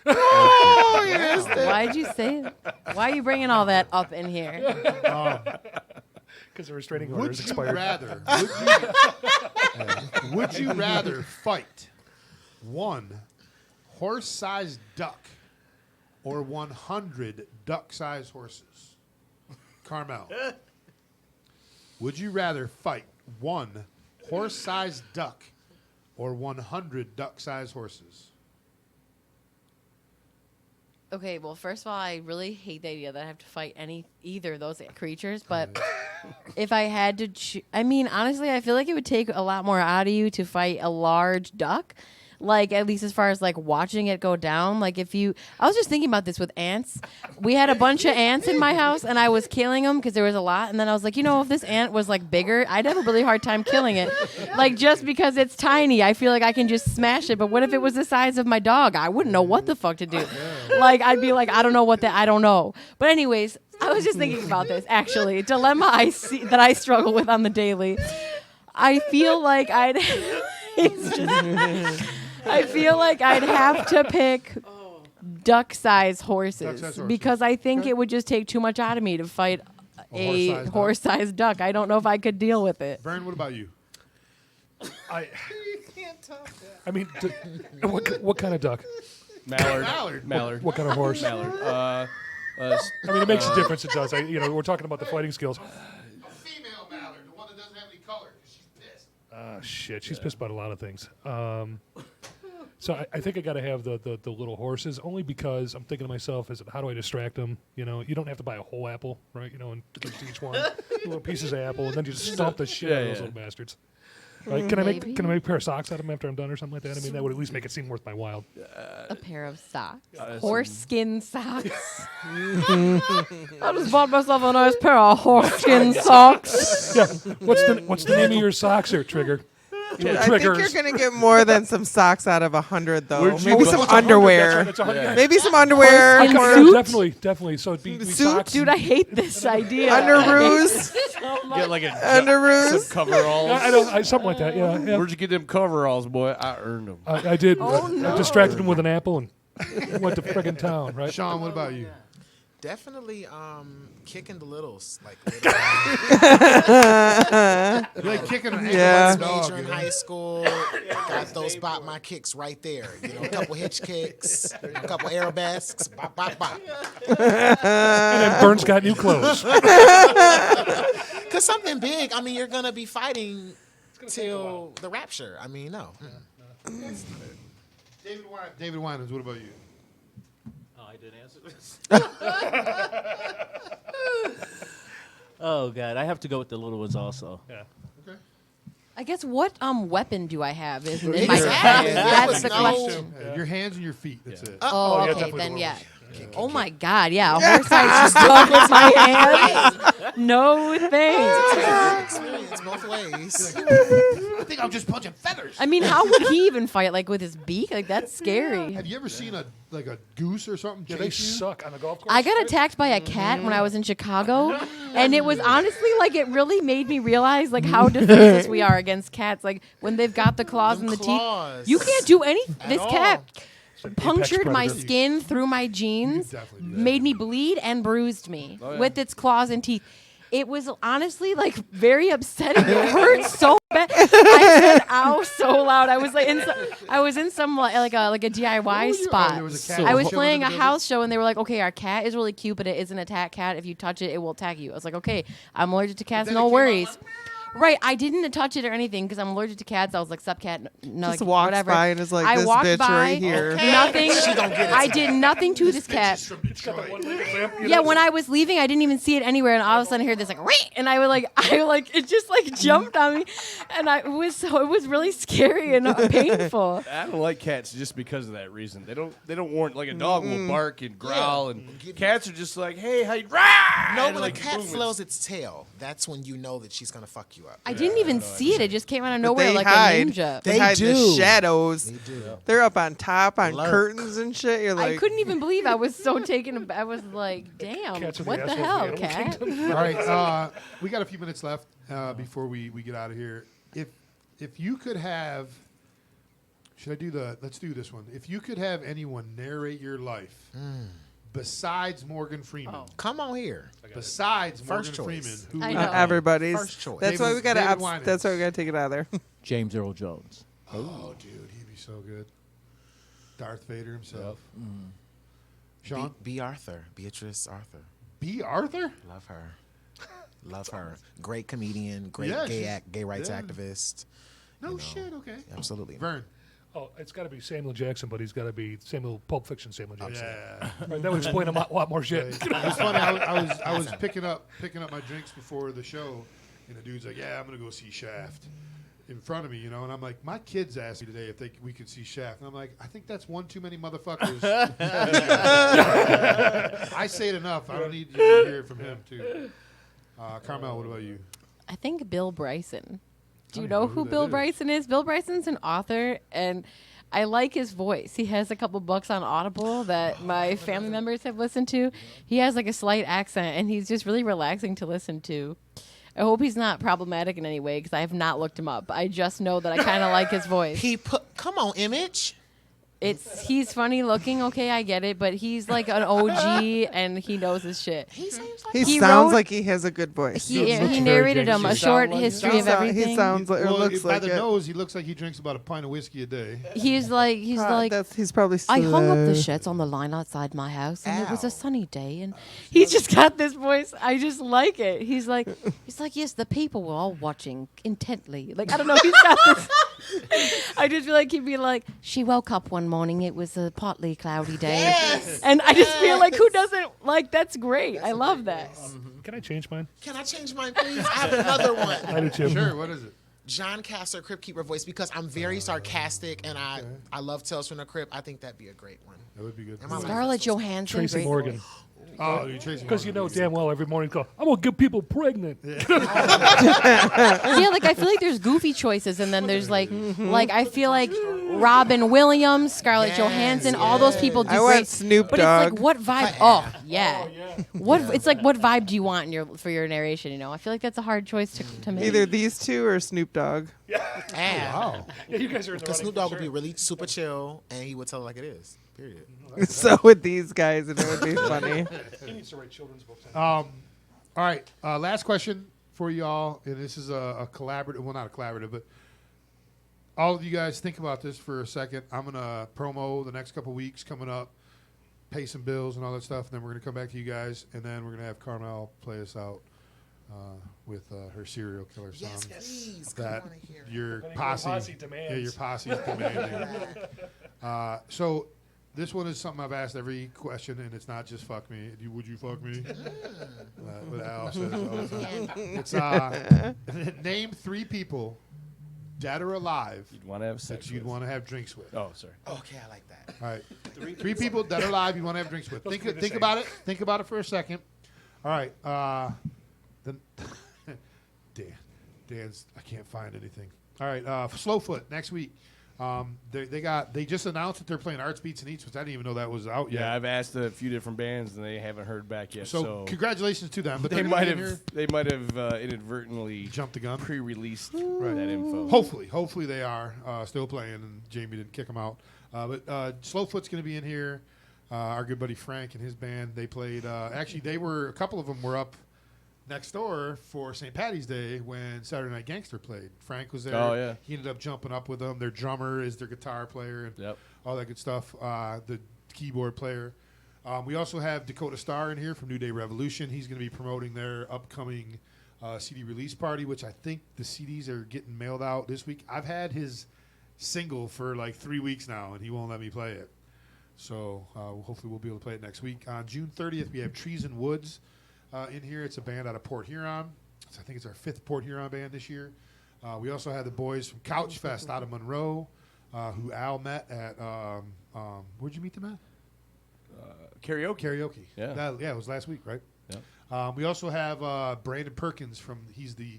Oh, you missed it. Why'd you say it? Why are you bringing all that up in here? Because the restraining Would order is you expired. rather? Would you rather fight 1 horse-sized duck or 100 duck-sized horses? Carmel. Would you rather fight 1 horse-sized duck or 100 duck-sized horses? Okay, well, first of all, I really hate the idea that I have to fight either of those creatures. But if I had to, honestly, I feel like it would take a lot more out of you to fight a large duck. Like, at least as far as like watching it go down. Like, I was just thinking about this with ants. We had a bunch of ants in my house, and I was killing them because there was a lot. And then I was like, if this ant was like bigger, I'd have a really hard time killing it. Like, just because it's tiny, I feel like I can just smash it. But what if it was the size of my dog? I wouldn't know what the fuck to do. Like, I'd be like, I don't know. But anyways, I was just thinking about this, actually. Dilemma that I struggle with on the daily. I feel like I feel like I'd have to pick duck-sized horses because I think it would just take too much out of me to fight a horse-sized duck. I don't know if I could deal with it. Vern, what about you? You can't top that. I mean, what kind of duck? Mallard. What kind of horse? Mallard. I mean, it makes a difference. It does. We're talking about the fighting skills. A female mallard, the one that doesn't have any color, because she's pissed. Shit, she's pissed about a lot of things. So I think I got to have the little horses, only because I'm thinking to myself, how do I distract them? You don't have to buy a whole apple, right? And give to each one little pieces of apple, and then you just stomp the shit out of those little bastards. Right? Can I make a pair of socks out of them after I'm done or something like that? I mean, that would at least make it seem worth my while. A pair of socks. Horse skin socks. I just bought myself a nice pair of horse skin socks. Yeah. What's the name of your socks here, Trigger? I think you're gonna get more than some socks out of 100, though. Where'd you Maybe go? some It's 100. underwear. That's 100. Yeah. Maybe some underwear. Horse or- skin suit? Definitely. So it'd be Suit? socks. Dude, I hate this idea. Underoos. Get like a Underoos. some coveralls. Yeah, I know, something like that. Yeah. Where'd you get them coveralls, boy? I earned them. I did. Oh, I no. distracted him with an apple and went to friggin' town. Right. Sean, what about you? Definitely kicking the littles. Like, You like kicking an Yeah. major in high school. Got those bop my kicks right there. A couple hitch kicks, a couple arabesques. Bop, bop, bop. And then Burns got new clothes. Because something big, you're going to be fighting till the rapture. No. David Winans, what about you? Oh, I didn't answer this. Oh God, I have to go with the little ones also. Yeah. Okay. I guess what weapon do I have? Is in my Exactly. head. There That's was the no- question. Your hands and your feet. That's it. Oh, yeah, okay, definitely then the yeah. little Oh my God, yeah. A horse I just dug with my hands. No thanks. Experience both ways. I think I'm just punching feathers. I mean, how would he even fight? Like with his beak? Like that's scary. Have you ever seen a goose or something Yeah, chase they you? suck on the golf course. I got attacked by a cat when I was in Chicago, and it was honestly like it really made me realize like how defenseless we are against cats. Like when they've got the claws and the claws. teeth, you can't do anything. At This all. cat Apex punctured my predator. skin through my jeans, definitely do that. made me bleed, and bruised me Oh, yeah. with its claws and teeth. It was honestly like very upsetting. It hurt so bad. I said "ow" so loud. I was like, I was in some like a DIY spot. there was a cat I was show in playing the a building? house show, and they were like, "Okay, our cat is really cute, but it is an attack cat. If you touch it, it will attack you." I was like, "Okay, I'm allergic to cats. then No it came out worries." Right, I didn't touch it or anything because I'm allergic to cats. I was like, "Sup, cat?" No, Just like, walks whatever. by and is like, I "This walked bitch by, right here." Okay. Nothing. She gonna get it I today. did nothing to this cat. It's got the one-legged lamp. Yeah, when I was leaving, I didn't even see it anywhere, and all of a sudden I heard this like, "Wait," and I it just like jumped on me, and it was really scary and painful. I don't like cats just because of that reason. They don't warn. Like a dog will bark and growl, and cats are just like, "Hey, how you?" No, And, when like, a cat boom, flails its tail, that's when you know that she's going to fuck you up. I didn't even see it; it just came out of But nowhere they like hide. a ninja. They hide in the do. shadows. They do. They're up on top on Lurk. curtains and shit. You're like, I couldn't even believe I was so taken aback. I was like, "Damn, Cats are what the assholes hell, of the animal cat?" kingdom. All right, we got a few minutes left before we get out of here. If you could have, let's do this one. If you could have anyone narrate your life besides Morgan Freeman, Come on here. besides First Morgan choice. Freeman, who I would know. it be? everybody's. First choice. That's why we gotta. David Winans. That's why we gotta take it out of there. James Earl Jones. Oh, dude, he'd be so good. Darth Vader himself. Sean? B. Arthur. Beatrice Arthur. B. Arthur? Love her. Love her. Great comedian. Great Yeah, gay rights yeah. activist. No You know, shit, okay. Absolutely. Vern. Oh, it's got to be Samuel Jackson, but he's got to be Pulp Fiction Samuel Jackson. Yeah. Right, that would explain a lot more shit. It was funny. I was picking up my drinks before the show, and the dude's like, "Yeah, I'm gonna go see Shaft." In front of me, and I'm like, my kids asked me today if we could see Shaft, and I'm like, I think that's one too many motherfuckers. I say it enough. I don't need you to hear it from him too. Carmel, what about you? I think Bill Bryson. Do you don't know know who who that Bill is. Bryson is? Bill Bryson's an author, and I like his voice. He has a couple books on Audible that my family members have listened to. He has like a slight accent, and he's just really relaxing to listen to. I hope he's not problematic in any way because I have not looked him up. I just know that I kind of like his voice. Come on, Image. he's funny looking. Okay, I get it, but he's like an OG and he knows his shit. He seems like He He sounds wrote- like he has a good voice. He very narrated him a gangster. short Sound like- history of everything. He sounds like, Well, or looks by like the it. nose, he looks like he drinks about a pint of whiskey a day. He's like He's probably I hung up the slow. sheds on the line outside my house, and it was Ow. a sunny day, and he's just got this voice. I just like it. He's like, yes, the people were all watching intently. Like, I don't know. He's got this. I just feel like he'd be like, she woke up one morning, it was a partly cloudy day, Yes. and I just feel like, who doesn't like? That's great. I love that. Can I change mine? Can I change mine, please? I have another one. I do too. Sure, what is it? John Castor, Crypt Keeper voice, because I'm very sarcastic and I love Tales from the Crypt. I think that'd be a great one. That would be good. Am I Scarlett Johansson, Tracy great Morgan. voice. Oh, you're Tracy Because you Morgan. know damn well every morning, go, I'm going to get people pregnant. Yeah, like I feel like there's goofy choices, and then there's like I feel like Robin Williams, Scarlett Yes, Johansson, all those people do I great. want Snoop but Dogg. it's like, what vibe? Oh yeah, what? It's like, what vibe do you want in for your narration? You know, I feel like that's a hard choice to make. Either these two or Snoop Dogg. Wow. Yeah, you guys are in the Because running Snoop for Dogg would sure. be really super chill and he would tell it like it is. Period. So with these guys, and it would be funny. He needs to write children's books. All right, last question for y'all, and this is a collaborative. Well, not a collaborative, but all of you guys think about this for a second. I'm gonna promo the next couple weeks coming up, pay some bills and all that stuff, and then we're gonna come back to you guys, and then we're gonna have Carmel play us out with her serial killer song. Yes, please. That I wanna hear it. your Your posse, posse demands. yeah, your posse's demanding. So this one is something I've asked every question, and it's not just fuck me. Would you fuck me? But Al says it all the time. It's name 3 people, dead or alive, You'd want to have sex that you'd with. want to have drinks with. Oh, sorry. Okay, I like that. All right, 3 people, dead or alive, you want to have drinks with. Think about it. Think about it for a second. All right. Then Dan's. I can't find anything. All right. Slowfoot next week. They just announced that they're playing Arts Beats and Eats, which I didn't even know that was out yet. Yeah, I've asked a few different bands and they haven't heard back yet. So congratulations to them. But they they're might gonna be in have here. they might have inadvertently Jumped the gun. pre-released Right. that info. Hopefully they are still playing, and Jamie didn't kick them out. But Slowfoot's going to be in here. Our good buddy Frank and his band. They played. Actually, a couple of them were up next door for St. Patty's Day when Saturday Night Gangster played. Frank was there. Oh, yeah. He ended up jumping up with them. Their drummer is their guitar player and Yep. all that good stuff. The keyboard player. We also have Dakota Starr in here from New Day Revolution. He's going to be promoting their upcoming CD release party, which I think the CDs are getting mailed out this week. I've had his single for like 3 weeks now, and he won't let me play it. So hopefully we'll be able to play it next week. On June 30th, we have Trees and Woods in here. It's a band out of Port Huron. I think it's our 5th Port Huron band this year. We also had the boys from Couch Fest out of Monroe, who Al met at, where'd you meet them at? Karaoke. Yeah. It was last week, right? Yep. We also have Brandon Perkins he's the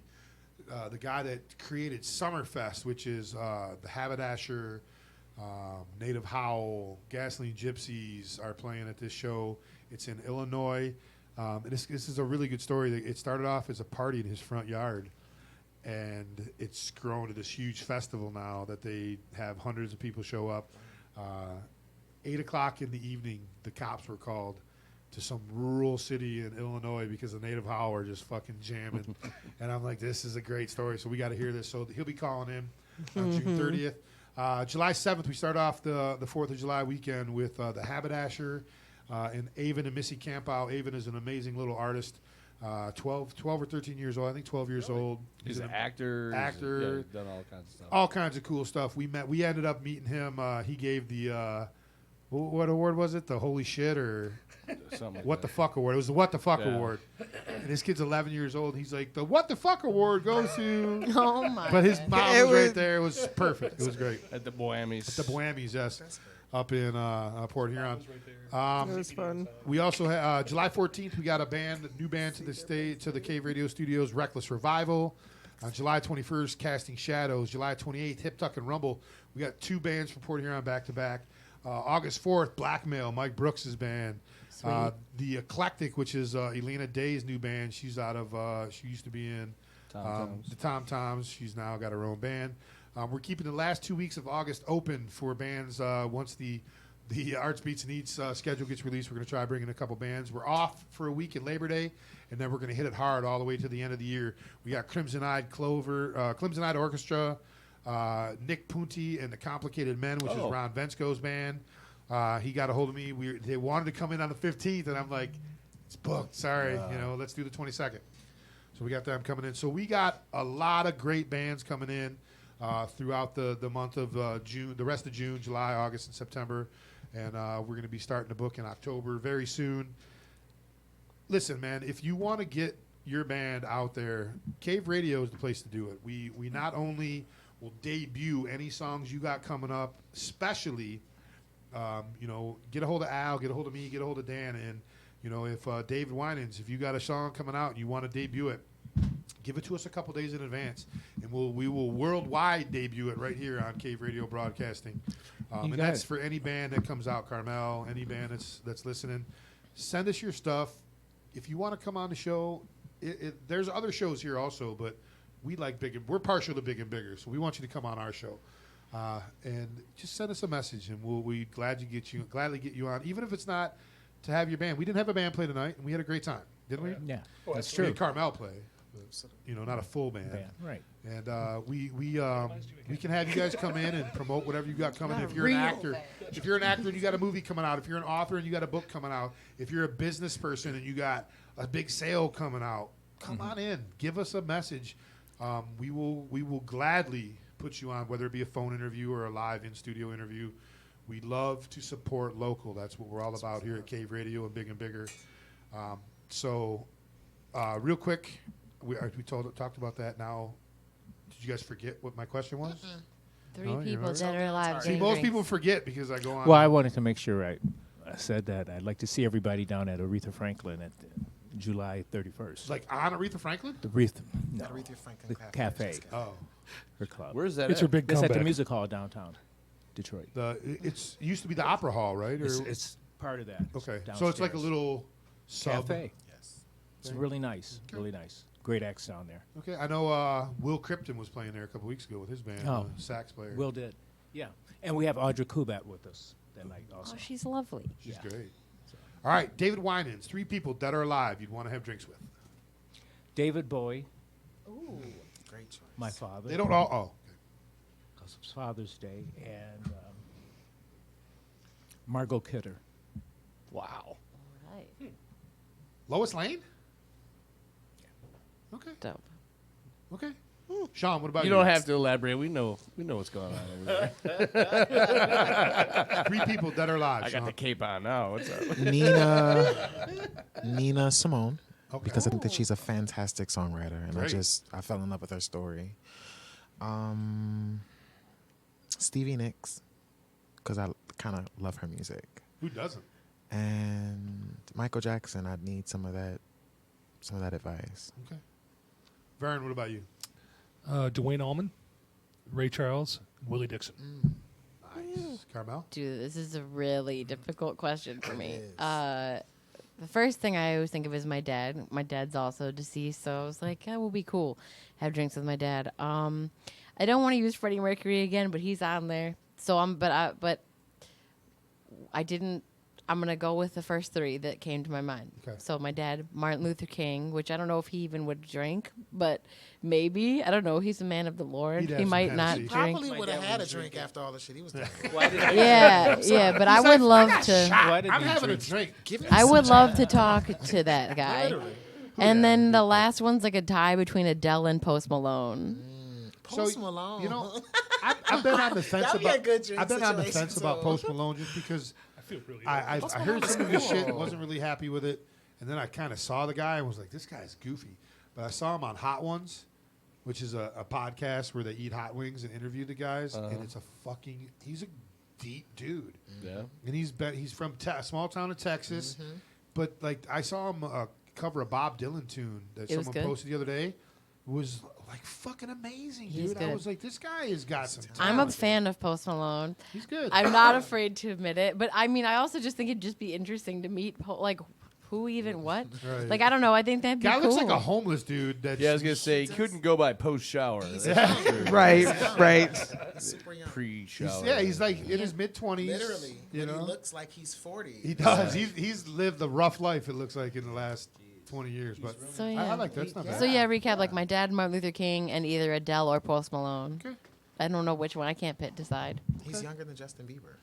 guy that created Summerfest, which is the Haberdasher, Native Howl, Gasoline Gypsies are playing at this show. It's in Illinois. This is a really good story. It started off as a party in his front yard, and it's grown to this huge festival now that they have hundreds of people show up. 8 o'clock in the evening, the cops were called to some rural city in Illinois because the Native Howl are just fucking jamming. And I'm like, this is a great story, so we got to hear this. So he'll be calling in on June 30th. July 7th, we start off the 4th of July weekend with the Haberdasher and Avon and Missy Campow. Avon is an amazing little artist, 12 or 13 years old. I think 12 years old. He's an actor. Actor. Yeah, done all kinds of stuff. All kinds of cool stuff. We ended up meeting him. He gave the what award was it? The holy shit or Something like what that. the fuck award? It was the what the fuck Yeah. award. And this kid's 11 years old. He's like, the what the fuck award goes to. Oh my! But his God. mom It was right was- there. It was perfect. It was great. At the Boamies. The Boamies, yes, up in Port Huron. It was fun. We also have July 14th. We got a new band to the Cave Radio Studios, Reckless Revival. On July 21st, Casting Shadows. July 28th, Hip Tuck and Rumble. We got 2 bands from Port Huron back to back. August 4th, Blackmail, Mike Brooks' band. The Eclectic, which is Elena Day's new band. She's out of she used to be in Tom Toms. the Tom Toms. She's now got her own band. We're keeping the last 2 weeks of August open for bands. Once the Arts Beats and Eats schedule gets released, we're going to try bringing a couple bands. We're off for a week at Labor Day, and then we're going to hit it hard all the way to the end of the year. We got Crimson Eyed Orchestra, Nick Punti and the Complicated Men, which is Ron Vensko's band. He got a hold of me. They wanted to come in on the 15th, and I'm like, it's booked. Sorry, let's do the 22nd. So we got them coming in. So we got a lot of great bands coming in throughout the month of June, the rest of June, July, August, and September. And we're going to be starting to book in October very soon. Listen, man, if you want to get your band out there, Cave Radio is the place to do it. We not only will debut any songs you got coming up, especially, get a hold of Al, get a hold of me, get a hold of Dan, and if David Winans, if you got a song coming out and you want to debut it, give it to us a couple days in advance, and we will worldwide debut it right here on Cave Radio Broadcasting. And that's for any band that comes out, Carmel, any band that's listening. Send us your stuff. If you want to come on the show, there's other shows here also, but we like we're partial to Big and Bigger, so we want you to come on our show. And just send us a message, and we'll gladly get you on, even if it's not to have your band. We didn't have a band play tonight, and we had a great time, didn't we? Yeah, that's We true. had Carmel play, not a full band. Right. And we can have you guys come in and promote whatever you got coming. If you're an actor, and you got a movie coming out, if you're an author and you got a book coming out, if you're a business person and you got a big sale coming out, come on in, give us a message. We will gladly put you on, whether it be a phone interview or a live in-studio interview. We love to support local. That's what we're all about here at Cave Radio and Big and Bigger. Real quick, we talked about that. Now, did you guys forget what my question was? Three people dead or alive. See, most people forget because I go on. Well, I wanted to make sure I said that. I'd like to see everybody down at Aretha Franklin at July 31st. Like on Aretha Franklin? Aretha Franklin the cafe. Oh. Her club. Where's that? It's her big It's comeback. at the Music Hall downtown Detroit. It used to be the Opera Hall, right? Or It's part of that. okay. Downstairs. So it's like a little sub. cafe. Yes. It's really nice. Really nice. Great acts down there. Okay, I know Will Krypton was playing there a couple weeks ago with his band, sax player. Will did. Yeah. And we have Audra Kubat with us that night also. Oh, she's lovely. She's great. All right, David Winans, 3 people, dead or alive, you'd want to have drinks with. David Bowie. Ooh. Great choice. My father. They don't all. Oh. Because it's Father's Day. And Margot Kidder. Wow. All right. Lois Lane? Okay. Dope. Okay. Sean, what about you? You don't have to elaborate. We know what's going on over there. 3 people, dead or alive, I Sean. got the cape on now. What's up? Nina Simone. Okay. Because I think that she's a fantastic songwriter, and Great. I fell in love with her story. Stevie Nicks, because I kind of love her music. Who doesn't? And Michael Jackson, I'd need some of that advice. Okay. Vern, what about you? Dwayne Allman, Ray Charles, Willie Dixon. Nice. Carmel? Dude, this is a really difficult question for me. is. The first thing I always think of is my dad. My dad's also deceased, so I was like, it will be cool. Have drinks with my dad. I don't want to use Freddie Mercury again, but he's on there. So I didn't. I'm gonna go with the first 3 that came to my mind. Okay. So my dad, Martin Luther King, which I don't know if he even would drink, but maybe, I don't know. He's a man of the Lord. He'd have He some might not Hennessy. drink. Probably would have had a drink after all the shit he was doing. Yeah, but I would love to. Why did I'm he having drink? a drink. Give me I some would shot. love to talk to that guy. And then the last one's like a tie between Adele and Post Malone. Post Malone. You know, I've been on the fence That'd be a about. good drink I've been on the situation, fence about too. Post Malone just because I feel really I Post heard Malone some is of his shit and cool. wasn't really happy with it, and then I kind of saw the guy and was like, this guy's goofy. But I saw him on Hot Ones, which is a podcast where they eat hot wings and interview the guys, and it's he's a deep dude. Yeah. And he's from a small town of Texas, but like I saw him cover a Bob Dylan tune that It was someone good. posted the other day. It was like fucking amazing, He's dude. I good. was like, this guy has got some I'm a talent. fan of Post Malone. He's good. I'm not afraid to admit it, but I mean, I also just think it'd just be interesting to meet who even what? Right. Like I don't know. I think that'd be Guy cool. looks like a homeless dude. That's Yeah, I was gonna say he couldn't go by post shower. Right. Super young. Pre-shower. He's like in his mid-20s. Literally, you know, he looks like he's 40. he does. He's lived a rough life. It looks like in the last 20 years, but So I yeah. like that. That's not bad. So yeah, recap. Like my dad, Martin Luther King, and either Adele or Post Malone. Okay. I don't know which one. I can't decide. He's younger than Justin Bieber.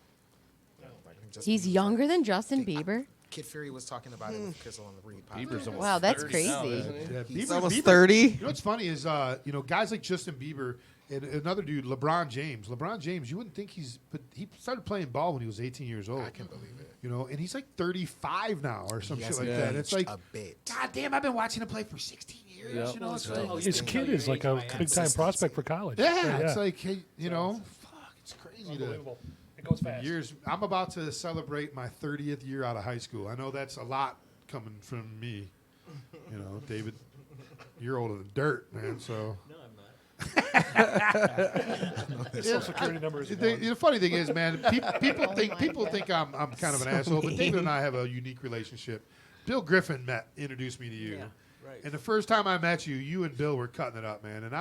He's younger than Justin Bieber. Kid Fury was talking about it with Crystal on the Reed podcast. Bieber's almost Wow, that's 30 now, crazy. isn't he? Yeah, He's Bieber- almost Bieber- 30. You know what's funny is, guys like Justin Bieber and another dude, LeBron James. LeBron James, you wouldn't think but he started playing ball when he was 18 years old. I can't believe it. You know, and he's like 35 now or some He shit has like that. It's like, a bit. God damn, I've been watching him play for 16 years. Yep. You know, it's Right. like, His kid is like a big-time prospect for college. yeah, it's like, hey, you know, fuck, it's crazy. Unbelievable. It goes fast. Years. I'm about to celebrate my 30th year out of high school. I know that's a lot coming from me. You know, David, you're older than dirt, man. So. No, I'm not. His Social Security number is The funny thing is, man, people think I'm kind of an asshole, but David and I have a unique relationship. Bill Griffin introduced me to you, right. and the first time I met you, you and Bill were cutting it up, man. And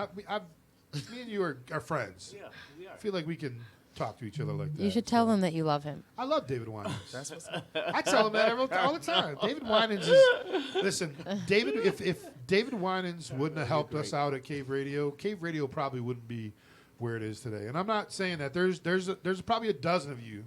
me and you are friends. Yeah, we are. I feel like we can talk to each other like that. You should tell him that you love him. I love David Winans. That's what's up. I tell him that all the time. David Winans is listen. David, if David Winans wouldn't have helped us out at Cave Radio probably wouldn't be where it is today. And I'm not saying that there's probably a dozen of you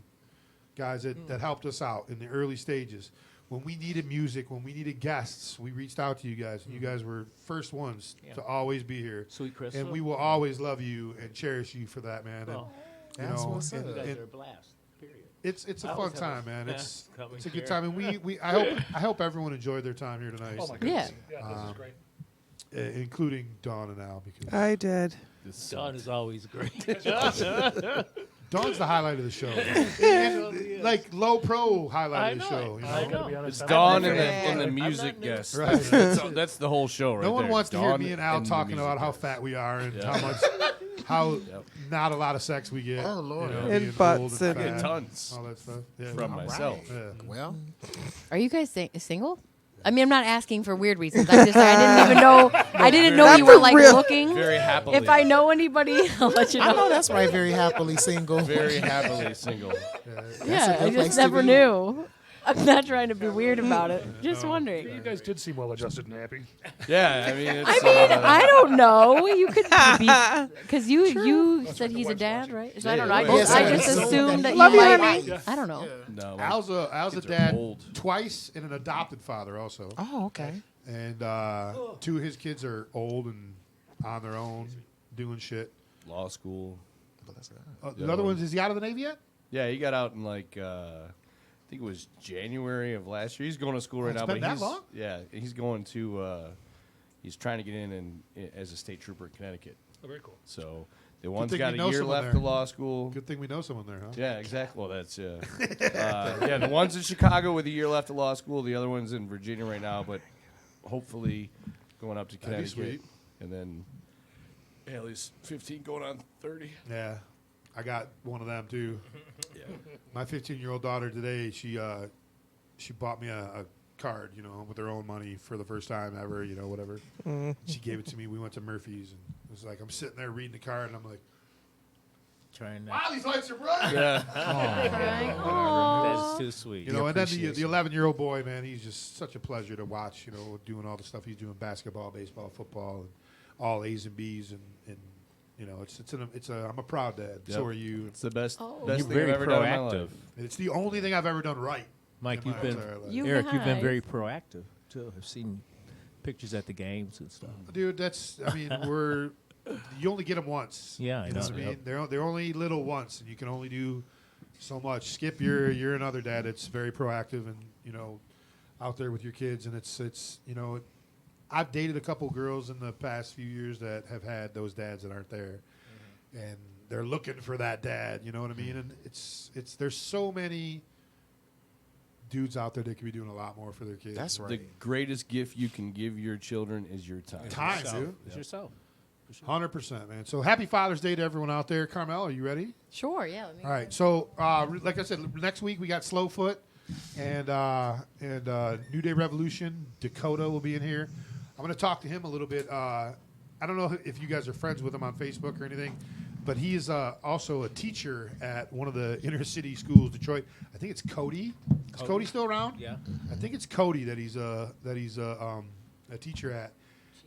guys that helped us out in the early stages. When we needed music, when we needed guests, we reached out to you guys. And you guys were first ones to always be here. Sweet Crystal. And we will always love you and cherish you for that, man. Well, and, that's what's up. You guys and are a blast. Period. it's a I fun always have time, a- man. yeah, It's coming a good here. time, and I hope everyone enjoyed their time here tonight, Oh my Yeah. goodness. Yeah, this is great. including Dawn and Al, because I did. Dawn is always great. Dawn's the highlight of the show, and, like low pro highlight of the show. You know? I know. To be honest, It's I'm Dawn not and very- the I'm music not new. guest. Right. That's the whole show right No one there. wants to hear Dawn me and Al the talking music about how guest. fat we are and Yeah. how not a lot of sex we get. Oh, Lord. You know, And being butts old and- fat, Tons all that stuff. Yeah. from All right. myself. Yeah. Well, Are you guys single? I mean, I'm not asking for weird reasons. I didn't even know. I didn't know Not you were for like real. looking. Very happily. If I know anybody, I'll let you know. I know that's right. Very happily single. Very happily single. Yeah, a I good place just to never be. knew. I'm not trying to be weird about it. Just You wondering. guys did seem well adjusted and happy. Yeah, I mean, it's, I mean, I don't know. You could be because you said he's a dad, right? So I don't know. I Yeah, just, yeah. I just Yes, I assumed that love you you, might. honey. I don't know. no. my Al's a kids are dad old. twice and an adopted father also. Oh, okay. And two of his kids are old and on their own, doing shit. Law school. But that's good. The Yeah. other ones, is he out of the Navy yet? Yeah, he got out in like I think it was January of last year. He's going to school right it's now, been but that he's long? yeah, he's going to he's trying to get in as a state trooper in Connecticut. Oh, very cool. So the one's thing got we a know year someone left there. to law school. Good thing we know someone there, huh? Yeah, exactly. Well, that's yeah, the one's in Chicago with a year left to law school. The other one's in Virginia right now, but hopefully going up to That'd be Connecticut, sweet. and then Haley's 15, going on 30. Yeah, I got one of them too. Yeah. My 15-year-old daughter today, she bought me a card, with her own money for the first time ever, whatever. She gave it to me. We went to Murphy's, and it was like I'm sitting there reading the card, and I'm like, Trying "Wow, that. these lights are bright." Yeah. That's too sweet. And then the 11-year-old boy, man, he's just such a pleasure to watch. Doing all the stuff he's doing, basketball, baseball, football, and all A's and B's, and I'm a proud dad. Yep. So are you. It's the best Oh. best You're thing very I've ever done in my proactive. life. And it's the only thing I've ever done right. Mike, in you've my been entire life. You Eric, you've been guys. very proactive too. I've seen pictures at the games and stuff. Dude, you only get them once. Yeah, I You know know. what I mean? Yep. They're only little once, and you can only do so much. Skip, you're another dad that's very proactive and out there with your kids, and it's I've dated a couple girls in the past few years that have had those dads that aren't there, and they're looking for that dad. You know what I mean? And it's there's so many dudes out there that could be doing a lot more for their kids. That's The right. greatest gift you can give your children is your time. Time, Yourself. dude. It's yourself. For sure. 100%, man. So happy Father's Day to everyone out there. Carmel, are you ready? Sure. Yeah. Let me All right. So, like I said, next week we got Slowfoot. and New Day Revolution. Dakota will be in here. I'm going to talk to him a little bit. I don't know if you guys are friends with him on Facebook or anything, but he is also a teacher at one of the inner city schools, Detroit. I think it's Cody. Is Cody still around? Yeah. I think it's Cody that he's a teacher at,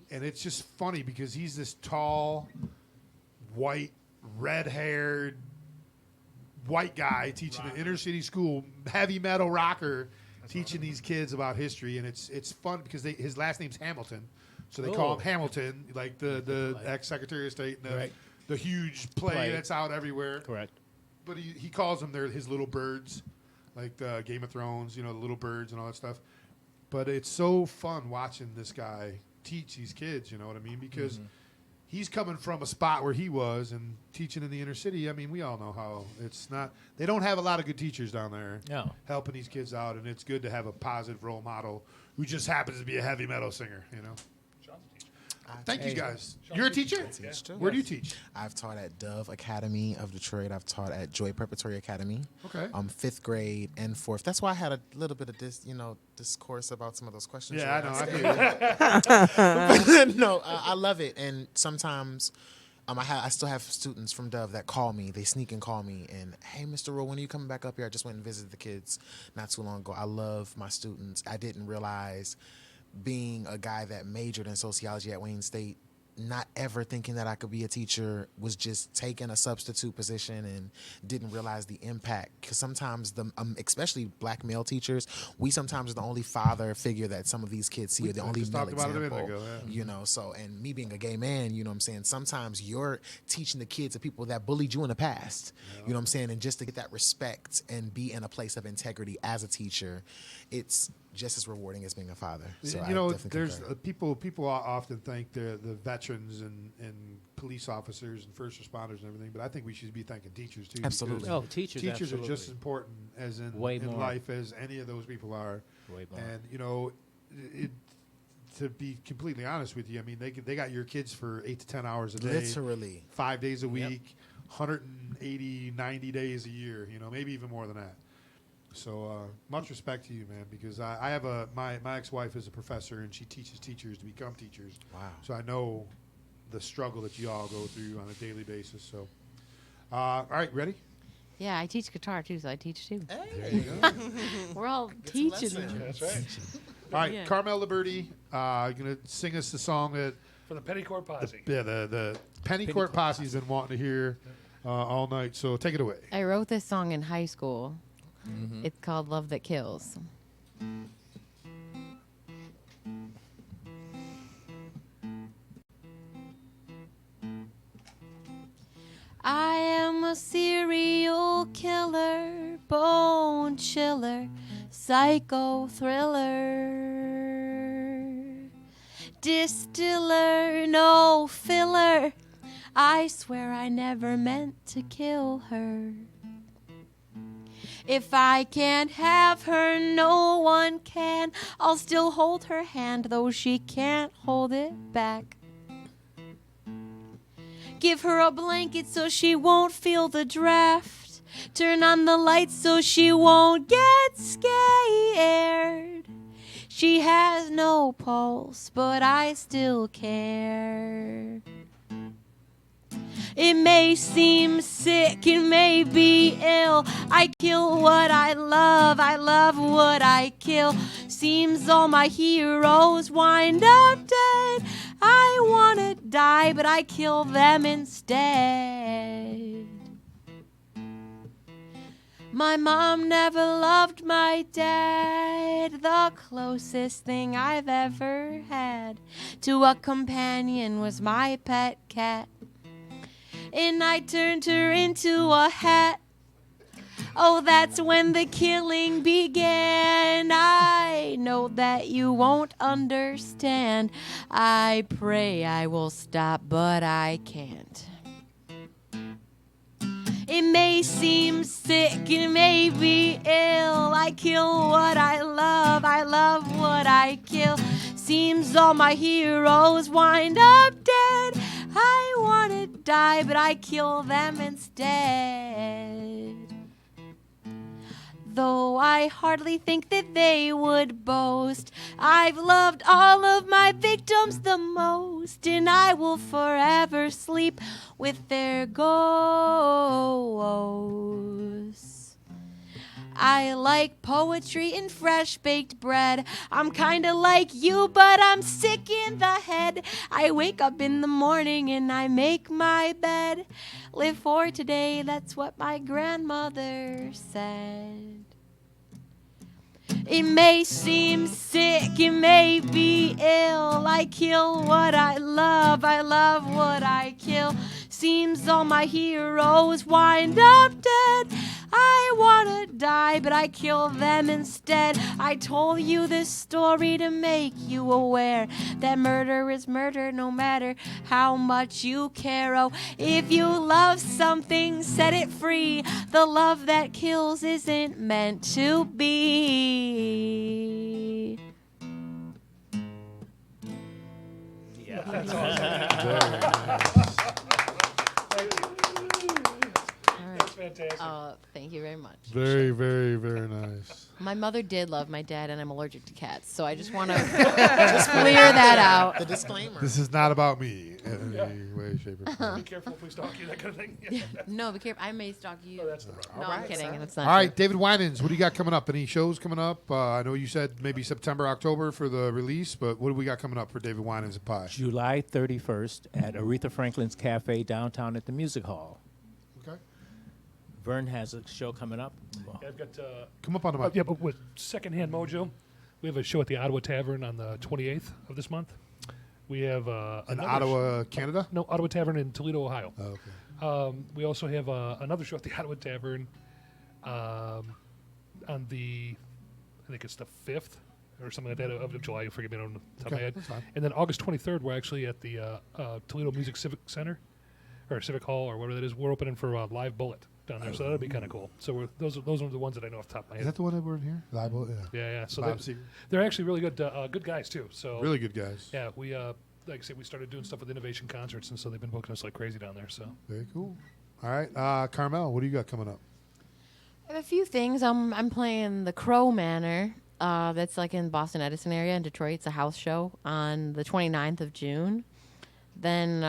and it's just funny because he's this tall, white, red-haired, white guy teaching an inner city school, heavy metal rocker, teaching these kids about history, and it's fun because his last name's Hamilton, so they call him Hamilton, like the ex-Secretary of State, and the huge play that's out everywhere. Correct. But he calls them his little birds, like the Game of Thrones, the little birds and all that stuff. But it's so fun watching this guy teach these kids, you know what I mean? Because he's coming from a spot where he was and teaching in the inner city. I mean, we all know how it's not. They don't have a lot of good teachers down there helping these kids out, and it's good to have a positive role model who just happens to be a heavy metal singer, Thank you, guys. You're a teacher? Where do you teach? I've taught at Dove Academy of Detroit. I've taught at Joy Preparatory Academy. Okay. 5th grade and 4th. That's why I had a little bit of discourse about some of those questions. Yeah, I know. No, I love it. And sometimes I still have students from Dove that call me. They sneak and call me. And, hey, Mr. Rowe, when are you coming back up here? I just went and visited the kids not too long ago. I love my students. I didn't realize, being a guy that majored in sociology at Wayne State, not ever thinking that I could be a teacher, was just taking a substitute position and didn't realize the impact. Because sometimes, especially black male teachers, we sometimes are the only father figure that some of these kids see, or the only male example. So, and me being a gay man, you know what I'm saying, sometimes you're teaching the kids of people that bullied you in the past, you know what I'm saying, and just to get that respect and be in a place of integrity as a teacher, it's just as rewarding as being a father. So there's people often thank the veterans and police officers and first responders and everything, but I think we should be thanking teachers too. Absolutely. Teachers are just as important as in life as any of those people are. Way more. And to be completely honest with you, I mean they got your kids for 8 to 10 hours a day, literally 5 days a week, 180, 90 days a year. Maybe even more than that. So much respect to you, man, because I have my ex-wife is a professor, and she teaches teachers to become teachers. Wow. So I know the struggle that you all go through on a daily basis. So, all right, ready? Yeah, I teach guitar too, so I teach too. Hey. There you go. We're all teaching. That's right. All right, Carmel Liburdi, going to sing us the song that For the Pennycourt Posse. the Pennycourt Posse's been wanting to hear all night. So take it away. I wrote this song in high school. It's called Love That Kills. I am a serial killer, bone chiller, psycho thriller, distiller, no filler. I swear I never meant to kill her. If I can't have her, no one can. I'll still hold her hand, though she can't hold it back. Give her a blanket so she won't feel the draft. Turn on the lights so she won't get scared. She has no pulse, but I still care. It may seem sick, it may be ill. I kill what I love what I kill. Seems all my heroes wind up dead. I wanna die, but I kill them instead. My mom never loved my dad. The closest thing I've ever had to a companion was my pet cat. And I turned her into a hat. Oh, that's when the killing began. I know that you won't understand. I pray I will stop, but I can't. It may seem sick, it may be ill. I kill what I love what I kill. Seems all my heroes wind up dead. I wanna die, but I kill them instead. though I hardly think that they would boast. I've loved all of my victims the most, and I will forever sleep with their ghosts. I like poetry and fresh baked bread. I'm kinda like you, but I'm sick in the head. I wake up in the morning and I make my bed. Live for today, that's what my grandmother said. It may seem sick, it may be ill. I kill what I love what I kill. Seems all my heroes wind up dead. I wanna die, but I kill them instead. I told you this story to make you aware that murder is murder no matter how much you care. Oh, if you love something, set it free. The love that kills isn't meant to be. Yeah, that's awesome. That's fantastic. Thank you very much. Very, very, very nice. My mother did love my dad, and I'm allergic to cats, so I just want to just clear that out. The disclaimer. This is not about me in any way, shape, or form. Be careful if we stalk you, that kind of thing. No, be careful. I may stalk you. Oh, that's the problem. No, I'm kidding. It's not All right, true. David Winans, what do you got coming up? Any shows coming up? I know you said maybe September, October for the release, but what do we got coming up for David Winans and Pie? July 31st at Aretha Franklin's Cafe downtown at the Music Hall. Okay. Vern has a show coming up. Yeah, I've got Come up on the mic. yeah, but with Secondhand Mojo, we have a show at the Ottawa Tavern on the 28th of this month. We have In another Ottawa, Canada? No, Ottawa Tavern in Toledo, Ohio. Oh, okay. We also have another show at the Ottawa Tavern on the, I think it's the 5th or something like that of July. Forgive me on the top of my Okay, head. that's fine. And then August 23rd, we're actually at the Toledo Music Civic Center or Civic Hall or whatever that is. We're opening for Live Bullet down there, so that'll be kind of cool. So those are the ones that I know off the top of my Is head. that the one that were in here? Liable? Yeah. Yeah. So Bob Seger. they're actually really good guys too. So Really good guys. Yeah, we like I said, we started doing stuff with Innovation Concerts, and so they've been booking us like crazy down there. So Very cool. All right, Carmel, what do you got coming up? I have a few things. I'm playing the Crow Manor. That's like in Boston Edison area in Detroit. It's a house show on the 29th of June. Then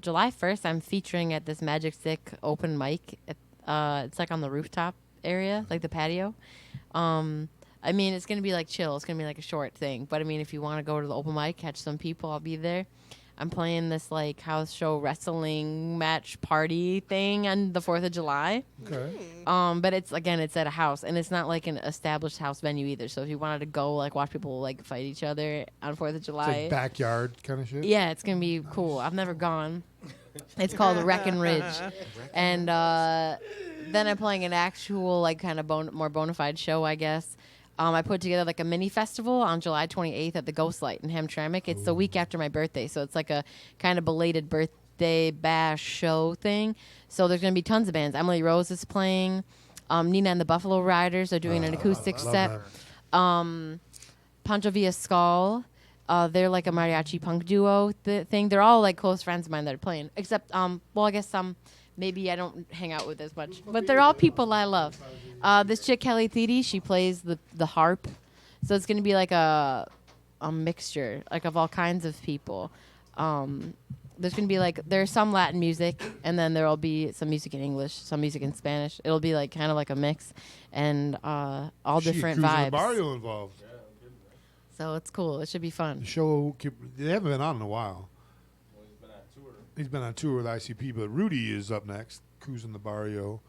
July 1st, I'm featuring at this Magic Stick open mic. It's like on the rooftop area, like the patio. I mean, it's going to be like chill. It's going to be like a short thing. But I mean, if you want to go to the open mic, catch some people, I'll be there. I'm playing this like house show wrestling match party thing on the 4th of July. Okay. But it's at a house, and it's not like an established house venue either. So if you wanted to go like watch people like fight each other on 4th of It's July, like backyard kind of shit? yeah, it's gonna be cool. I've never gone. It's called Breckenridge, and then I'm playing an actual like kind of more bona fide show, I guess. I put together like a mini festival on July 28th at the Ghostlight in Hamtramck. It's the week after my birthday, so it's like a kind of belated birthday bash show thing. So there's gonna be tons of bands. Emily Rose is playing. Nina and the Buffalo Riders are doing an acoustic set. Pancho Villa Skull. They're like a mariachi punk duo thing. They're all like close friends of mine that are playing. Except, well, I guess maybe I don't hang out with as much. But they're all people I love. This chick, Kelly Thede, she plays the harp. So it's going to be like a mixture, like of all kinds of people. There's going to be like, there's some Latin music, and then there'll be some music in English, some music in Spanish. It'll be like kind of like a mix, and all different vibes. Barrio involved. So it's cool. It should be fun. The show, they haven't been on in a while. He's been on tour with ICP, but Rudy is up next, Cruising the Barrio.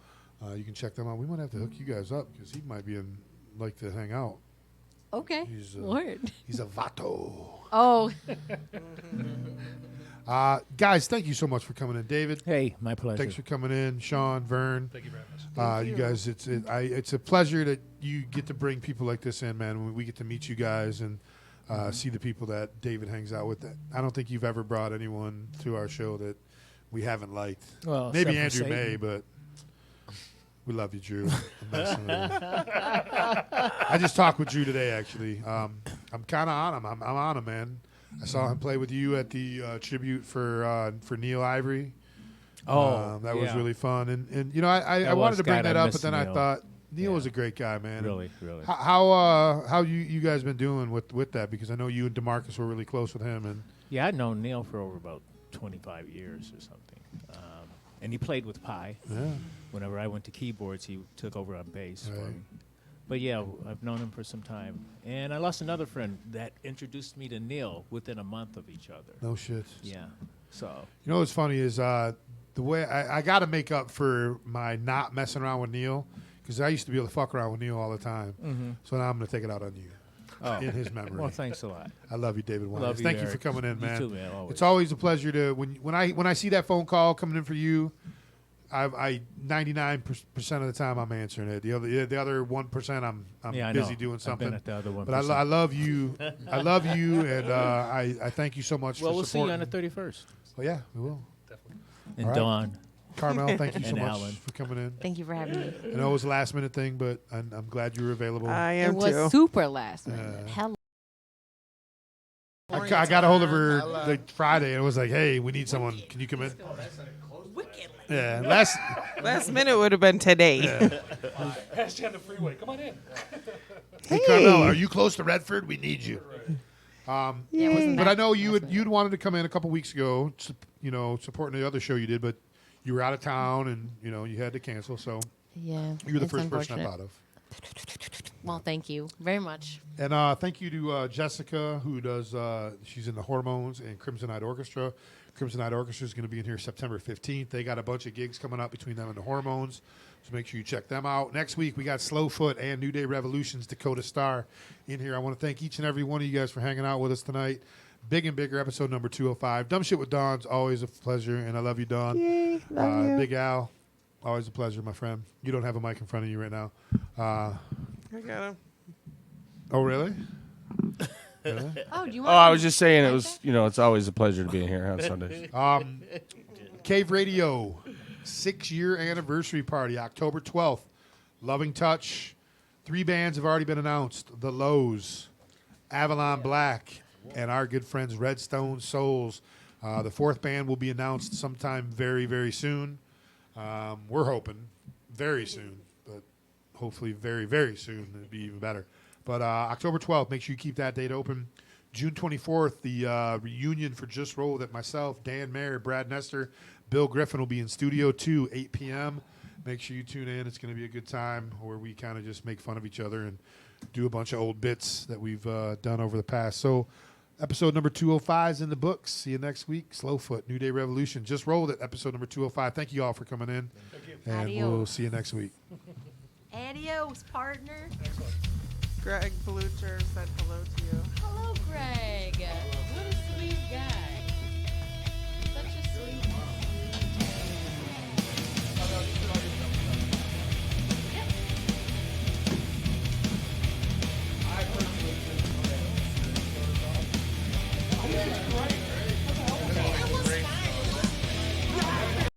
You can check them out. We might have to hook you guys up because he might be like to hang out. Okay. He's Word. He's a vato. Oh. Guys, thank you so much for coming in, David. Hey, my pleasure. Thanks for coming in, Sean, Vern. Thank you for having us. You guys, it's a pleasure that you get to bring people like this in, man. When we get to meet you guys and see the people that David hangs out with. I don't think you've ever brought anyone to our show that we haven't liked. Well, maybe except for Andrew Satan. May, but we love you, Drew. I'm messing with you. I just talked with Drew today, actually. I'm kind of on him. I'm on him, man. I saw him play with you at the tribute for Neil Ivory. Oh, that was yeah. really fun. And you know, I That wanted was to bring God, that I up, miss but then I Neil. thought, Neil was a great guy, man. Really, really. How you guys been doing with that? Because I know you and DeMarcus were really close with him, and Yeah, I'd known Neil for over about 25 years or something. And he played with Pi. Yeah. Whenever I went to keyboards, he took over on bass for Right. me. But yeah, I've known him for some time. And I lost another friend that introduced me to Neil within a month of each other. no shit. Yeah. So You know what's funny is the way I got to make up for my not messing around with Neil, because I used to be able to fuck around with Neil all the time. Mhm. So now I'm going to take it out on you. Oh. In his memory. Well, thanks a lot. I love you, David Winans. Love you, Thank you Eric. for coming in, You man. too, man, always. It's always a pleasure to when I see that phone call coming in for you. I 99% of the time I'm answering it. The other 1% I'm Yeah, I busy know. doing I've something. been at the other But I love you. I love you, and I thank you so much Well, for we'll see you supporting. on the 31st. Oh yeah, we will. And All right. Dawn. Carmel, thank you so And much Alan. for coming in. Thank you for having me. I know it was a last minute thing, but I'm glad you were available. I It am was too. super last minute. Hello. I got a hold of her like Friday and was like, "Hey, we need someone. Can you come in?" Yeah, Last minute would have been today. Pass you on the freeway. Come on in. Hey, Carmel, are you close to Redford? We need you. Yeah, wasn't But that I know you'd wanted to come in a couple weeks ago, supporting the other show you did, but you were out of town and you had to cancel. So Yeah. you were the it's first person I unfortunate. thought of. Well, thank you very much. And thank you to Jessica, who does. She's in the Hormones and Crimson Night Orchestra. Crimson Night Orchestra is going to be in here September 15th. They got a bunch of gigs coming up between them and the Hormones, so make sure you check them out. Next week we got Slowfoot and New Day Revolution's Dakota Star in here. I want to thank each and every one of you guys for hanging out with us tonight. Big and Bigger episode number 205. Dumb Shit with Dawn's always a pleasure, and I love you, Dawn. Yay, love you. Big Al, always a pleasure, my friend. You don't have a mic in front of you right now. I got him. Oh, really? Oh, do you Oh, want? I was just saying it was, it's always a pleasure to be in here on Sundays. Cave Radio 6-year anniversary party, October 12th. Loving Touch. 3 bands have already been announced. The Lows, Avalon Black, and our good friends Redstone Souls. The 4th band will be announced sometime very, very soon. We're hoping very soon, but hopefully very, very soon. It'd be even better. But October 12th, make sure you keep that date open. June 24th, the reunion for Just Roll that myself, Dan Mayer, Brad Nestor, Bill Griffin will be in Studio 2, 8 p.m. Make sure you tune in. It's going to be a good time where we kind of just make fun of each other and do a bunch of old bits that we've done over the past. So episode number 205 is in the books. See you next week. Slowfoot, New Day Revolution. Just rolled it, episode number 205. Thank you all for coming in. Thank you. And Adios. we'll see you next week. Adios, partner. Greg Blucher said hello to you. Hello, Greg. What a sweet guy. Such a sweet guy. I personally